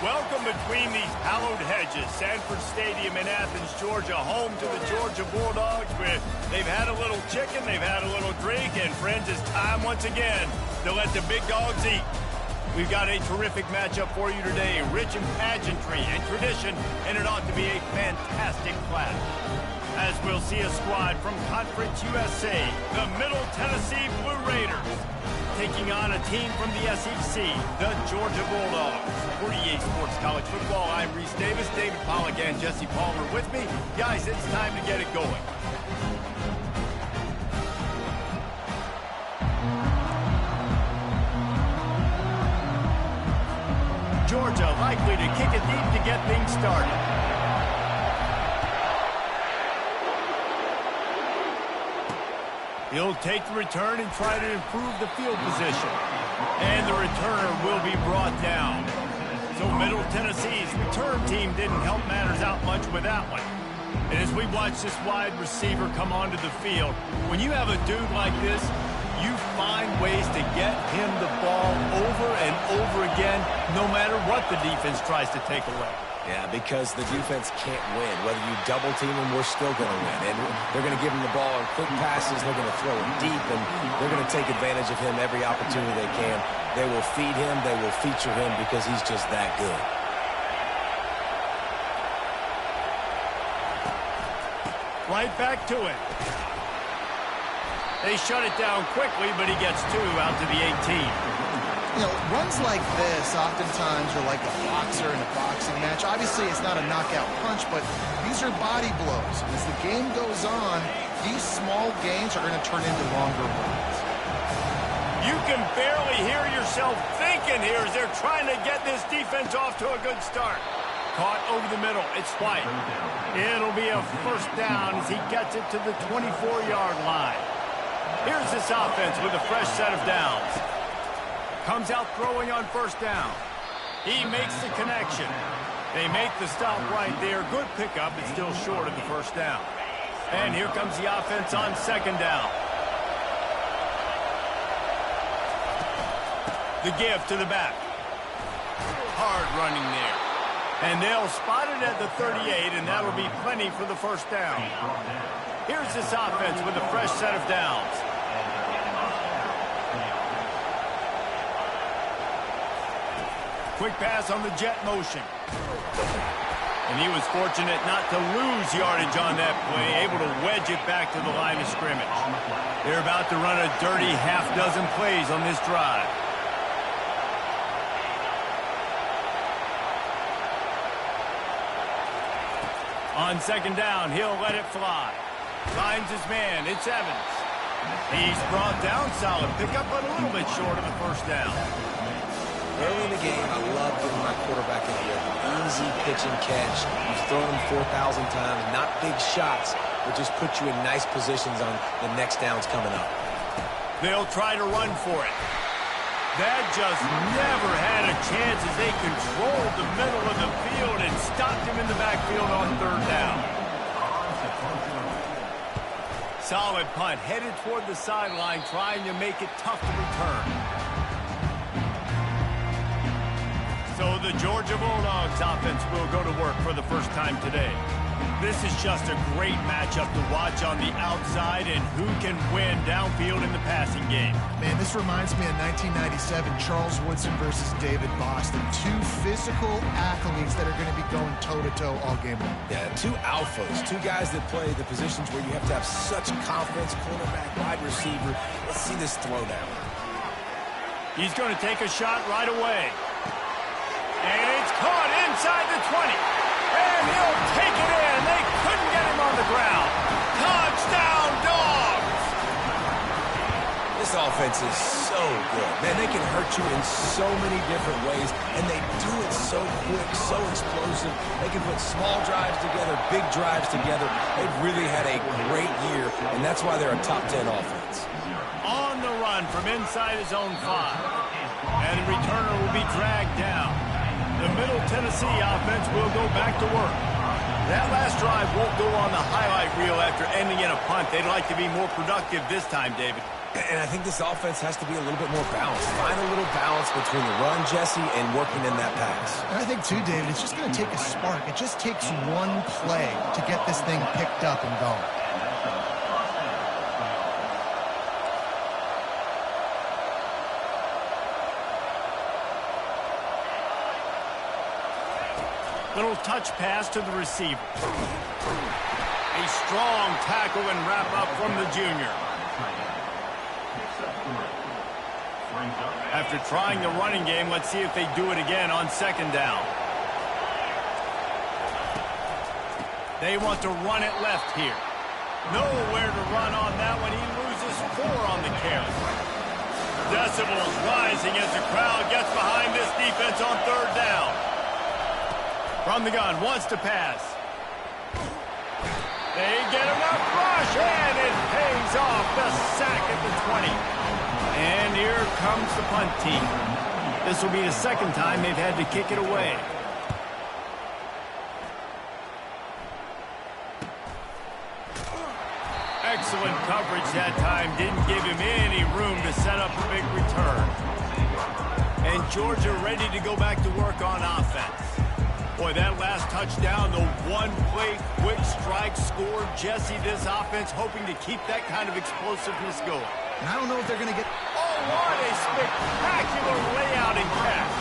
Welcome between these hallowed hedges. Sanford Stadium in Athens, Georgia, home to the Georgia Bulldogs. Where they've had a little chicken, they've had a little drink, and friends, it's time once again to let the big dogs eat. We've got a terrific matchup for you today, rich in pageantry and tradition, and it ought to be a fantastic clash. As we'll see a squad from Conference USA, the Middle Tennessee Blue Raiders, taking on a team from the SEC, the Georgia Bulldogs. For EA Sports College Football, I'm Reese Davis, David Pollack, and Jesse Palmer with me. Guys, it's time to get it going. Georgia likely to kick it deep to get things started. He'll take the return and try to improve the field position. And the returner will be brought down. So Middle Tennessee's return team didn't help matters out much with that one. And as we watch this wide receiver come onto the field, when you have a dude like this, you find ways to get him the ball over and over again, no matter what the defense tries to take away. Yeah, because the defense can't win. Whether you double team him, we're still going to win. And they're going to give him the ball in quick passes. They're going to throw it deep, and they're going to take advantage of him every opportunity they can. They will feed him. They will feature him because he's just that good. Right back to it. They shut it down quickly, but he gets two out to the 18. You know, runs like this oftentimes are like a boxer in a boxing match. Obviously, it's not a knockout punch, but these are body blows. As the game goes on, these small gains are going to turn into longer runs. You can barely hear yourself thinking here as they're trying to get this defense off to a good start. Caught over the middle. It's White. It'll be a first down as he gets it to the 24-yard line. Here's this offense with a fresh set of downs. Comes out throwing on first down. He makes the connection. They make the stop right there. Good pickup, but still short of the first down. And here comes the offense on second down. The give to the back. Hard running there. And they'll spot it at the 38, and that'll be plenty for the first down. Here's this offense with a fresh set of downs. Quick pass on the jet motion. And he was fortunate not to lose yardage on that play, able to wedge it back to the line of scrimmage. They're about to run a dirty half-dozen plays on this drive. On second down, he'll let it fly. Finds his man. It's Evans. He's brought down. Solid pickup, but a little bit short of the first down. Early in the game, I love giving my quarterback a easy pitch and catch. You've thrown him 4,000 times. Not big shots, but just put you in nice positions on the next downs coming up. They'll try to run for it. That just never had a chance as they controlled the middle of the field and stopped him in the backfield on third down. Solid punt, headed toward the sideline, trying to make it tough to return. So the Georgia Bulldogs offense will go to work for the first time today. This is just a great matchup to watch on the outside and who can win downfield in the passing game. Man, this reminds me of 1997, Charles Woodson versus David Boston. Two physical athletes that are going to be going toe-to-toe all game long. Yeah, two alphas, two guys that play the positions where you have to have such confidence, cornerback, wide receiver. Let's see this throwdown. He's going to take a shot right away. And it's caught inside the 20. And he'll take it in. They couldn't get him on the ground. Touchdown, Dogs! This offense is so good. Man, they can hurt you in so many different ways, and they do it so quick, so explosive. They can put small drives together, big drives together. They've really had a great year, and that's why they're a top 10 offense. On the run from inside his own 5. And the returner will be dragged down. The Middle Tennessee offense will go back to work. That last drive won't go on the highlight reel after ending in a punt. They'd like to be more productive this time, David. And I think this offense has to be a little bit more balanced. Find a little balance between the run, Jesse, and working in that pass. And I think, too, David, it's just going to take a spark. It just takes one play to get this thing picked up and going. Little touch pass to the receiver. A strong tackle and wrap up from the junior. After trying the running game, let's see if they do it again on second down. They want to run it left here. Nowhere to run on that one. He loses 4 on the carry. Decibels rising as the crowd gets behind this defense on third down. From the gun, wants to pass. They get enough rush, and it pays off. The sack at the 20. And here comes the punt team. This will be the second time they've had to kick it away. Excellent coverage that time. Didn't give him any room to set up a big return. And Georgia ready to go back to work on offense. Boy, that last touchdown, the one-play quick strike score. Jesse, this offense hoping to keep that kind of explosiveness going. And I don't know if they're going to get... Oh, what a spectacular layout and catch.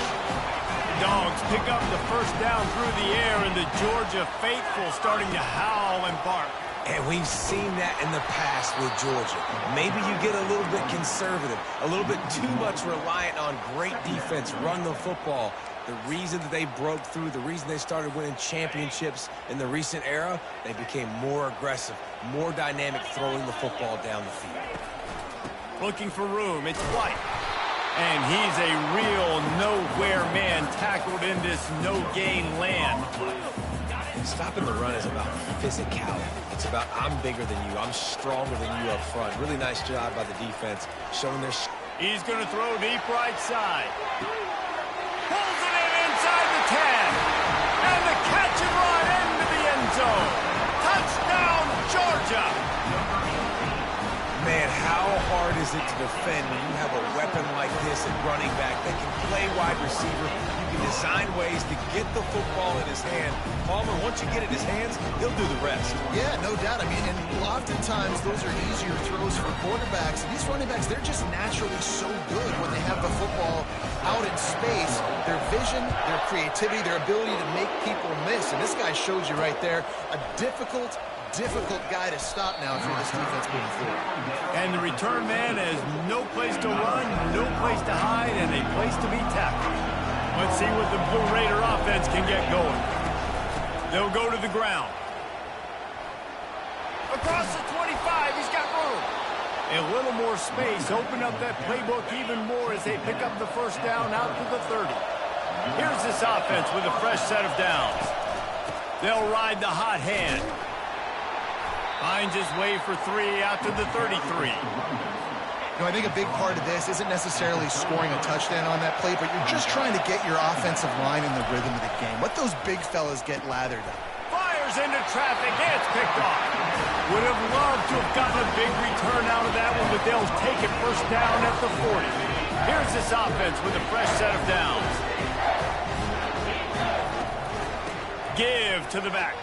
The Dogs pick up the first down through the air, and the Georgia faithful starting to howl and bark. And we've seen that in the past with Georgia. Maybe you get a little bit conservative, a little bit too much reliant on great defense, run the football. The reason that they broke through, the reason they started winning championships in the recent era, they became more aggressive, more dynamic throwing the football down the field. Looking for room, it's White. And he's a real nowhere man tackled in this no-gain land. Stopping the run is about physicality. It's about I'm bigger than you, I'm stronger than you up front. Really nice job by the defense, showing their... He's going to throw deep right side. Pulls it in inside the 10. And the catch and run into the end zone. Touchdown, Georgia. Man, how hard is it to defend when you have a weapon like this at running back that can play wide receiver? You can design ways to get the football in his hand. Palmer, once you get it in his hands, he'll do the rest. Yeah, no doubt. I mean, and oftentimes those are easier throws for quarterbacks. These running backs, they're just naturally so good when they have the football out in space. Their vision, their creativity, their ability to make people miss. And this guy shows you right there a difficult guy to stop now if you're this defense moving forward. And the return man has no place to run, no place to hide, and a place to be tackled. Let's see what the Blue Raider offense can get going. They'll go to the ground. Across the 25, he's got room. A little more space, open up that playbook even more as they pick up the first down out to the 30. Here's this offense with a fresh set of downs. They'll ride the hot hand. Finds his way for 3 out to the 33. You know, I think a big part of this isn't necessarily scoring a touchdown on that play, but you're just trying to get your offensive line in the rhythm of the game. Let those big fellas get lathered up. Fires into traffic, gets picked off. Would have loved to have gotten a big return out of that one, but they'll take it first down at the 40. Here's this offense with a fresh set of downs. Give to the back.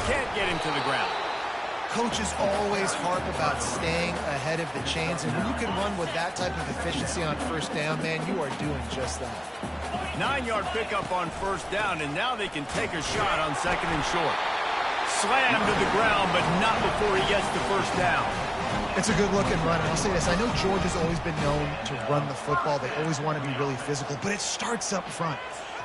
Can't get him to the ground. Coaches always harp about staying ahead of the chains, and when you can run with that type of efficiency on first down, man, you are doing just that. 9-yard pickup on first down, and now they can take a shot on second and short. Slammed to the ground, but not before he gets the first down. It's a good-looking run, and I'll say this. I know Georgia's always been known to run the football. They always want to be really physical, but it starts up front.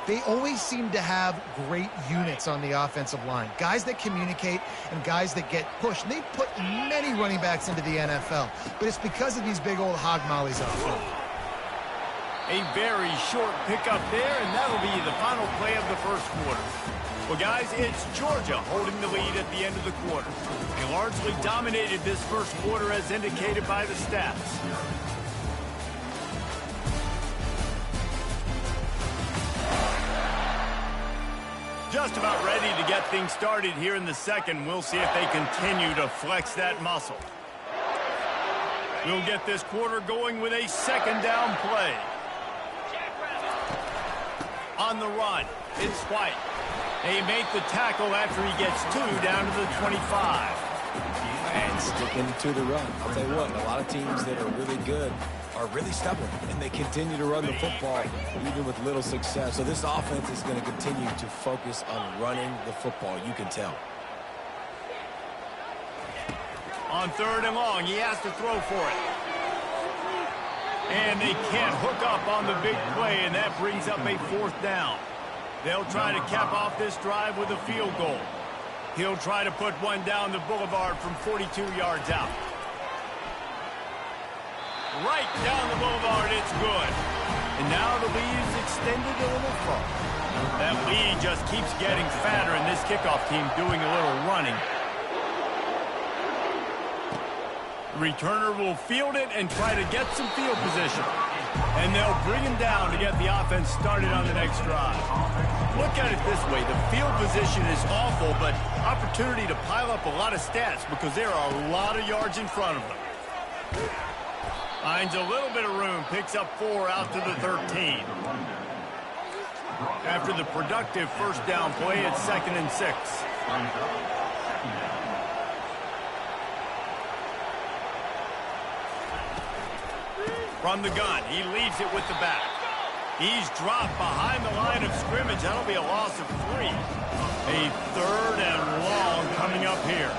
They always seem to have great units on the offensive line. Guys that communicate and guys that get pushed. And they've put many running backs into the NFL. But it's because of these big old hog mollies up front. A very short pickup there, and that'll be the final play of the first quarter. Well, guys, it's Georgia holding the lead at the end of the quarter. They largely dominated this first quarter as indicated by the stats. Just about ready to get things started here in the second. We'll see if they continue to flex that muscle. We'll get this quarter going with a second down play. On the run, it's White. They make the tackle after he gets 2 down to the 25. And sticking to the run. I'll tell you what, a lot of teams that are really good are really stubborn, and they continue to run the football even with little success. So this offense is going to continue to focus on running the football. You can tell. On 3rd and long, he has to throw for it. And they can't hook up on the big play, and that brings up a 4th down. They'll try to cap off this drive with a field goal. He'll try to put one down the boulevard from 42 yards out. Right down the boulevard, it's good. And now the lead is extended a little further. That lead just keeps getting fatter, and this kickoff team doing a little running. The returner will field it and try to get some field position. And they'll bring him down to get the offense started on the next drive. Look at it this way. The field position is awful, but opportunity to pile up a lot of stats because there are a lot of yards in front of them. Finds a little bit of room, picks up 4 out to the 13. After the productive first down play, it's 2nd and 6. From the gun, he leaves it with the back. He's dropped behind the line of scrimmage. That'll be a loss of 3. A 3rd and long coming up here.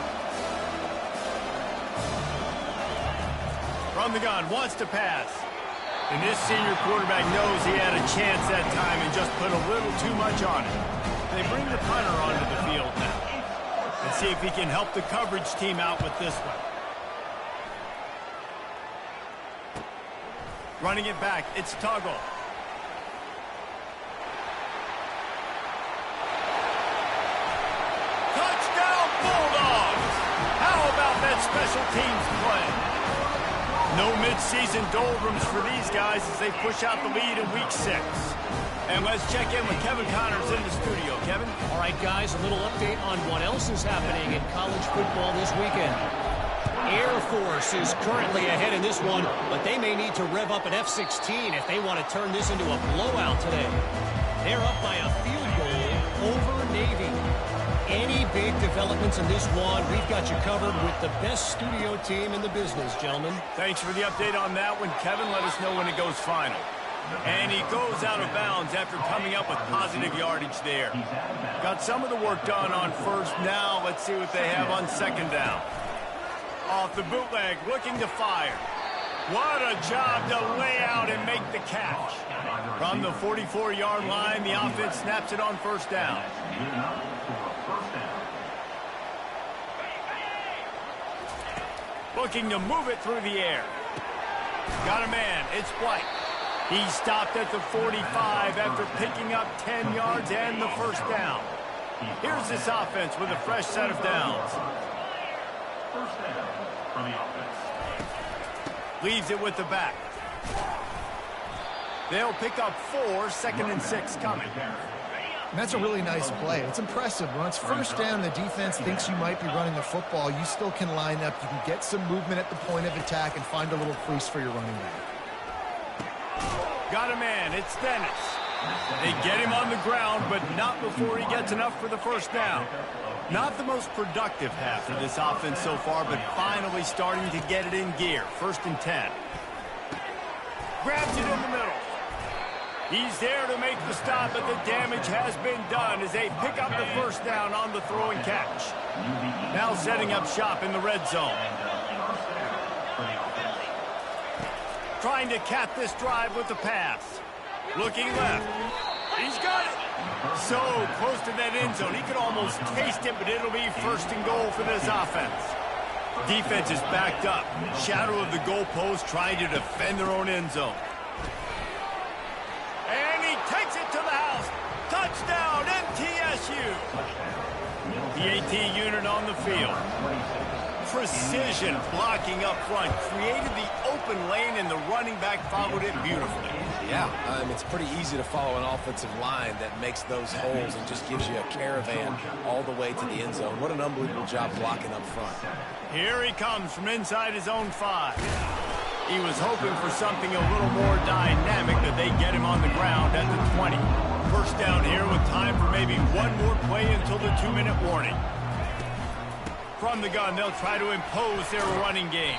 From the gun, wants to pass. And this senior quarterback knows he had a chance that time and just put a little too much on it. They bring the punter onto the field now. Let's see if he can help the coverage team out with this one. Running it back, it's Tuggle. Touchdown, Bulldogs! How about that special teams play? No midseason doldrums for these guys as they push out the lead in Week 6. And let's check in with Kevin Connors in the studio. Kevin? All right, guys, a little update on what else is happening in college football this weekend. Air Force is currently ahead in this one, but they may need to rev up an F-16 if they want to turn this into a blowout today. They're up by a field goal over Navy. Any big developments in this one, we've got you covered with the best studio team in the business, gentlemen. Thanks for the update on that one, Kevin. Let us know when it goes final. And he goes out of bounds after coming up with positive yardage there. Got some of the work done on first. Now let's see what they have on 2nd down. Off the bootleg, looking to fire. What a job to lay out and make the catch. From the 44-yard line, the offense snaps it on 1st down. Looking to move it through the air. Got a man, it's White. He stopped at the 45 after picking up 10 yards and the 1st down. Here's this offense with a fresh set of downs. 1st down for the offense. Leaves it with the back. They'll pick up 4, 2nd and 6 coming. And that's a really nice play. It's impressive. When it's 1st down, the defense thinks you might be running the football. You still can line up. You can get some movement at the point of attack and find a little crease for your running back. Got a man. It's Dennis. They get him on the ground, but not before he gets enough for the 1st down. Not the most productive half of this offense so far, but finally starting to get it in gear. 1st and 10. Grabs it in the middle. He's there to make the stop, but the damage has been done as they pick up the 1st down on the throw and catch. Now setting up shop in the red zone. Trying to cap this drive with the pass. Looking left. He's got it. So close to that end zone. He could almost taste it, but it'll be 1st and goal for this offense. Defense is backed up. Shadow of the goalpost trying to defend their own end zone. And he takes it to the house. Touchdown, MTSU. The AT unit on the field. Precision blocking up front. Created the open lane, and the running back followed it beautifully. Yeah, it's pretty easy to follow an offensive line that makes those holes and just gives you a caravan all the way to the end zone. What an unbelievable job blocking up front. Here he comes from inside his own 5. He was hoping for something a little more dynamic, that they get him on the ground at the 20. First down here with time for maybe one more play until the 2-minute warning. From the gun, they'll try to impose their running game.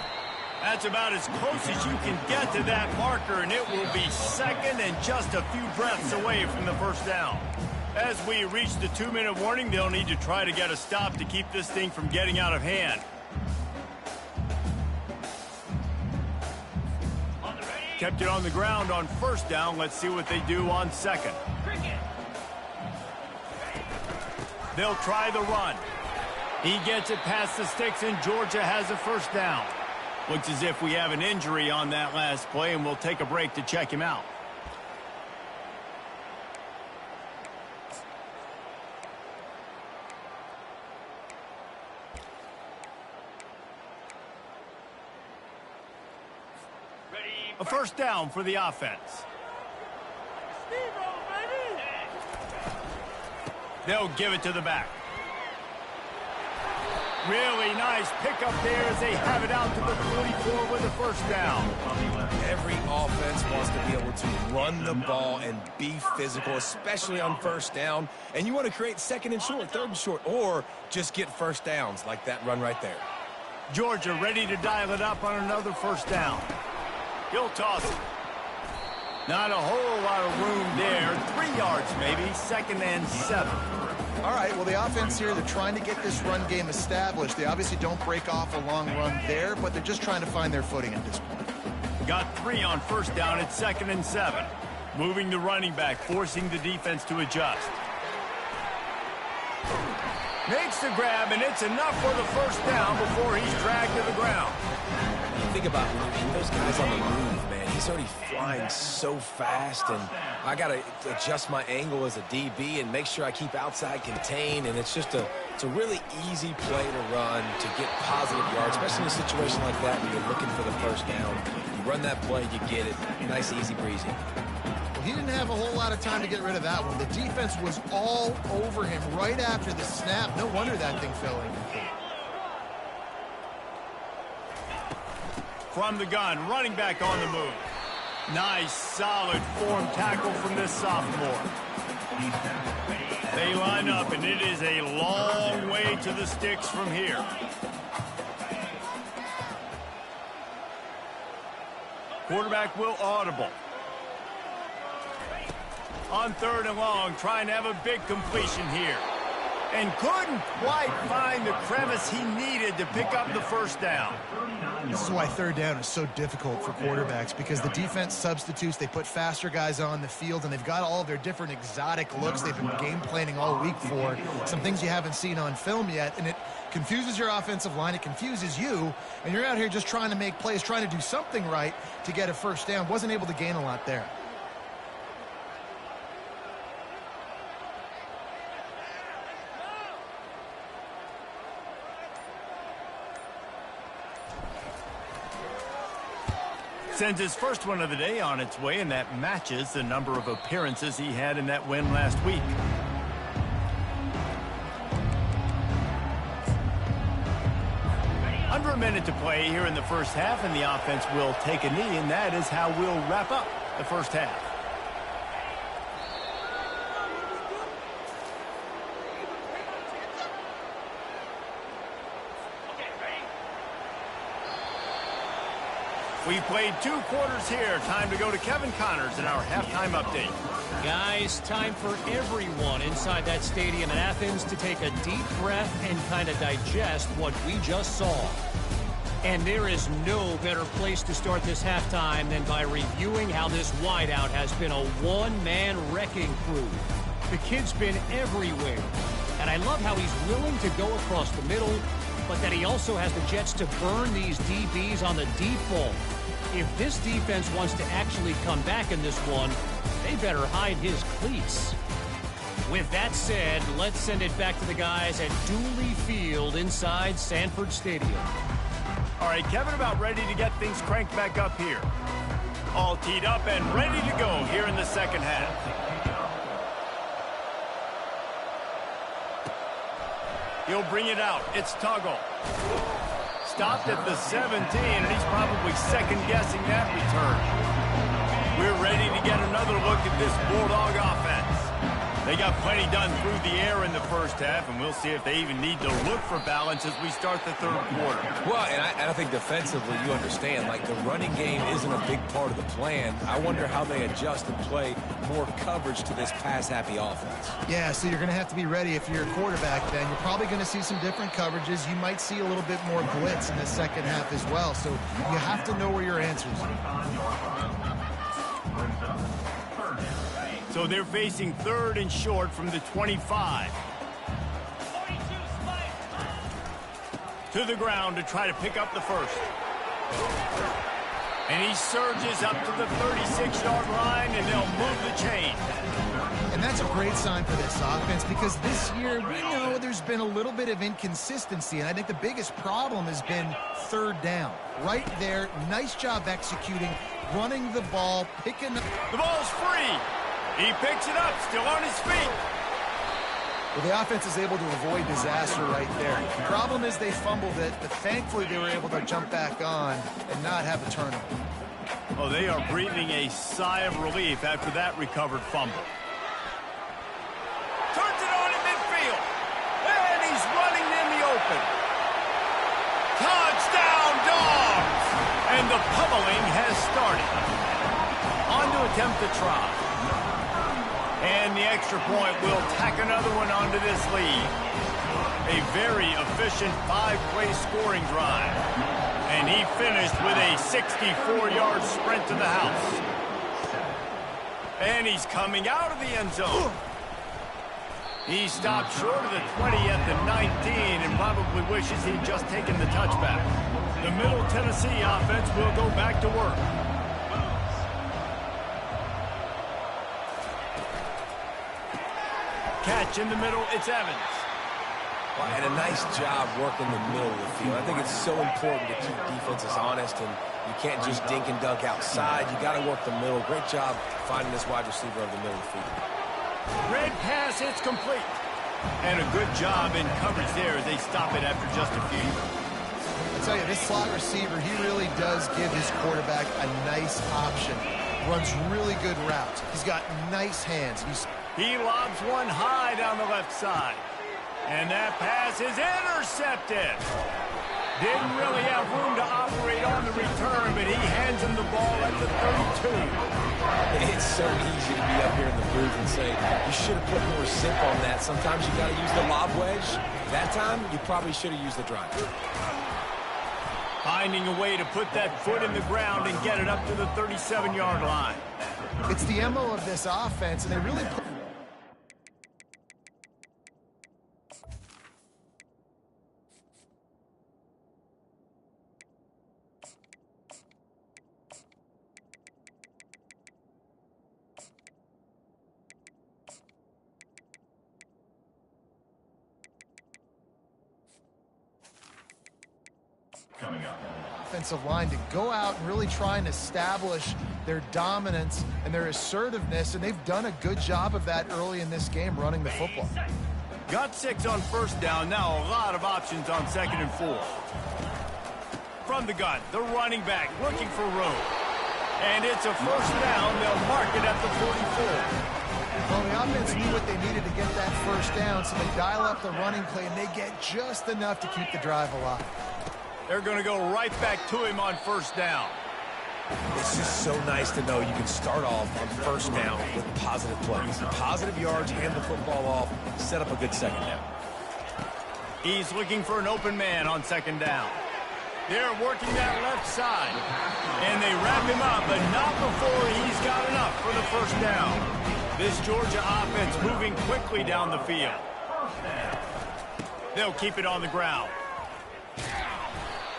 That's about as close as you can get to that marker, and it will be second and just a few breaths away from the first down. As we reach the 2-minute warning, they'll need to try to get a stop to keep this thing from getting out of hand. Kept it on the ground on first down. Let's see what they do on second. They'll try the run. He gets it past the sticks, and Georgia has a first down. Looks as if we have an injury on that last play, and we'll take a break to check him out. A first down for the offense. They'll give it to the back. Really nice pickup there as they have it out to the 44 with a first down. Every offense wants to be able to run the ball and be physical, especially on first down. And you want to create second and short, third and short, or just get first downs like that run right there. Georgia ready to dial it up on another first down. He'll toss it. Not a whole lot of room there. 3 yards maybe, 2nd and 7. All right, well, the offense here, they're trying to get this run game established. They obviously don't break off a long run there, but they're just trying to find their footing at this point. Got 3 on first down at 2nd and 7. Moving the running back, forcing the defense to adjust. Makes the grab, and it's enough for the first down before he's dragged to the ground. You think about those guys on the move, man. He's already flying so fast, and I got to adjust my angle as a DB and make sure I keep outside contained, and it's a really easy play to run to get positive yards, especially in a situation like that when you're looking for the first down. You run that play, you get it. Nice, easy breezy. Well, he didn't have a whole lot of time to get rid of that one. The defense was all over him right after the snap. No wonder that thing fell incomplete. From the gun, running back on the move. Nice, solid form tackle from this sophomore. They line up, and it is a long way to the sticks from here. Quarterback will audible. On 3rd and long, trying to have a big completion here. And couldn't quite find the crevice he needed to pick up the first down. This is why 3rd down is so difficult for quarterbacks, because the defense substitutes, they put faster guys on the field, and they've got all of their different exotic looks they've been game planning all week for, some things you haven't seen on film yet, and it confuses your offensive line, it confuses you, and you're out here just trying to make plays, trying to do something right to get a first down. Wasn't able to gain a lot there. Sends his first one of the day on its way, and that matches the number of appearances he had in that win last week. Under a minute to play here in the first half, and the offense will take a knee, and that is how we'll wrap up the first half. We've played 2 quarters here. Time to go to Kevin Connors in our halftime update. Guys, time for everyone inside that stadium in Athens to take a deep breath and kind of digest what we just saw. And there is no better place to start this halftime than by reviewing how this wideout has been a one-man wrecking crew. The kid's been everywhere. And I love how he's willing to go across the middle, but that he also has the jets to burn these DBs on the deep ball. If this defense wants to actually come back in this one, they better hide his cleats. With that said, let's send it back to the guys at Dooley Field inside Sanford Stadium. All right, Kevin, about ready to get things cranked back up here. All teed up and ready to go here in the second half. He'll bring it out. It's Tuggle. stopped at the 17, and he's probably second-guessing that return. We're ready to get another look at this Bulldog offense. They got plenty done through the air in the first half, and we'll see if they even need to look for balance as we start the third quarter. Well, and I think defensively, you understand, like the running game isn't a big part of the plan. I wonder how they adjust and play more coverage to this pass-happy offense. Yeah, so you're going to have to be ready if you're a quarterback then. You're probably going to see some different coverages. You might see a little bit more blitz in the second half as well, so you have to know where your answers are. So they're facing third and short from the 25. To the ground to try to pick up the first. And he surges up to the 36-yard line, and they'll move the chain. And that's a great sign for this offense because this year we know there's been a little bit of inconsistency, and I think the biggest problem has been third down. Right there, nice job executing, running the ball, picking up. The ball's free. He picks it up, still on his feet. Well, the offense is able to avoid disaster right there. The problem is they fumbled it, but thankfully they were able to jump back on and not have a turnover. Oh, they are breathing a sigh of relief after that recovered fumble. Turns it on in midfield. And he's running in the open. Touchdown, Dogs! And the pummeling has started. On to attempt the try. And the extra point will tack another one onto this lead. A very efficient 5-play scoring drive. And he finished with a 64-yard sprint to the house. And he's coming out of the end zone. He stopped short of the 20 at the 19 and probably wishes he'd just taken the touchback. The Middle Tennessee offense will go back to work. Catch in the middle, it's Evans. Well, and a nice job working the middle of the field. I think it's so important to keep defenses honest, and you can't just dink and dunk outside. You got to work the middle. Great job finding this wide receiver over the middle of the field. Red pass, it's complete. And a good job in coverage there as they stop it after just a few. I'll tell you, this slot receiver, he really does give his quarterback a nice option. Runs really good routes. He's got nice hands. He lobs one high down the left side. And that pass is intercepted. Didn't really have room to operate on the return, but he hands him the ball at the 32. It's so easy to be up here in the booth and say, you should have put more zip on that. Sometimes you got to use the lob wedge. That time, you probably should have used the drive. Finding a way to put that foot in the ground and get it up to the 37-yard line. It's the MO of this offense, and they really put... Coming up. offensive line to go out and really try and establish their dominance and their assertiveness, and they've done a good job of that early in this game, running the football. Got 6 on first down. Now a lot of options on 2nd and 4. From the gun, the running back looking for room. And it's a first down. They'll mark it at the 44. Well, the offense knew what they needed to get that first down, so they dial up the running play, and they get just enough to keep the drive alive. They're going to go right back to him on first down. It's just so nice to know you can start off on first down with positive plays. Positive yards, hand the football off, set up a good second down. He's looking for an open man on 2nd down. They're working that left side. And they wrap him up, but not before he's got enough for the first down. This Georgia offense moving quickly down the field. They'll keep it on the ground.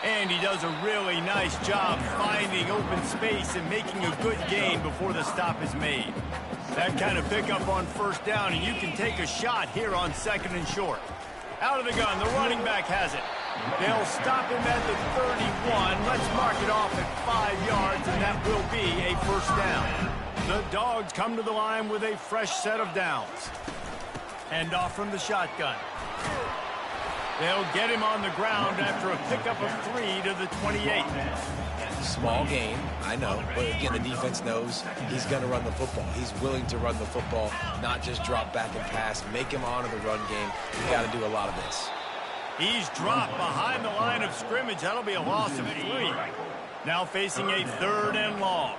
And he does a really nice job finding open space and making a good gain before the stop is made. That kind of pickup on first down, and you can take a shot here on 2nd and short. Out of the gun, the running back has it. They'll stop him at the 31. Let's mark it off at 5 yards, and that will be a first down. The Dogs come to the line with a fresh set of downs. And off from the shotgun. They'll get him on the ground after a pickup of 3 to the 28. Small gain, I know, but again, the defense knows he's going to run the football. He's willing to run the football, not just drop back and pass, make him honor the run game. You've got to do a lot of this. He's dropped behind the line of scrimmage. That'll be a loss of 3. Now facing a 3rd and long.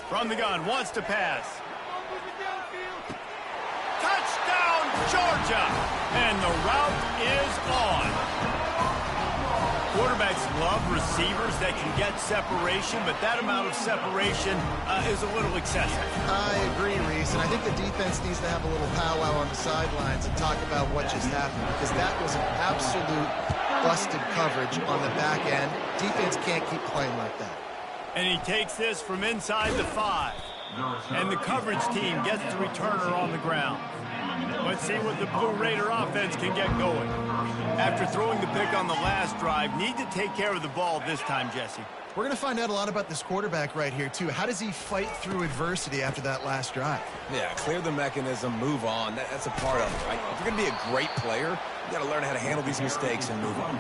From the gun, wants to pass. Touchdown, Georgia! And the route is on. Quarterbacks love receivers that can get separation, but that amount of separation is a little excessive. I agree, Reese, and I think the defense needs to have a little powwow on the sidelines and talk about what just happened, because that was an absolute busted coverage on the back end. Defense can't keep playing like that. And he takes this from inside the 5. And the coverage team gets the returner on the ground. Let's see what the Blue Raider offense can get going. After throwing the pick on the last drive, need to take care of the ball this time, Jesse. We're going to find out a lot about this quarterback right here, too. How does he fight through adversity after that last drive? Yeah, clear the mechanism, move on. That's a part of it, right? If you're going to be a great player, you got to learn how to handle these mistakes and move on.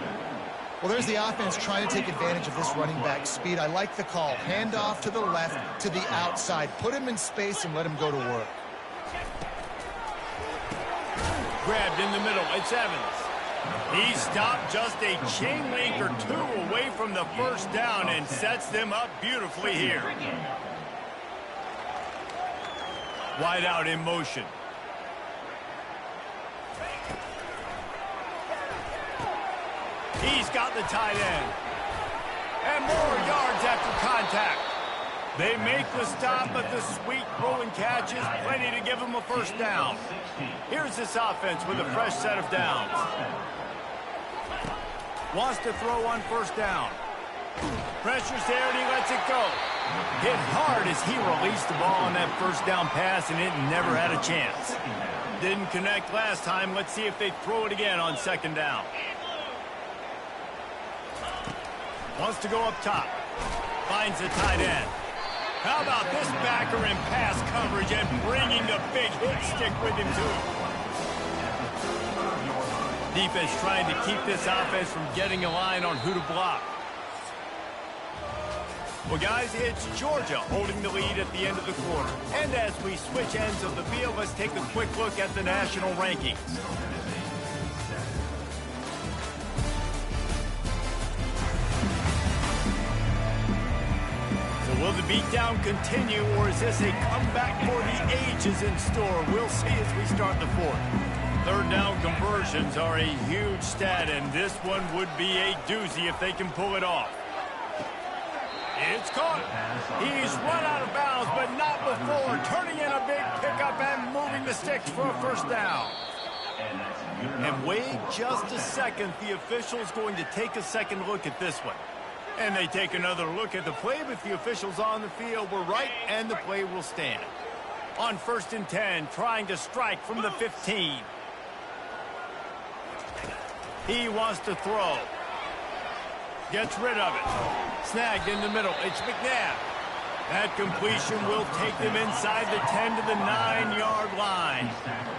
Well, there's the offense trying to take advantage of this running back speed. I like the call. Hand off to the left, to the outside. Put him in space and let him go to work. Grabbed in the middle. It's Evans. He stopped just a chain link or 2 away from the first down and sets them up beautifully here. Wide out in motion. He's got the tight end. And more yards after contact. They make the stop, but the sweet throw and catch is plenty to give them a first down. Here's this offense with a fresh set of downs. Wants to throw on first down. Pressure's there and he lets it go. Hit hard as he released the ball on that first down pass, and it never had a chance. Didn't connect last time. Let's see if they throw it again on second down. Wants to go up top. Finds the tight end. How about this backer in pass coverage and bringing the big hit stick with him, too? Defense trying to keep this offense from getting a line on who to block. Well, guys, it's Georgia holding the lead at the end of the quarter. And as we switch ends of the field, let's take a quick look at the national rankings. Will the beatdown continue, or is this a comeback for the ages in store? We'll see as we start the 4th. Third down conversions are a huge stat, and this one would be a doozy if they can pull it off. It's caught. He's run out of bounds, but not before turning in a big pickup and moving the sticks for a first down. And wait just a second. The official's going to take a second look at this one. And they take another look at the play, but the officials on the field were right, and the play will stand. On 1st and 10, trying to strike from the 15. He wants to throw. Gets rid of it. Snagged in the middle. It's McNabb. That completion will take them inside the 10 to the 9-yard line.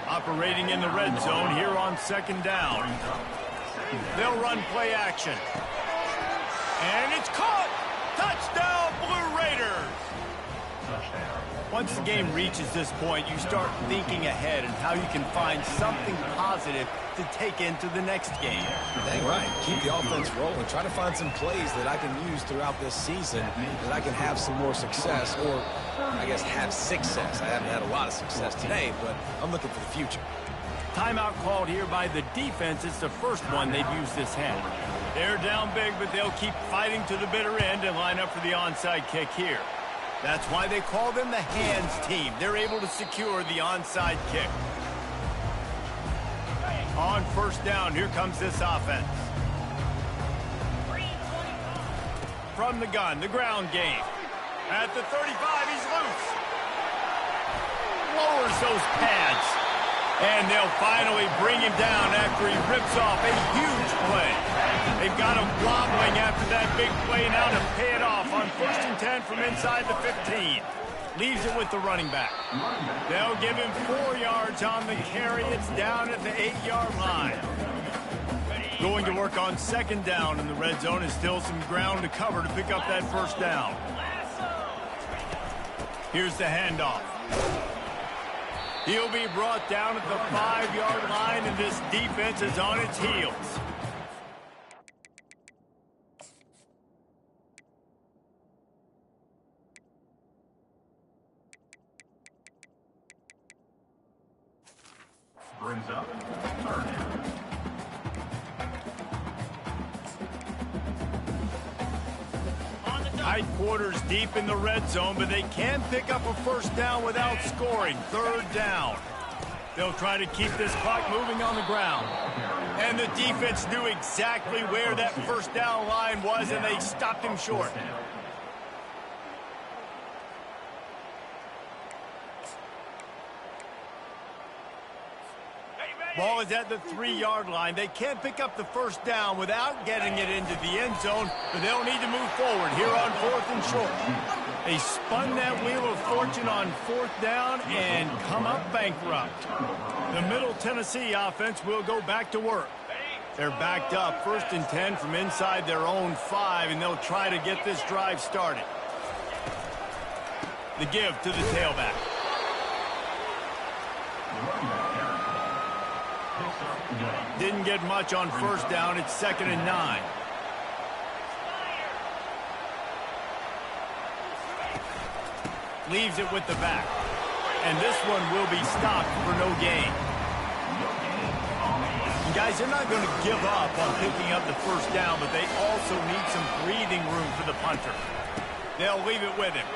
Operating in the red zone here on second down. They'll run play action. And it's caught! Touchdown, Blue Raiders! Once the game reaches this point, you start thinking ahead and how you can find something positive to take into the next game. Dang right. Keep the offense rolling. Try to find some plays that I can use throughout this season that I can have some more success, or I guess have success. I haven't had a lot of success today, but I'm looking for the future. Timeout called here by the defense. It's the first one they've used this half. They're down big, but they'll keep fighting to the bitter end and line up for the onside kick here. That's why they call them the hands team. They're able to secure the onside kick. On first down, here comes this offense. From the gun, the ground game. At the 35, he's loose. Lowers those pads. And they'll finally bring him down after he rips off a huge play. They've got him wobbling after that big play now to pay it off on 1st and 10 from inside the 15. Leaves it with the running back. They'll give him 4 yards on the carry. It's down at the 8-yard line. Going to work on second down in the red zone is still some ground to cover to pick up that first down. Here's the handoff. He'll be brought down at the 5-yard line, and this defense is on its heels. Brings up third down. Tight quarters deep in the red zone, but they can pick up a first down without scoring. Third down. They'll try to keep this clock moving on the ground. And the defense knew exactly where that first down line was, and they stopped him short. Ball is at the 3-yard line. They can't pick up the first down without getting it into the end zone, but they'll need to move forward here on 4th and short. They spun that wheel of fortune on 4th down and come up bankrupt. The Middle Tennessee offense will go back to work. They're backed up 1st and 10 from inside their own 5, and they'll try to get this drive started. The give to the tailback. Didn't get much on first down. It's 2nd and 9. Leaves it with the back. And this one will be stopped for no gain. And guys, they're not going to give up on picking up the first down, but they also need some breathing room for the punter. They'll leave it with him.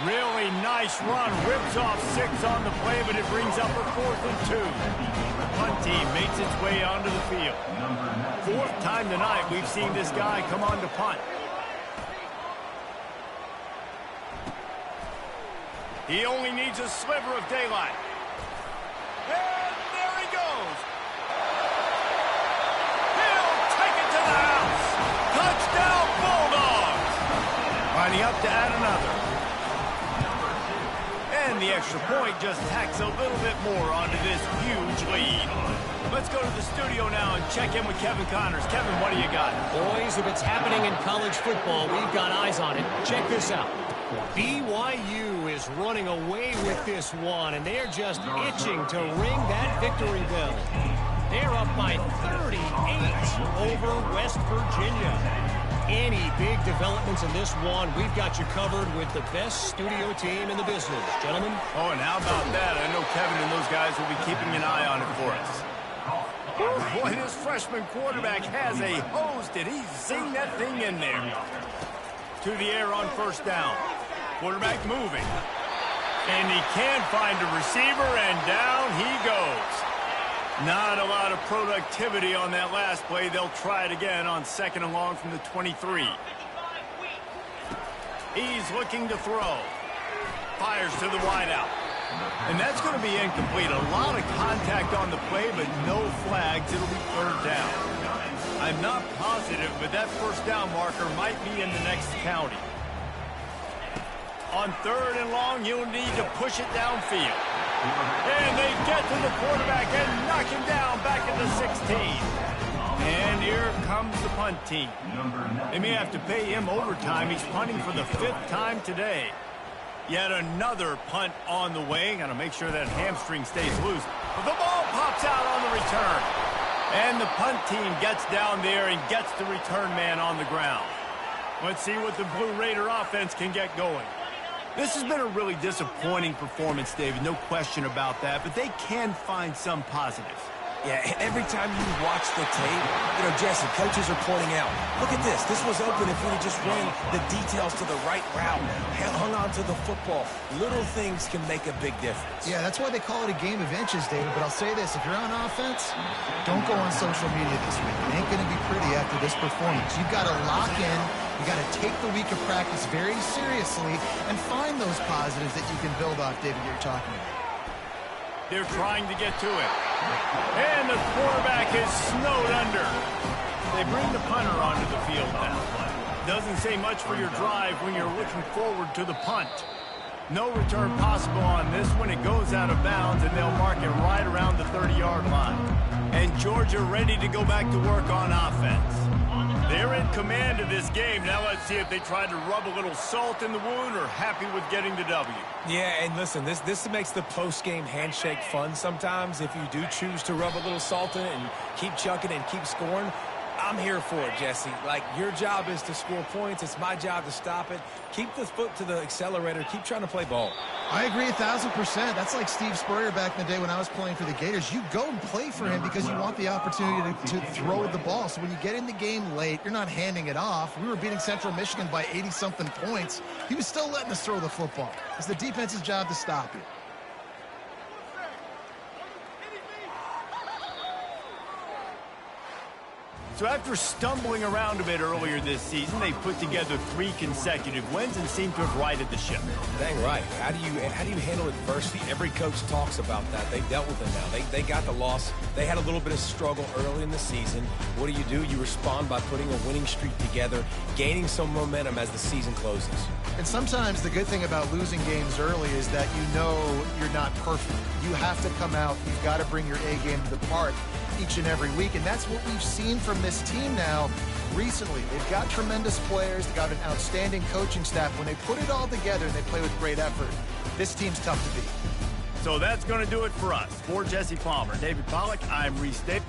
Really nice run. Rips off 6 on the play, but it brings up a 4th and 2. The punt team makes its way onto the field. 4th time tonight we've seen this guy come on to punt. He only needs a sliver of daylight. And there he goes. He'll take it to the house. Touchdown Bulldogs. Lining up to add another. And the extra point just tacks a little bit more onto this huge lead. Let's go to the studio now and check in with Kevin Connors. Kevin, what do you got? Boys, if it's happening in college football, we've got eyes on it. Check this out. BYU is running away with this one, and they're just itching to ring that victory bell. They're up by 38 over West Virginia. Any big developments in this one, we've got you covered with the best studio team in the business. Gentlemen? Oh, and how about that? I know Kevin and those guys will be keeping an eye on it for us. Oh, boy, this freshman quarterback has a hose. Did he zing that thing in there? To the air on first down. Quarterback moving. And he can find a receiver, and down he goes. Not a lot of productivity on that last play. They'll try it again on 2nd and long from the 23. He's looking to throw. Fires to the wideout. And that's going to be incomplete. A lot of contact on the play, but no flags. It'll be 3rd down. I'm not positive, but that first down marker might be in the next county. On 3rd and long, you'll need to push it downfield. And they get to the quarterback and knock him down back at the 16. And here comes the punt team. They may have to pay him overtime. He's punting for the 5th time today. Yet another punt on the way. Got to make sure that hamstring stays loose. But the ball pops out on the return. And the punt team gets down there and gets the return man on the ground. Let's see what the Blue Raider offense can get going. This has been a really disappointing performance, David. No question about that. But they can find some positives. Yeah, every time you watch the tape, Jesse, coaches are pointing out, look at this. This was open if we'd have just ran the details to the right route, hung on to the football. Little things can make a big difference. Yeah, that's why they call it a game of inches, David. But I'll say this. If you're on offense, don't go on social media this week. It ain't going to be pretty after this performance. You've got to lock in. You got to take the week of practice very seriously and find those positives that you can build off, David, you're talking about. They're trying to get to it. And the quarterback is snowed under. They bring the punter onto the field now. Doesn't say much for your drive when you're looking forward to the punt. No return possible on this one. It goes out of bounds, and they'll mark it right around the 30-yard line. And Georgia ready to go back to work on offense. They're in command of this game. Now let's see if they try to rub a little salt in the wound or happy with getting the W. Yeah, and listen, this makes the post-game handshake fun sometimes. If you do choose to rub a little salt in it and keep chucking and keep scoring, I'm here for it, Jesse. Like, your job is to score points. It's my job to stop it. Keep the foot to the accelerator. Keep trying to play ball. I agree 1,000%. That's like Steve Spurrier back in the day when I was playing for the Gators. You go and play for him because you want the opportunity to throw the ball. So when you get in the game late, you're not handing it off. We were beating Central Michigan by 80-something points. He was still letting us throw the football. It's the defense's job to stop you. So after stumbling around a bit earlier this season, they put together 3 consecutive wins and seem to have righted the ship. Dang right. How do you handle adversity? Every coach talks about that. They dealt with it now. They got the loss. They had a little bit of struggle early in the season. What do? You respond by putting a winning streak together, gaining some momentum as the season closes. And sometimes the good thing about losing games early is that you know you're not perfect. You have to come out. You've got to bring your A game to the park each and every week, and that's what we've seen from this team now recently. They've got tremendous players. They've got an outstanding coaching staff. When they put it all together and they play with great effort, this team's tough to beat. So that's going to do it for us. For Jesse Palmer, David Pollack, I'm Reese Davis.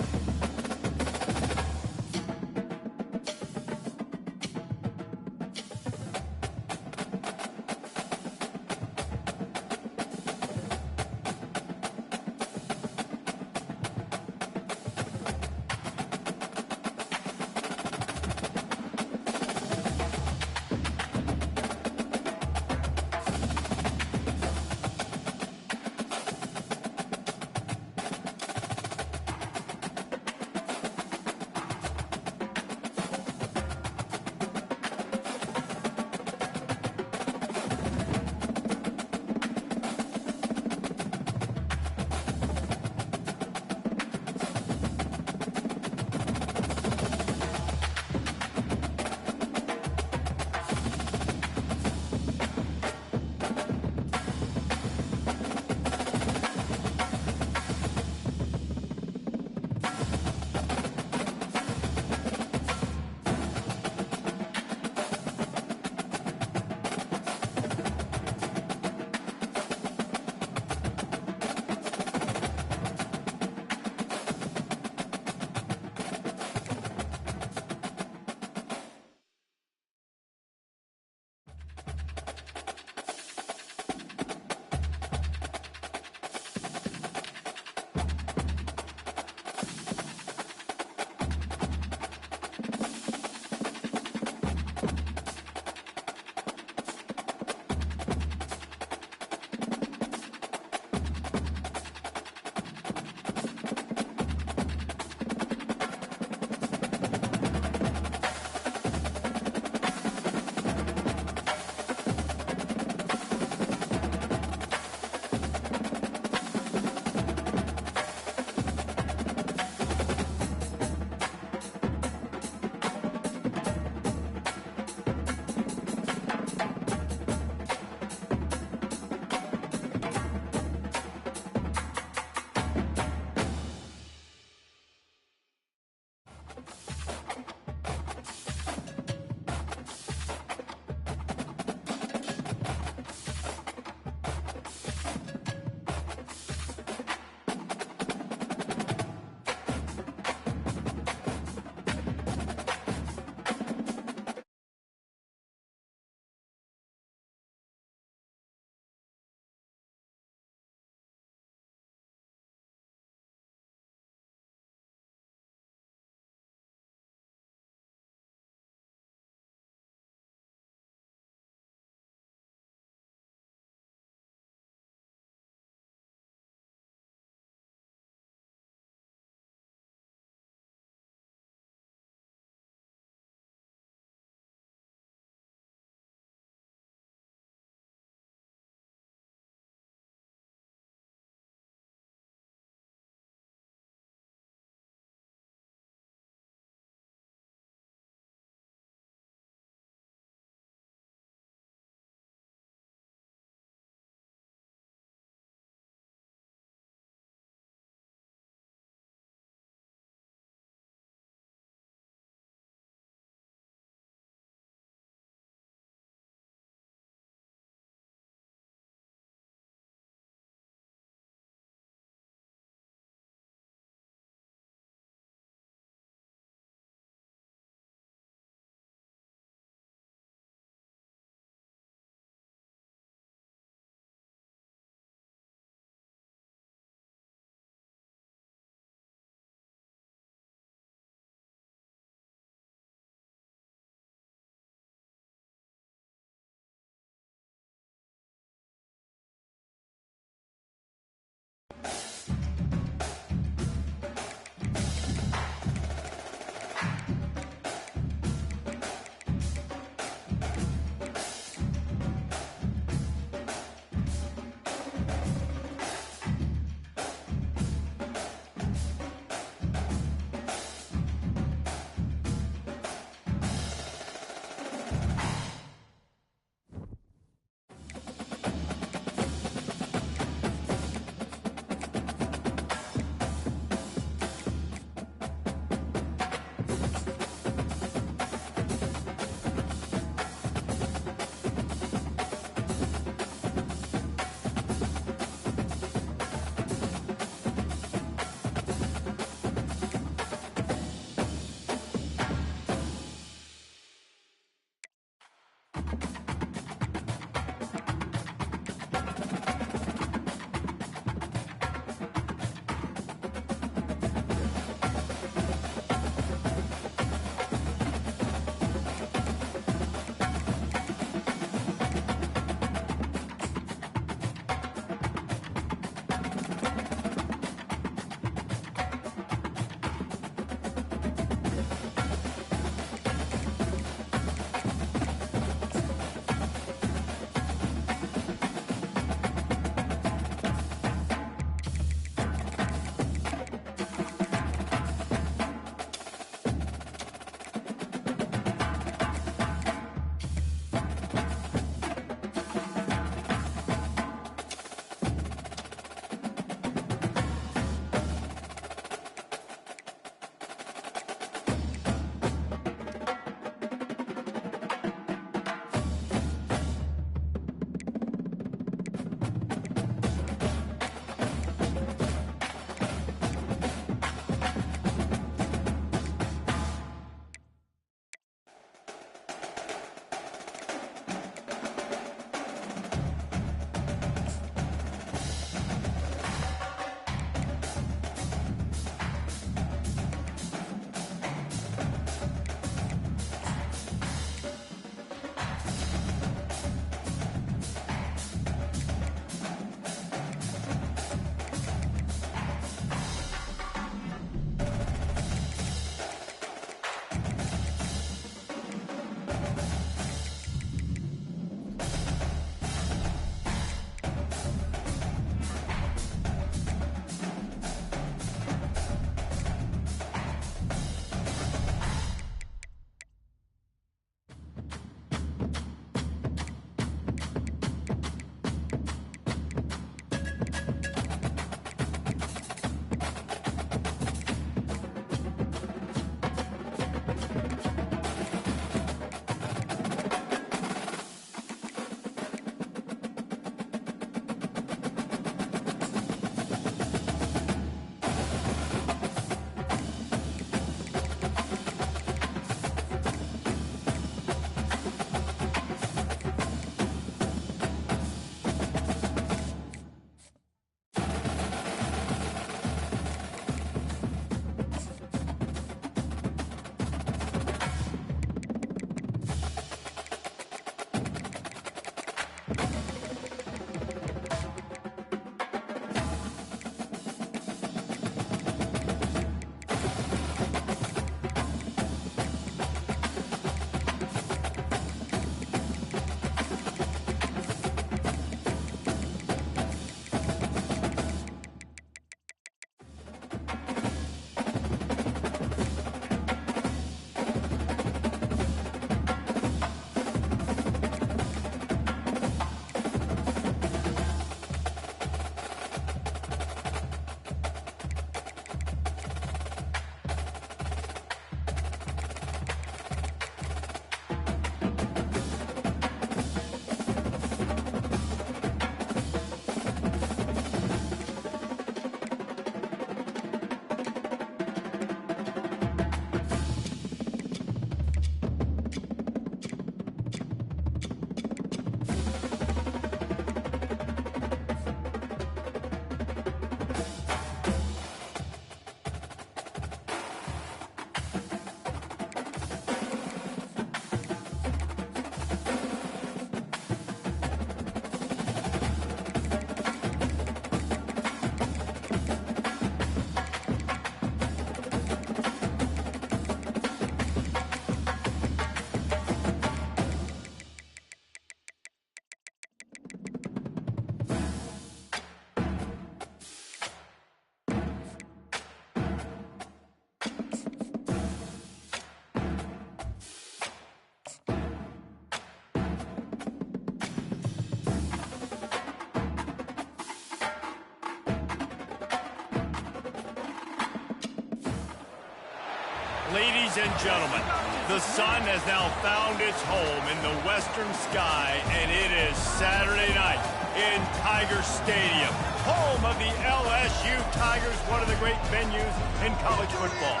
Ladies and gentlemen, the sun has now found its home in the western sky, and it is Saturday night in Tiger Stadium, home of the LSU Tigers, one of the great venues in college football.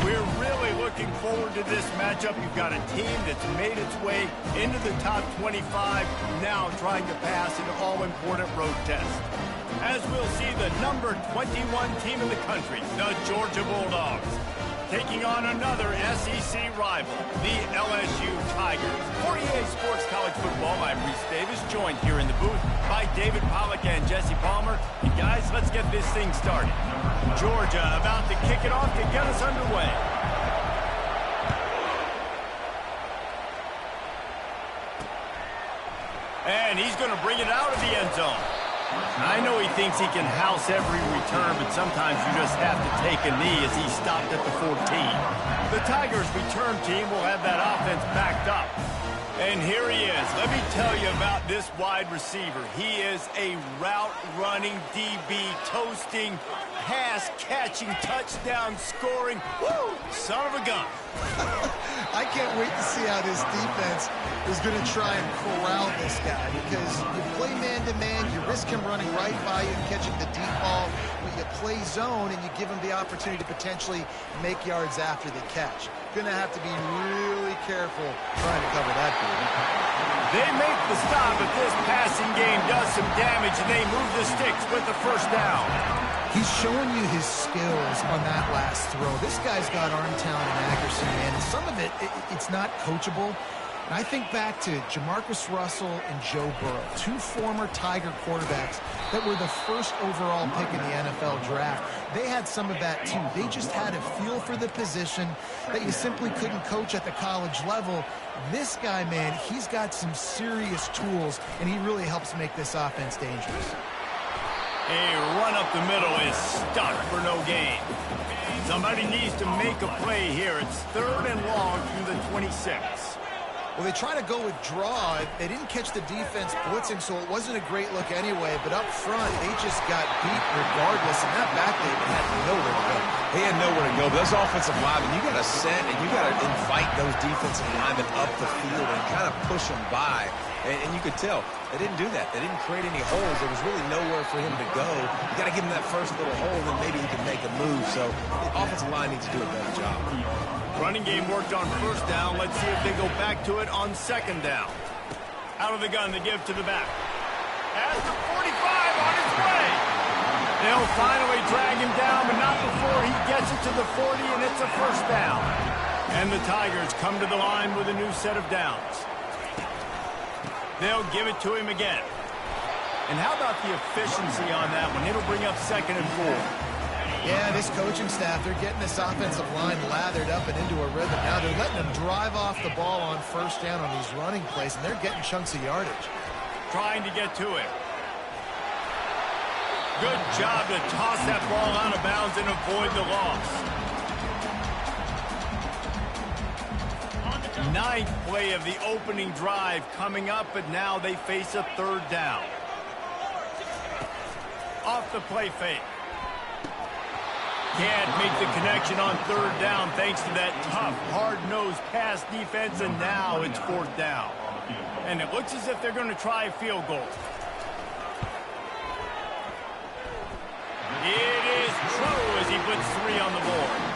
We're really looking forward to this matchup. You've got a team that's made its way into the top 25, now trying to pass an all-important road test. As we'll see the number 21 team in the country, the Georgia Bulldogs, taking on another SEC rival, the LSU Tigers. For EA Sports College Football, I'm Reese Davis, joined here in the booth by David Pollack and Jesse Palmer. And guys, let's get this thing started. Georgia about to kick it off to get us underway. And he's going to bring it out of the end zone. I know he thinks he can house every return, but sometimes you just have to take a knee as he stopped at the 14. The Tigers' return team will have that offense backed up. And here he is. Let me tell you about this wide receiver. He is a route-running DB, toasting, pass-catching, touchdown-scoring, woo, son of a gun. I can't wait to see how this defense is going to try and corral this guy, because you play man-to-man, you risk him running right by you and catching the deep ball, but you play zone and you give him the opportunity to potentially make yards after the catch. Going to have to be really careful trying to cover that dude. They make the stop, but this passing game does some damage, and they move the sticks with the first down. He's showing you his skills on that last throw. This guy's got arm talent and accuracy, man. And some of it's not coachable. And I think back to Jamarcus Russell and Joe Burrow, two former Tiger quarterbacks that were the first overall pick in the NFL draft. They had some of that, too. They just had a feel for the position that you simply couldn't coach at the college level. This guy, man, he's got some serious tools, and he really helps make this offense dangerous. A run up the middle is stuck for no gain. Somebody needs to make a play here. It's 3rd and long from the 26. Well, they try to go with draw. They didn't catch the defense blitzing, so it wasn't a great look anyway. But up front, they just got beat regardless. And that back they had nowhere to go. He had nowhere to go. But those offensive linemen, you got to set and you got to invite those defensive linemen up the field and kind of push them by. And you could tell they didn't do that. They didn't create any holes. There was really nowhere for him to go. You got to give him that first little hole, then maybe he can make a move. So the offensive line needs to do a better job. Running game worked on first down. Let's see if they go back to it on second down. Out of the gun, they give to the back. As the 45 on his way. They'll finally drag him down, but not before he gets it to the 40, and it's a first down. And the Tigers come to the line with a new set of downs. They'll give it to him again. And how about the efficiency on that one? It'll bring up 2nd and 4. Yeah, this coaching staff, they're getting this offensive line lathered up and into a rhythm. Now they're letting them drive off the ball on first down on these running plays, and they're getting chunks of yardage. Trying to get to him. Good job to toss that ball out of bounds and avoid the loss. 9th play of the opening drive coming up, but now they face a 3rd down. Off the play fake. Can't make the connection on 3rd down thanks to that tough, hard-nosed pass defense, and now it's 4th down. And it looks as if they're going to try a field goal. It is true as he puts 3 on the board.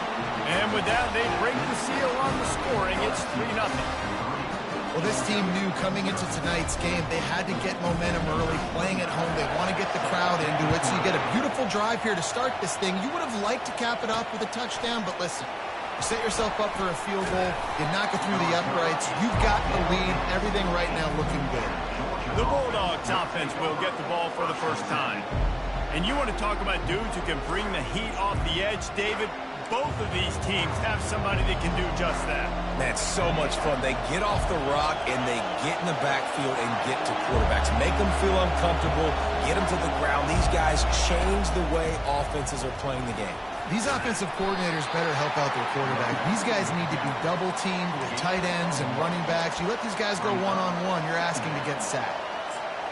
And with that, they break the seal on the scoring. It's 3-0. Well, this team knew coming into tonight's game they had to get momentum early, playing at home. They want to get the crowd into it, so you get a beautiful drive here to start this thing. You would have liked to cap it off with a touchdown, but listen, you set yourself up for a field goal, you knock it through the uprights, you've got the lead, everything right now looking good. The Bulldogs offense will get the ball for the first time. And you want to talk about dudes who can bring the heat off the edge, David? Both of these teams have somebody that can do just that. That's so much fun. They get off the rock and they get in the backfield and get to quarterbacks. Make them feel uncomfortable, get them to the ground. These guys change the way offenses are playing the game. These offensive coordinators better help out their quarterback. These guys need to be double-teamed with tight ends and running backs. You let these guys go one-on-one, you're asking to get sacked.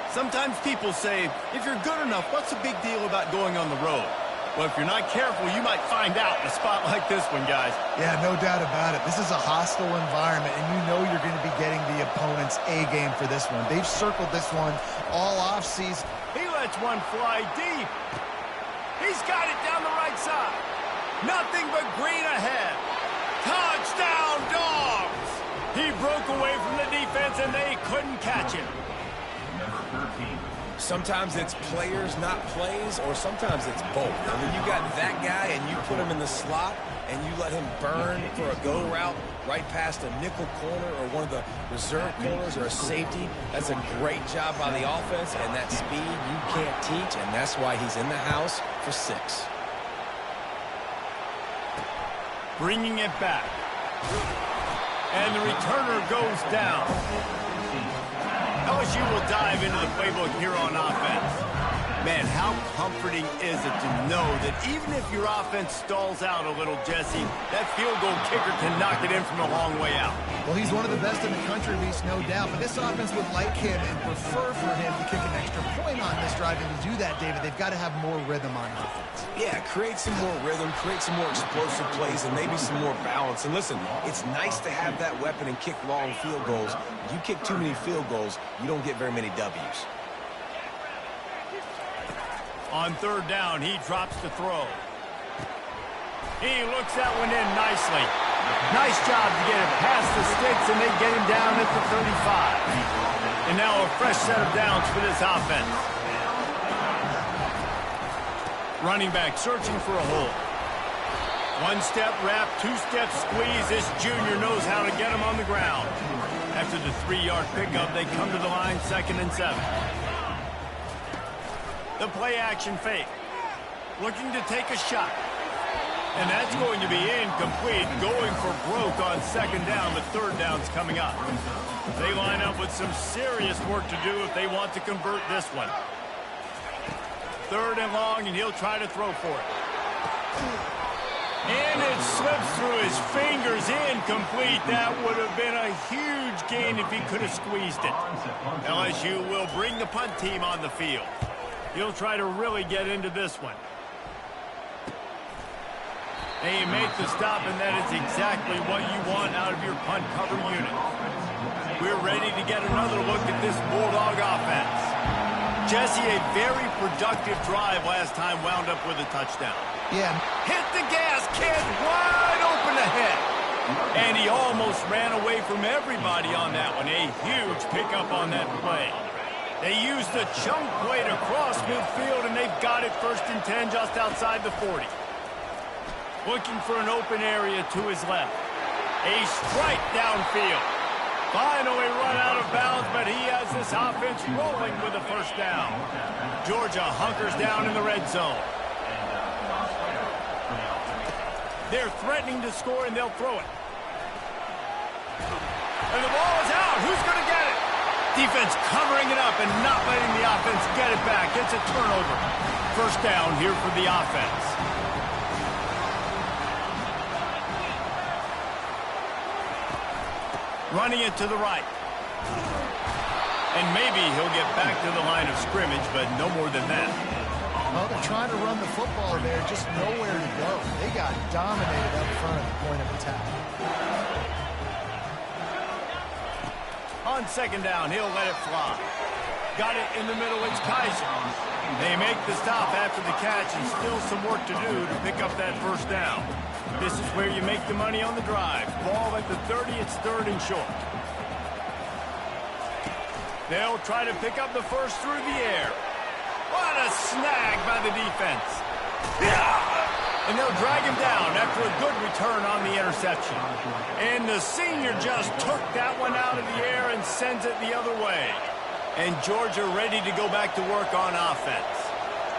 Sometimes people say, if you're good enough, what's the big deal about going on the road? Well, if you're not careful, you might find out in a spot like this one, guys. Yeah, no doubt about it. This is a hostile environment, and you know you're going to be getting the opponent's A-game for this one. They've circled this one all offseason. He lets one fly deep. He's got it down the right side. Nothing but green ahead. Touchdown, Dogs! He broke away from the defense, and they couldn't catch him. Number 13. Sometimes it's players, not plays, or sometimes it's both. I mean, you got that guy and you put him in the slot and you let him burn for a go route right past a nickel corner or one of the reserve corners or a safety. That's a great job by the offense, and that speed you can't teach, and that's why he's in the house for 6. Bringing it back. And the returner goes down. LSU will dive into the playbook here on offense. Man, how comforting is it to know that even if your offense stalls out a little, Jesse, that field goal kicker can knock it in from a long way out. Well, he's one of the best in the country, Reese, no doubt. But this offense would like him and prefer for him to kick an extra point on this drive. And to do that, David, they've got to have more rhythm on offense. Yeah, create some more rhythm, create some more explosive plays, and maybe some more balance. And listen, it's nice to have that weapon and kick long field goals. You kick too many field goals, you don't get very many W's. On third down, he drops the throw. He looks that one in nicely. Nice job to get it past the sticks, and they get him down at the 35. And now a fresh set of downs for this offense. Running back searching for a hole. One-step wrap, two-step squeeze. This junior knows how to get him on the ground. After the 3-yard pickup, they come to the line, 2nd and 7. The play-action fake. Looking to take a shot. And that's going to be incomplete. Going for broke on 2nd down. The 3rd down's coming up. They line up with some serious work to do if they want to convert this one. 3rd and long, and he'll try to throw for it. And it slips through his fingers. Incomplete. That would have been a huge gain if he could have squeezed it. LSU will bring the punt team on the field. He'll try to really get into this one. They make the stop, and that is exactly what you want out of your punt cover unit. We're ready to get another look at this Bulldog offense. Jesse, a very productive drive last time, wound up with a touchdown. Yeah. Hit the gas, kid, wide open ahead. And he almost ran away from everybody on that one. A huge pickup on that play. They used the chunk play to cross midfield, and they've got it 1st and 10 just outside the 40. Looking for an open area to his left. A strike downfield. Finally run out of bounds, but he has this offense rolling with a 1st down. Georgia hunkers down in the red zone. They're threatening to score, and they'll throw it. And the ball is out. Who's going to get it? Defense covering it up and not letting the offense get it back. It's a turnover. 1st down here for the offense. Running it to the right. And maybe he'll get back to the line of scrimmage, but no more than that. Well, they're trying to run the football there, just nowhere to go. They got dominated up front at the point of attack. On 2nd down, he'll let it fly. Got it in the middle, it's Kaiser. They make the stop after the catch, and still some work to do to pick up that 1st down. This is where you make the money on the drive. Ball at the 30, it's 3rd and short. They'll try to pick up the 1st through the air. What a snag by the defense. And they'll drag him down after a good return on the interception. And the senior just took that one out of the air and sends it the other way. And Georgia ready to go back to work on offense.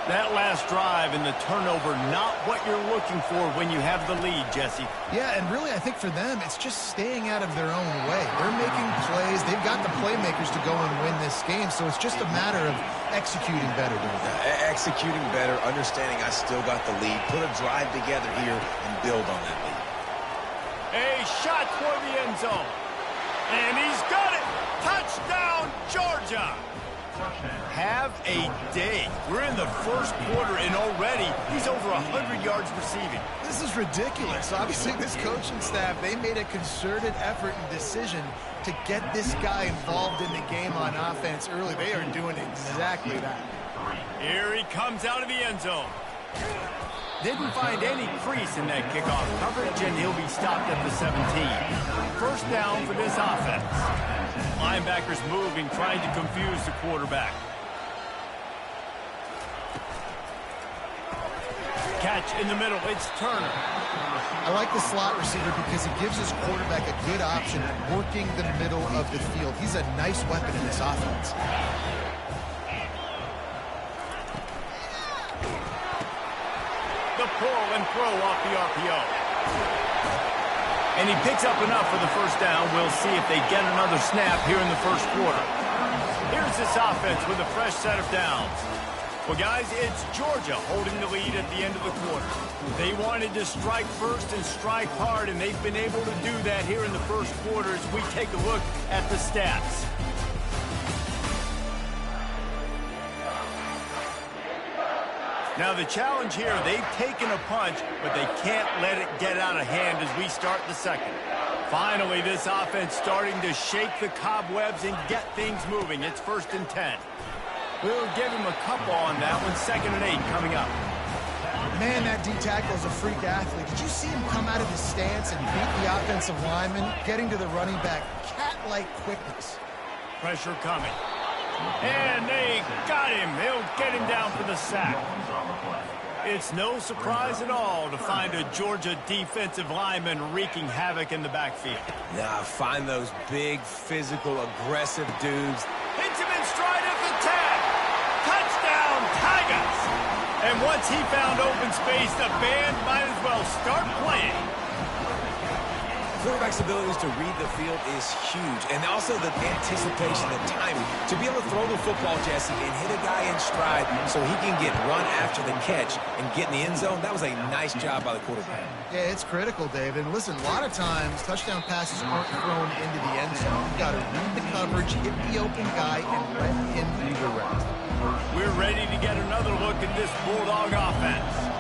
That last drive and the turnover, not what you're looking for when you have the lead, Jesse. Yeah, and really, I think for them, it's just staying out of their own way. They're making plays. They've got the playmakers to go and win this game, so it's just a matter of executing better. Executing better, understanding I still got the lead, put a drive together here and build on that lead. A shot for the end zone. And he's got it. Touchdown, Georgia. Have a day. We're in the first quarter, and already he's over 100 yards receiving. This is ridiculous. Obviously, this coaching staff, they made a concerted effort and decision to get this guy involved in the game on offense early. They are doing exactly that. Here he comes out of the end zone. Didn't find any crease in that kickoff coverage, and he'll be stopped at the 17. First down for this offense. Linebackers moving, trying to confuse the quarterback. Catch in the middle, it's Turner. I like the slot receiver because it gives his quarterback a good option at working the middle of the field. He's a nice weapon in this offense. The pull and throw off the RPO. And he picks up enough for the first down. We'll see if they get another snap here in the first quarter. Here's this offense with a fresh set of downs. Well, guys, it's Georgia holding the lead at the end of the quarter. They wanted to strike first and strike hard, and they've been able to do that here in the first quarter as we take a look at the stats. Now, the challenge here, they've taken a punch, but they can't let it get out of hand as we start the second. Finally, this offense starting to shake the cobwebs and get things moving. It's 1st and 10. We'll give him a couple on that one. 2nd and 8 coming up. Man, that D-tackle is a freak athlete. Did you see him come out of his stance and beat the offensive lineman, getting to the running back? Cat-like quickness. Pressure coming. And they got him. They'll get him down for the sack. It's no surprise at all to find a Georgia defensive lineman wreaking havoc in the backfield. Nah, find those big, physical, aggressive dudes. Hits him in stride at the 10. Touchdown, Tigers. And once he found open space, the band might as well start playing. Quarterback's abilities to read the field is huge, and also the anticipation, the timing. To be able to throw the football, Jesse, and hit a guy in stride so he can get run after the catch and get in the end zone, that was a nice job by the quarterback. Yeah, it's critical, David. Listen, a lot of times, touchdown passes aren't thrown into the end zone. You've got to read the coverage, hit the open guy, and let him redirect. We're ready to get another look at this Bulldog offense.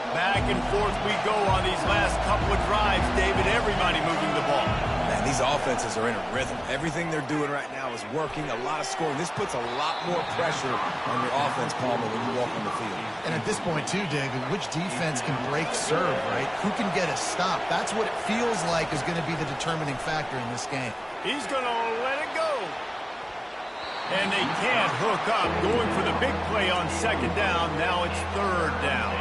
Back and forth we go on these last couple of drives, David. Everybody moving the ball. Man, these offenses are in a rhythm. Everything they're doing right now is working. A lot of scoring. This puts a lot more pressure on your offense, Palmer, when you walk on the field. And at this point, too, David, which defense can break serve, right? Who can get a stop? That's what it feels like is going to be the determining factor in this game. He's going to let it go. And they can't hook up. Going for the big play on 2nd down. Now it's 3rd down.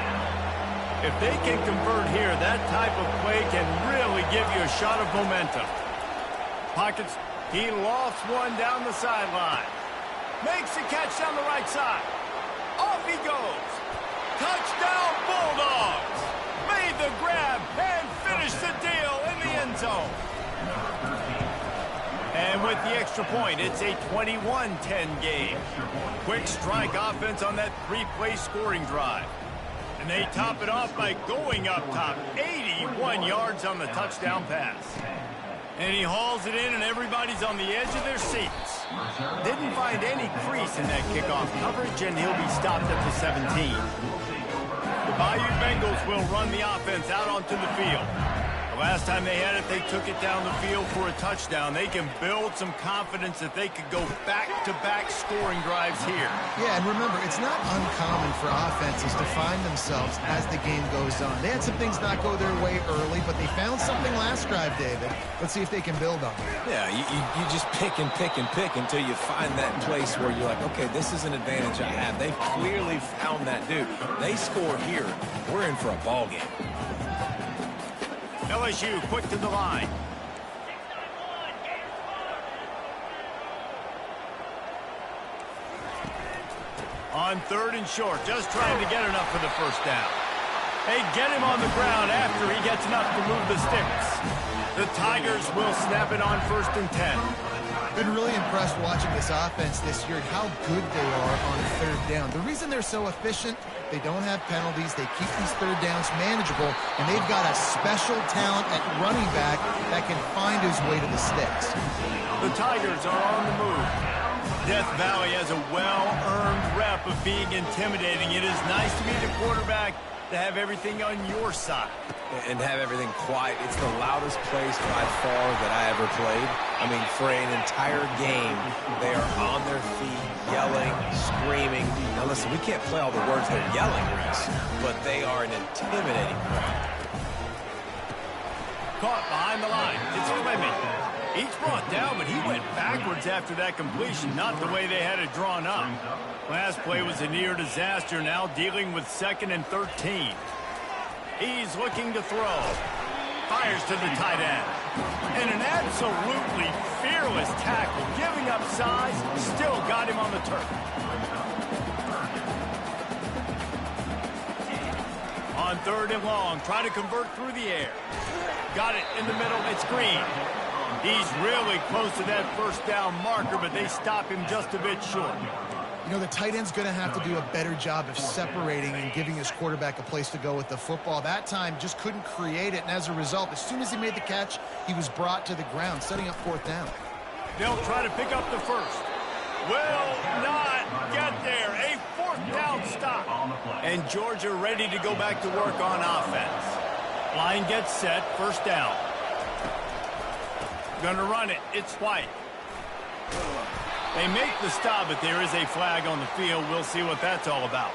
If they can convert here, that type of play can really give you a shot of momentum. Pockets, he lofts one down the sideline. Makes the catch down the right side. Off he goes. Touchdown Bulldogs. Made the grab and finished the deal in the end zone. And with the extra point, it's a 21-10 game. Quick strike offense on that 3-play scoring drive. And they top it off by going up top. 81 yards on the touchdown pass. And he hauls it in, and everybody's on the edge of their seats. Didn't find any crease in that kickoff coverage, and he'll be stopped at the 17. The Bayou Bengals will run the offense out onto the field. The last time they had it, they took it down the field for a touchdown. They can build some confidence that they could go back-to-back scoring drives here. Yeah, and remember, it's not uncommon for offenses to find themselves as the game goes on. They had some things not go their way early, but they found something last drive, David. Let's see if they can build on it. Yeah, you just pick and pick and pick until you find that place where you're like, okay, this is an advantage I have. They've clearly found that dude. They score here. We're in for a ball game. LSU quick to the line. On 3rd and short, just trying to get enough for the first down. They get him on the ground after he gets enough to move the sticks. The Tigers will snap it on 1st and 10. Been really impressed watching this offense this year and how good they are on 3rd down. The reason they're so efficient, they don't have penalties, they keep these 3rd downs manageable, and they've got a special talent at running back that can find his way to the sticks. The Tigers are on the move. Death Valley has a well-earned rep of being intimidating. It is nice to be the quarterback to have everything on your side. And have everything quiet. It's the loudest place by far that I ever played. I mean, for an entire game, they are on their feet, yelling, screaming. Now listen, we can't play all the words they're yelling, Reese, but they are an intimidating crowd. Caught behind the line. It's Fleming. Each brought down, but he went backwards after that completion, not the way they had it drawn up. Last play was a near disaster, now dealing with 2nd and 13. He's looking to throw. Fires to the tight end. And an absolutely fearless tackle, giving up size, still got him on the turf. On 3rd and long, trying to convert through the air. Got it in the middle, it's Green. He's really close to that first down marker, but they stop him just a bit short. You know, the tight end's going to have to do a better job of separating and giving his quarterback a place to go with the football. That time just couldn't create it, and as a result, as soon as he made the catch, he was brought to the ground, setting up 4th down. They'll try to pick up the first. Will not get there. A 4th down stop. And Georgia ready to go back to work on offense. Line gets set, 1st down. Gonna run it. It's White. They make the stop, but there is a flag on the field. We'll see what that's all about.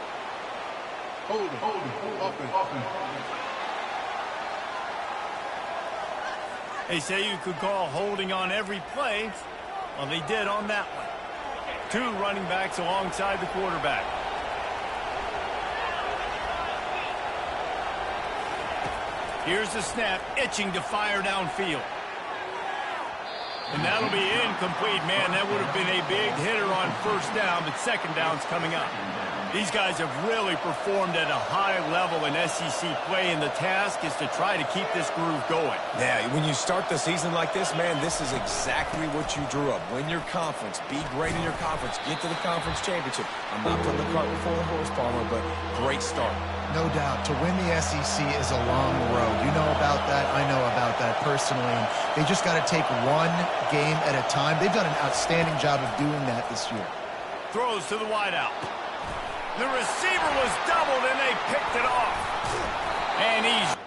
Hold it. They say you could call holding on every play. Well, they did on that one. 2 running backs alongside the quarterback. Here's the snap, itching to fire downfield. And that'll be incomplete. Man, that would have been a big hitter on 1st down, but 2nd down's coming up. These guys have really performed at a high level in SEC play, and the task is to try to keep this groove going. Yeah, when you start the season like this, man, this is exactly what you drew up. Win your conference. Be great in your conference. Get to the conference championship. I'm not putting the cart before the horse, Palmer, but great start. No doubt. To win the SEC is a long road. You know about that. I know about that personally. And they just got to take one game at a time. They've done an outstanding job of doing that this year. Throws to the wideout. The receiver was doubled, and they picked it off. And he's...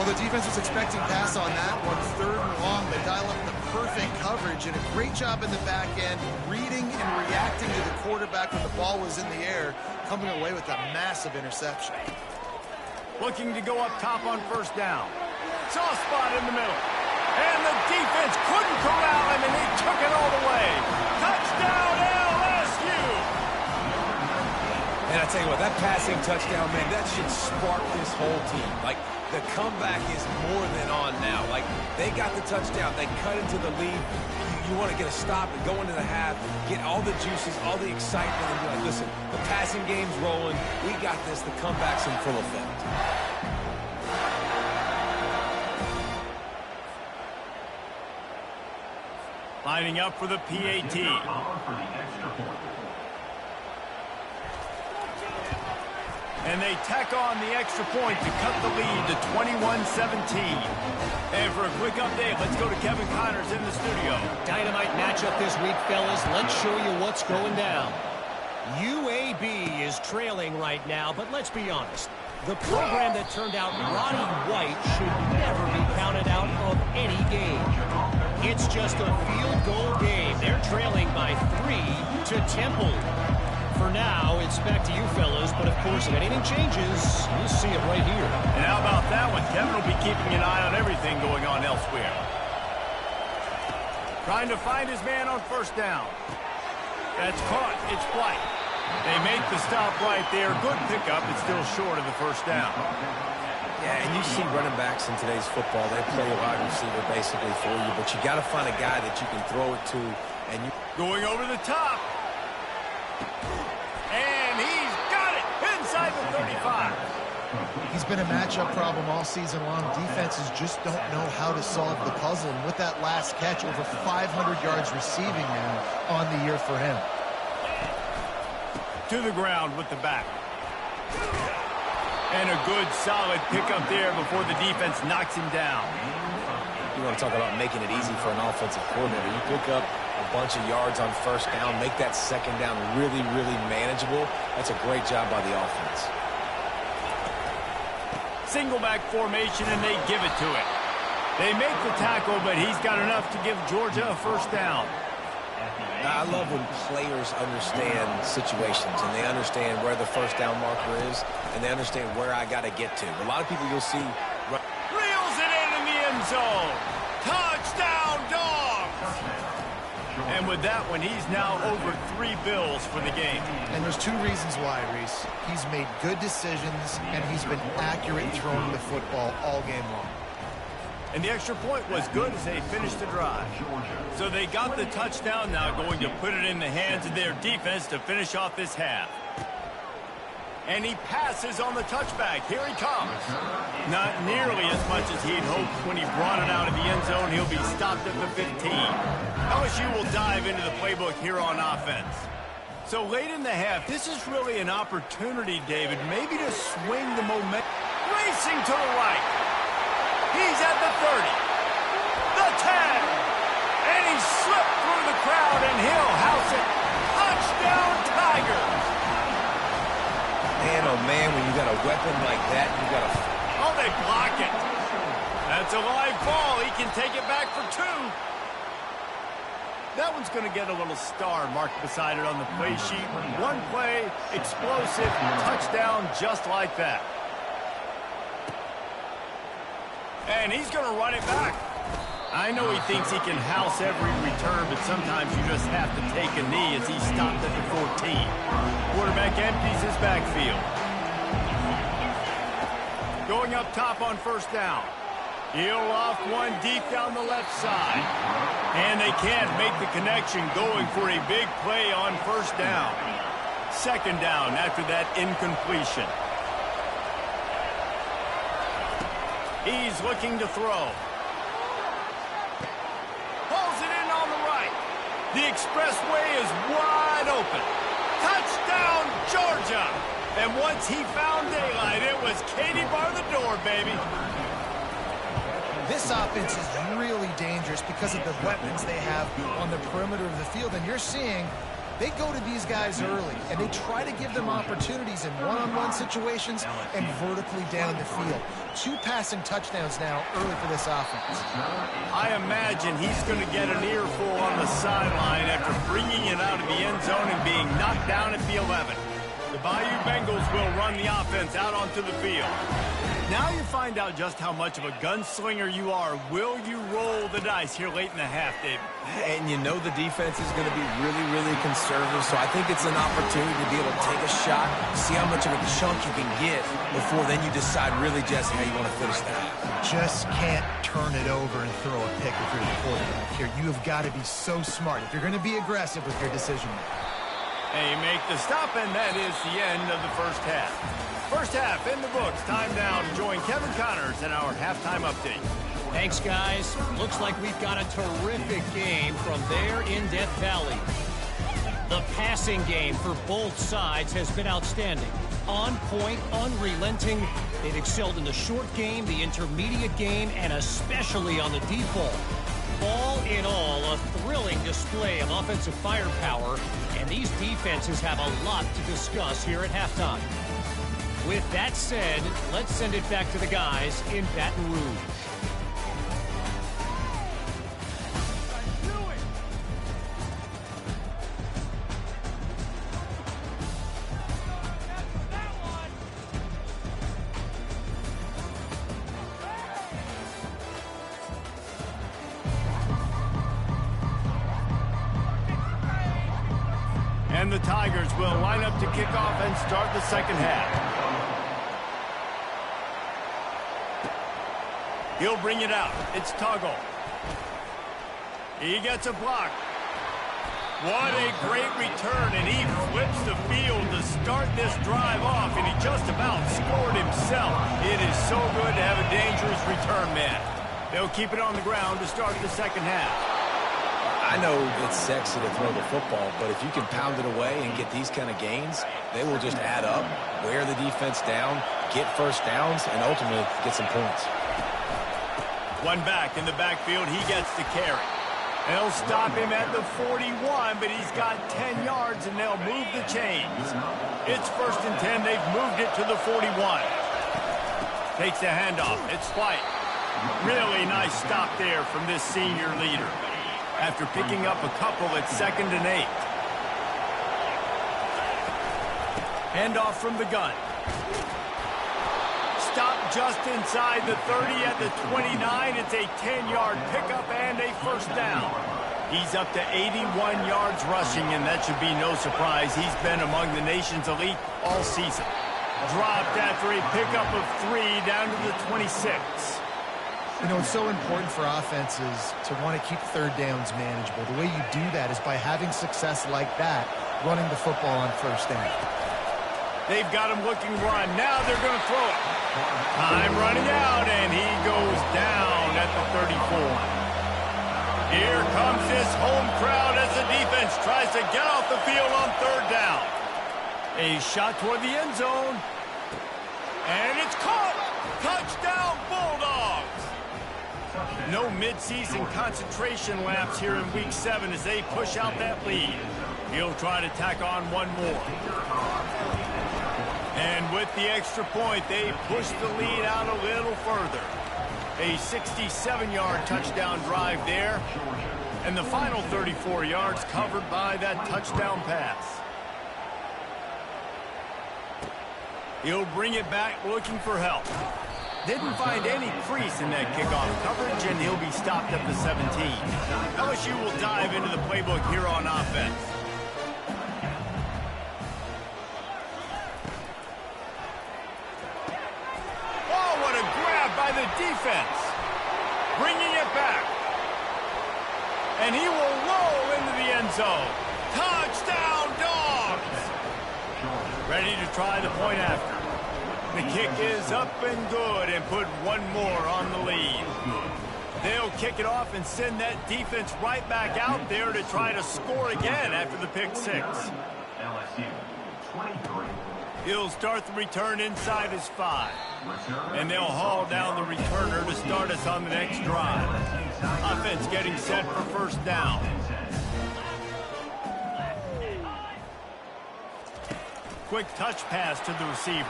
the defense was expecting pass on that one. 3rd and long. They dial up the perfect coverage and a great job in the back end, reading and reacting to the quarterback when the ball was in the air, coming away with a massive interception. Looking to go up top on 1st down. Soft spot in the middle. And the defense couldn't corral him, and he took it all the way. Touchdown, LSU! And I tell you what, that passing touchdown, man, that should spark this whole team. Like, the comeback is more than on now. Like, they got the touchdown. They cut into the lead. You want to get a stop and go into the half, get all the juices, all the excitement, and be like, listen, the passing game's rolling. We got this. The comeback's in full effect. Lining up for the PAT. And they tack on the extra point to cut the lead to 21-17. And for a quick update, let's go to Kevin Connors in the studio. Dynamite matchup this week, fellas. Let's show you what's going down. UAB is trailing right now, but let's be honest. The program that turned out Roddy White should never be counted out of any game. It's just a field goal game. They're trailing by 3 to Temple. For now, it's back to you fellas, but of course, if anything changes, you'll see it right here. And how about that one? Kevin will be keeping an eye on everything going on elsewhere. Trying to find his man on 1st down. That's caught. It's flight. They make the stop right there. Good pickup. It's still short of the 1st down. Yeah, and you see running backs in today's football, they play a wide receiver basically for you, but you got to find a guy that you can throw it to. And you going over the top. And he's got it inside the 35. He's been a matchup problem all season long. Defenses just don't know how to solve the puzzle. And with that last catch, over 500 yards receiving now on the year for him. To the ground with the back. And a good, solid pickup there before the defense knocks him down. You want to talk about making it easy for an offensive coordinator. You pick up a bunch of yards on 1st down, make that 2nd down really, really manageable. That's a great job by the offense. Single back formation, and they give it to it. They make the tackle, but he's got enough to give Georgia a 1st down. I love when players understand situations and they understand where the 1st down marker is and they understand where I got to get to. A lot of people you'll see reels it in the end zone. Touchdown, Dogs! And with that one, he's now over 3 bills for the game. And there's 2 reasons why, Reese. He's made good decisions, and he's been accurate throwing the football all game long. And the extra point was good as they finished the drive. So they got the touchdown, now going to put it in the hands of their defense to finish off this half. And he passes on the touchback. Here he comes. Not nearly as much as he'd hoped when he brought it out of the end zone. He'll be stopped at the 15. LSU will dive into the playbook here on offense. So late in the half, this is really an opportunity, David, maybe to swing the momentum. Racing to the right. He's at the 30. The 10. And he slipped through the crowd, and he'll house it. Touchdown, Tigers. Man, oh man, when you got a weapon like that, you got to... Oh, they block it. That's a live ball. He can take it back for 2. That one's going to get a little star marked beside it on the play sheet. One play, explosive, touchdown just like that. And he's going to run it back. I know he thinks he can house every return, but sometimes you just have to take a knee as he stopped at the 14. Quarterback empties his backfield. Going up top on 1st down. He'll off one deep down the left side. And they can't make the connection, going for a big play on 1st down. 2nd down after that incompletion. He's looking to throw. Pulls it in on the right. The expressway is wide open. Touchdown, Georgia! And once he found daylight, it was Katie bar the door, baby. This offense is really dangerous because of the weapons they have on the perimeter of the field. And you're seeing They go to these guys early, and they try to give them opportunities in one-on-one situations and vertically down the field. 2 passing touchdowns now early for this offense. I imagine he's going to get an earful on the sideline after bringing it out of the end zone and being knocked down at the 11. The Bayou Bengals will run the offense out onto the field. Now you find out just how much of a gunslinger you are. Will you roll the dice here late in the half, David? And you know the defense is going to be really, really conservative, so I think it's an opportunity to be able to take a shot, see how much of a chunk you can get before then you decide really just how you want to finish that. Just can't turn it over and throw a pick if you're the quarterback here. You have got to be so smart if you're going to be aggressive with your decision making. They make the stop, and that is the end of the first half. First half in the books. Time now to join Kevin Connors in our halftime update. Thanks, guys. Looks like we've got a terrific game from there in Death Valley. The passing game for both sides has been outstanding. On point, unrelenting. They've excelled in the short game, the intermediate game, and especially on the deep ball. All in all, a thrilling display of offensive firepower, and these defenses have a lot to discuss here at halftime. With that said, let's send it back to the guys in Baton Rouge. And the Tigers will line up to kick off and start the second half. He'll bring it out. It's Tuggle. He gets a block. What a great return, and he flips the field to start this drive off, and he just about scored himself. It is so good to have a dangerous return man. They'll keep it on the ground to start the second half. I know it's sexy to throw the football, but if you can pound it away and get these kind of gains, they will just add up, wear the defense down, get first downs, and ultimately get some points. One back in the backfield, he gets the carry. They'll stop him at the 41, but he's got 10 yards, and they'll move the chains. It's 1st and 10. They've moved it to the 41. Takes the handoff. It's White. Really nice stop there from this senior leader. After picking up a couple at 2nd and 8. Handoff from the gun. Stop just inside the 30 at the 29. It's a 10-yard pickup and a first down. He's up to 81 yards rushing, and that should be no surprise. He's been among the nation's elite all season. Dropped after a pickup of 3 down to the 26. You know, it's so important for offenses to want to keep third downs manageable. The way you do that is by having success like that, running the football on first down. They've got him looking run. Now they're going to throw it. Time running out, and he goes down at the 34. Here comes this home crowd as the defense tries to get off the field on 3rd down. A shot toward the end zone. And it's caught. Touchdown, Bulldogs. No mid-season concentration laps here in Week 7 as they push out that lead. He'll try to tack on one more. And with the extra point, they push the lead out a little further. A 67-yard touchdown drive there. And the final 34 yards covered by that touchdown pass. He'll bring it back looking for help. Didn't find any crease in that kickoff coverage, and he'll be stopped at the 17. LSU will dive into the playbook here on offense. Oh, what a grab by the defense. Bringing it back. And he will roll into the end zone. Touchdown, Dogs! Ready to try the point after. The kick is up and good and put one more on the lead. They'll kick it off and send that defense right back out there to try to score again after the pick 6. LSU 23. He'll start the return inside his 5. And they'll haul down the returner to start us on the next drive. Offense getting set for first down. quick touch pass to the receiver.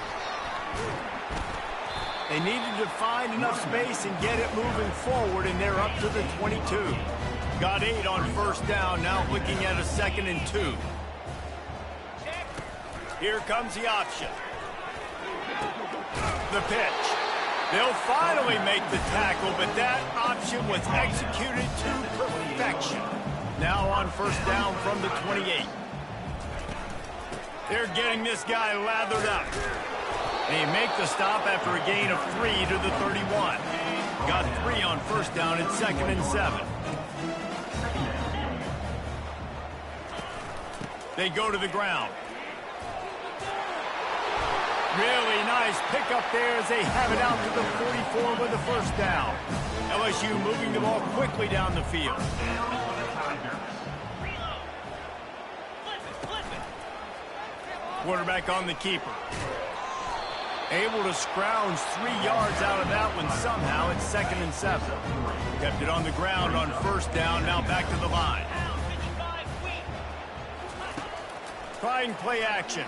They needed to find enough space and get it moving forward, and they're up to the 22. Got 8 on first down, now looking at a 2nd and 2. Here comes the option. The pitch. They'll finally make the tackle, but that option was executed to perfection. Now on first down from the 28. They're getting this guy lathered up. They make the stop after a gain of 3 to the 31. Got 3 on first down at 2nd and 7. They go to the ground. Really nice pickup there as they have it out to the 44 with the first down. LSU moving the ball quickly down the field. Quarterback on the keeper. Able to scrounge 3 yards out of that one somehow. It's 2nd and 7. Kept it on the ground on first down. Now back to the line. Trying play action.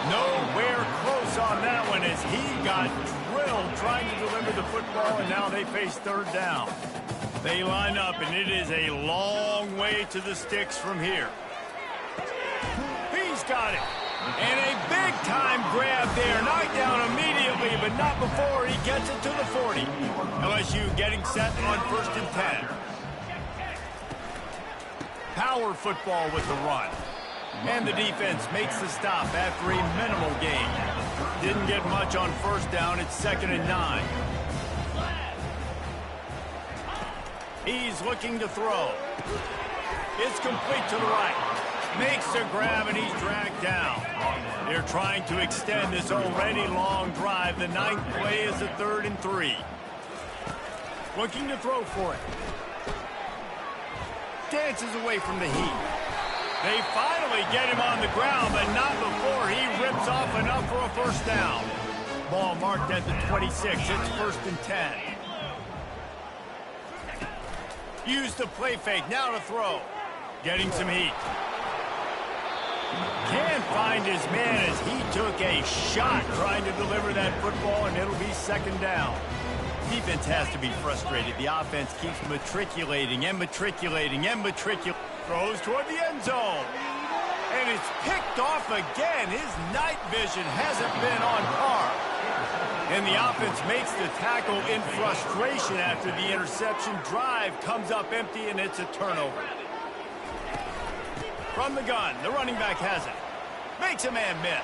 Nowhere close on that one as he got drilled trying to deliver the football, and now they face third down. They line up, and it is a long way to the sticks from here. He's got it. And a big-time grab there. Knocked down immediately, but not before he gets it to the 40. LSU getting set on 1st and 10. Power football with the run. And the defense makes the stop after a minimal gain. Didn't get much on first down. It's 2nd and 9. He's looking to throw. It's complete to the right. Makes a grab, and he's dragged down. They're trying to extend this already long drive. The 9th play is a 3rd and 3. Looking to throw for it. Dances away from the heat. They finally get him on the ground, but not before he rips off enough for a first down. Ball marked at the 26. It's 1st and 10. Use the play fake. Now to throw. Getting some heat. Can't find his man as he took a shot trying to deliver that football, and it'll be 2nd down. Defense has to be frustrated. The offense keeps matriculating and matriculating and matriculating. Throws toward the end zone. And it's picked off again. His night vision hasn't been on par. And the offense makes the tackle in frustration after the interception. Drive comes up empty, and it's a turnover. From the gun, the running back has it. Makes a man miss.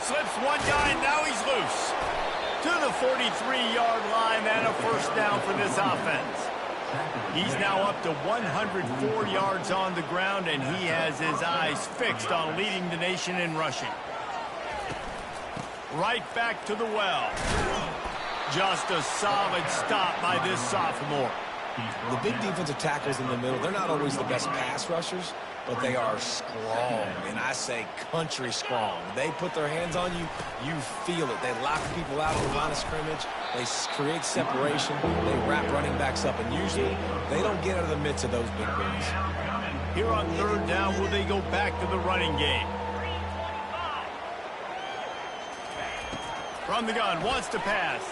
Slips one guy, now he's loose. To the 43-yard line, and a first down for this offense. He's now up to 104 yards on the ground, and he has his eyes fixed on leading the nation in rushing. Right back to the well. Just a solid stop by this sophomore. The big defensive tackles in the middle, they're not always the best pass rushers, but they are strong, and I say country strong. They put their hands on you, you feel it. They lock people out of the line of scrimmage. They create separation. They wrap running backs up, and usually they don't get out of the midst of those big boys. Here on third down, will they go back to the running game? From the gun, wants to pass.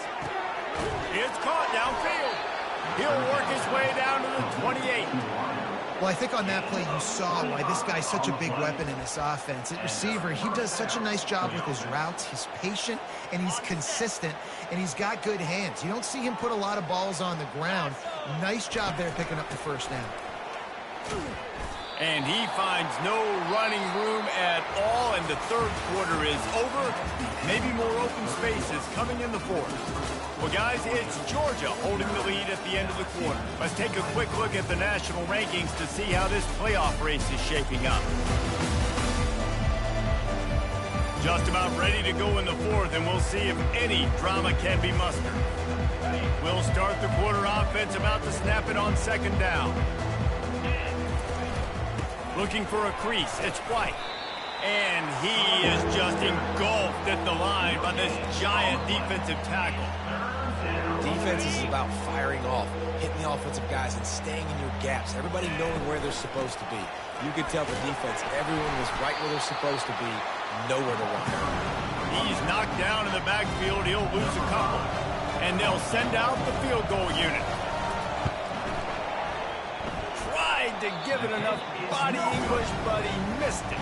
It's caught downfield. He'll work his way down to the 28. Well, I think on that play you saw why this guy's such a big weapon in this offense. At receiver, he does such a nice job with his routes. He's patient, and he's consistent, and he's got good hands. You don't see him put a lot of balls on the ground. Nice job there picking up the first down. And he finds no running room at all, and the third quarter is over. Maybe more open spaces coming in the fourth. Well, guys, it's Georgia holding the lead at the end of the quarter. Let's take a quick look at the national rankings to see how this playoff race is shaping up. Just about ready to go in the fourth, and we'll see if any drama can be mustered. We'll start the quarter offense, about to snap it on second down. Looking for a crease, it's White. And he is just engulfed at the line by this giant defensive tackle. Defense is about firing off, hitting the offensive guys, and staying in your gaps. Everybody knowing where they're supposed to be. You could tell the defense, everyone was right where they're supposed to be, nowhere to run. He's knocked down in the backfield. He'll lose a couple. And they'll send out the field goal unit. Tried to give it enough body English, but he missed it.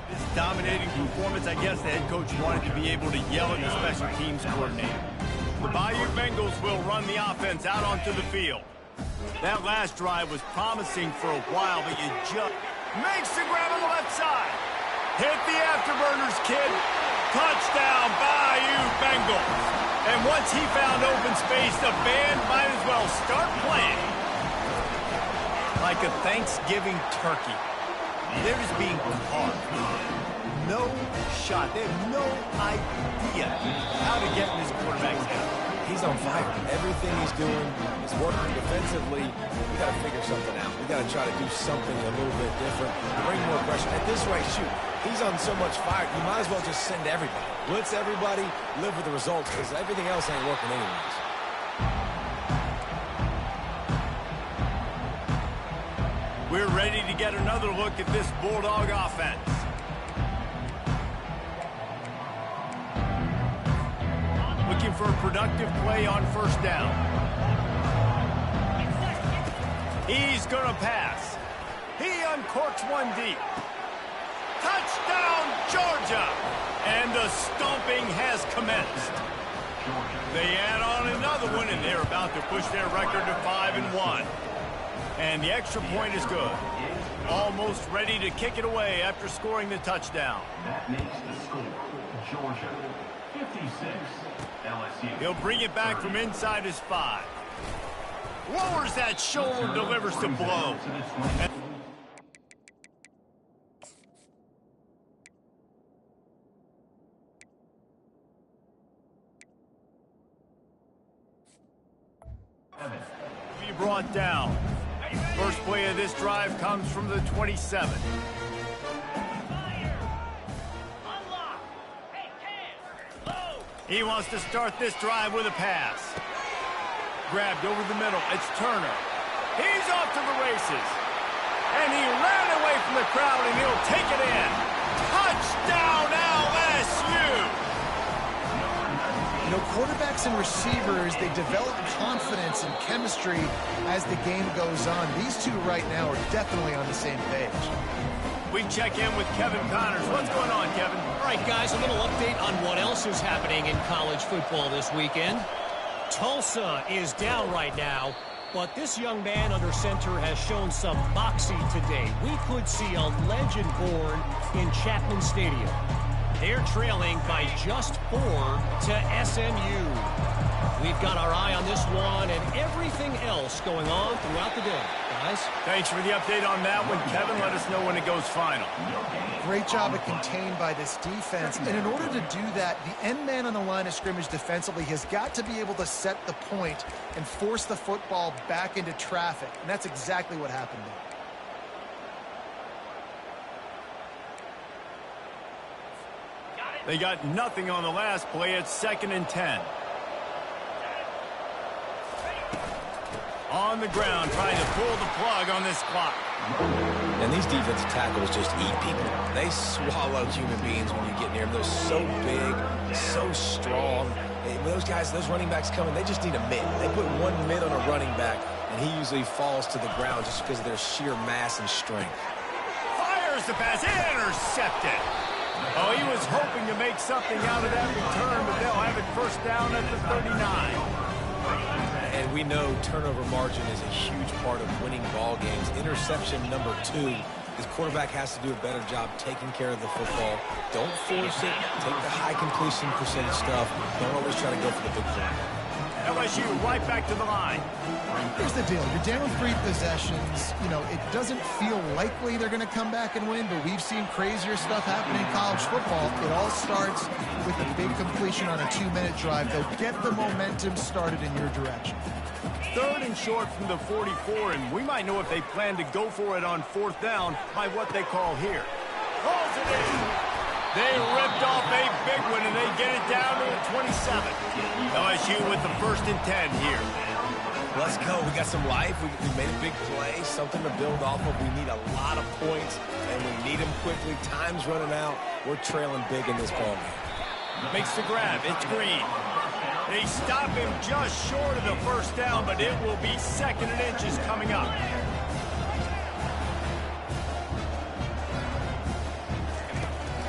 This dominating performance, I guess the head coach wanted to be able to yell at the special teams coordinator. The Bayou Bengals will run the offense out onto the field. That last drive was promising for a while, but you just makes the grab on the left side. Hit the afterburners, kid. Touchdown, Bayou Bengals. And once he found open space, the band might as well start playing. Like a Thanksgiving turkey. They're just being caught. No shot. They have no idea how to get in this quarterback's head. He's on fire. Everything he's doing is working defensively. We got to figure something out. We got to try to do something a little bit different. Bring more pressure. At this rate, shoot, he's on so much fire, you might as well just send everybody. Blitz everybody, live with the results, because everything else ain't working anyways. We're ready to get another look at this Bulldog offense. Looking for a productive play on first down. He's going to pass. He uncorks one deep. Touchdown, Georgia! And the stomping has commenced. They add on another one, and they're about to push their record to 5-1. And the extra point is good. Almost ready to kick it away after scoring the touchdown. That makes the score Georgia 56, LSU. He'll bring it back from inside his 5. Lowers that shoulder, delivers the blow. Be brought down. First play of this drive comes from the 27. He wants to start this drive with a pass. Grabbed over the middle. It's Turner. He's off to the races. And he ran away from the crowd, and he'll take it in. Touchdown, LSU! You know, quarterbacks and receivers, they develop confidence and chemistry as the game goes on. These two right now are definitely on the same page. We check in with Kevin Connors. What's going on, Kevin? All right, guys, a little update on what else is happening in college football this weekend. Tulsa is down right now, but this young man under center has shown some moxie today. We could see a legend born in Chapman Stadium. They're trailing by just 4 to SMU. We've got our eye on this one and everything else going on throughout the day. Guys? Thanks for the update on that one, Kevin. Let us know when it goes final. Great job of contained by this defense. And in order to do that, the end man on the line of scrimmage defensively has got to be able to set the point and force the football back into traffic. And that's exactly what happened there. They got nothing on the last play. It's 2nd and 10. On the ground, trying to pull the plug on this clock. And these defensive tackles just eat people. They swallow human beings when you get near them. They're so big, so strong. When those guys, those running backs come in, they just need a mitt. They put one mitt on a running back, and he usually falls to the ground just because of their sheer mass and strength. Fires the pass, intercepted. Oh, he was hoping to make something out of that return, but they'll have it first down at the 39. And we know turnover margin is a huge part of winning ball games. Interception number 2. This quarterback has to do a better job taking care of the football. Don't force it. Take the high completion percentage stuff. Don't always try to go for the big play. LSU right back to the line. Here's the deal. You're down 3 possessions. You know, it doesn't feel likely they're going to come back and win, but we've seen crazier stuff happen in college football. It all starts with a big completion on a 2-minute drive. They'll get the momentum started in your direction. 3rd and short from the 44, and we might know if they plan to go for it on 4th down by what they call here. Calls it in. They ripped off a big one, and they get it down to the 27. LSU with the 1st and 10 here. Let's go. We got some life. We made a big play, something to build off of. We need a lot of points, and we need them quickly. Time's running out. We're trailing big in this ballgame. Makes the grab. It's Green. They stop him just short of the 1st down, but it will be 2nd and inches coming up.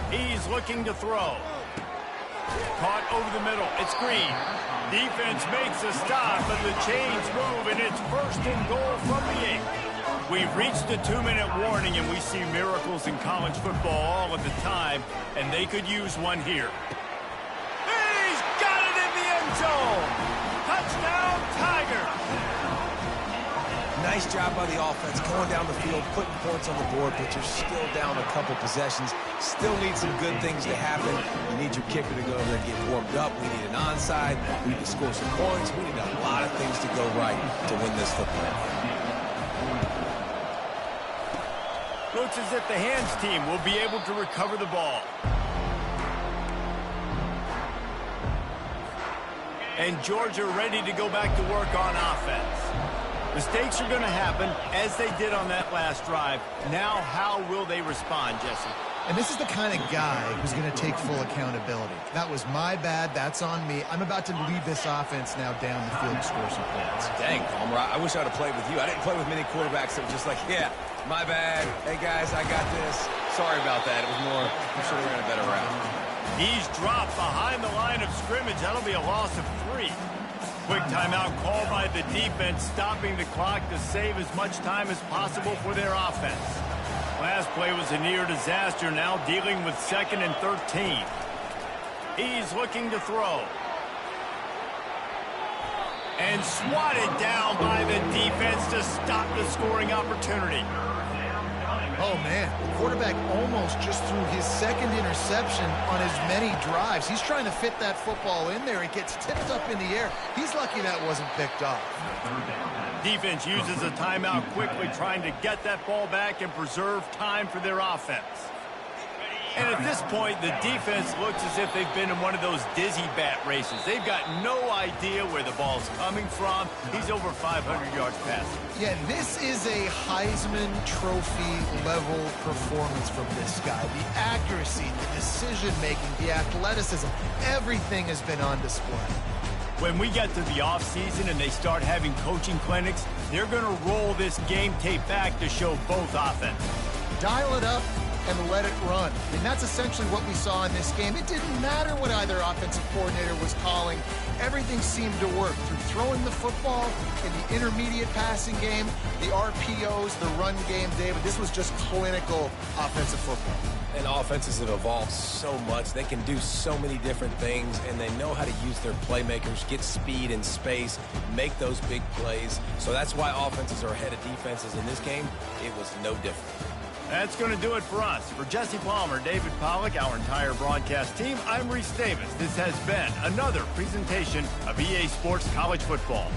He's looking to throw. Caught over the middle. It's Green. Defense makes a stop, but the chains move, and it's 1st and goal from the 8. We've reached the 2-minute warning, and we see miracles in college football all of the time, and they could use one here. He's got it in the end zone. Touchdown, Tigers. Nice job by the offense going down the field, putting points on the board, but you're still down a couple possessions. Still need some good things to happen. You need your kicker to go over there and get warmed up. We need an onside. We need to score some points. We need a lot of things to go right to win this football game. Looks as if the hands team will be able to recover the ball. And Georgia ready to go back to work on offense. Mistakes are going to happen, as they did on that last drive. Now, how will they respond, Jesse? And this is the kind of guy who's going to take full accountability. That was my bad. That's on me. I'm about to lead this offense now down the field and score some points. Dang, Palmer, I wish I would have played with you. I didn't play with many quarterbacks that were just like, yeah, my bad. Hey, guys, I got this. Sorry about that. It was more, I'm sure we ran a better route. He's dropped behind the line of scrimmage. That'll be a loss of 3. Quick timeout called by the defense, stopping the clock to save as much time as possible for their offense. Last play was a near disaster, now dealing with 2nd and 13. He's looking to throw. And swatted down by the defense to stop the scoring opportunity. Oh, man, the quarterback almost just threw his 2nd interception on as many drives. He's trying to fit that football in there. It gets tipped up in the air. He's lucky that wasn't picked off. Defense uses a timeout quickly, trying to get that ball back and preserve time for their offense. And at this point, the defense looks as if they've been in one of those dizzy bat races. They've got no idea where the ball's coming from. He's over 500 yards passing. Yeah, this is a Heisman Trophy level performance from this guy. The accuracy, the decision-making, the athleticism, everything has been on display. When we get to the offseason and they start having coaching clinics, they're going to roll this game tape back to show both offense. Dial it up and let it run. And that's essentially what we saw in this game. It didn't matter what either offensive coordinator was calling. Everything seemed to work through throwing the football in the intermediate passing game, the RPOs, the run game, David. This was just clinical offensive football. And offenses have evolved so much. They can do so many different things, and they know how to use their playmakers, get speed and space, make those big plays. So that's why offenses are ahead of defenses in this game. It was no different. That's going to do it for us. For Jesse Palmer, David Pollack, our entire broadcast team, I'm Reese Davis. This has been another presentation of EA Sports College Football.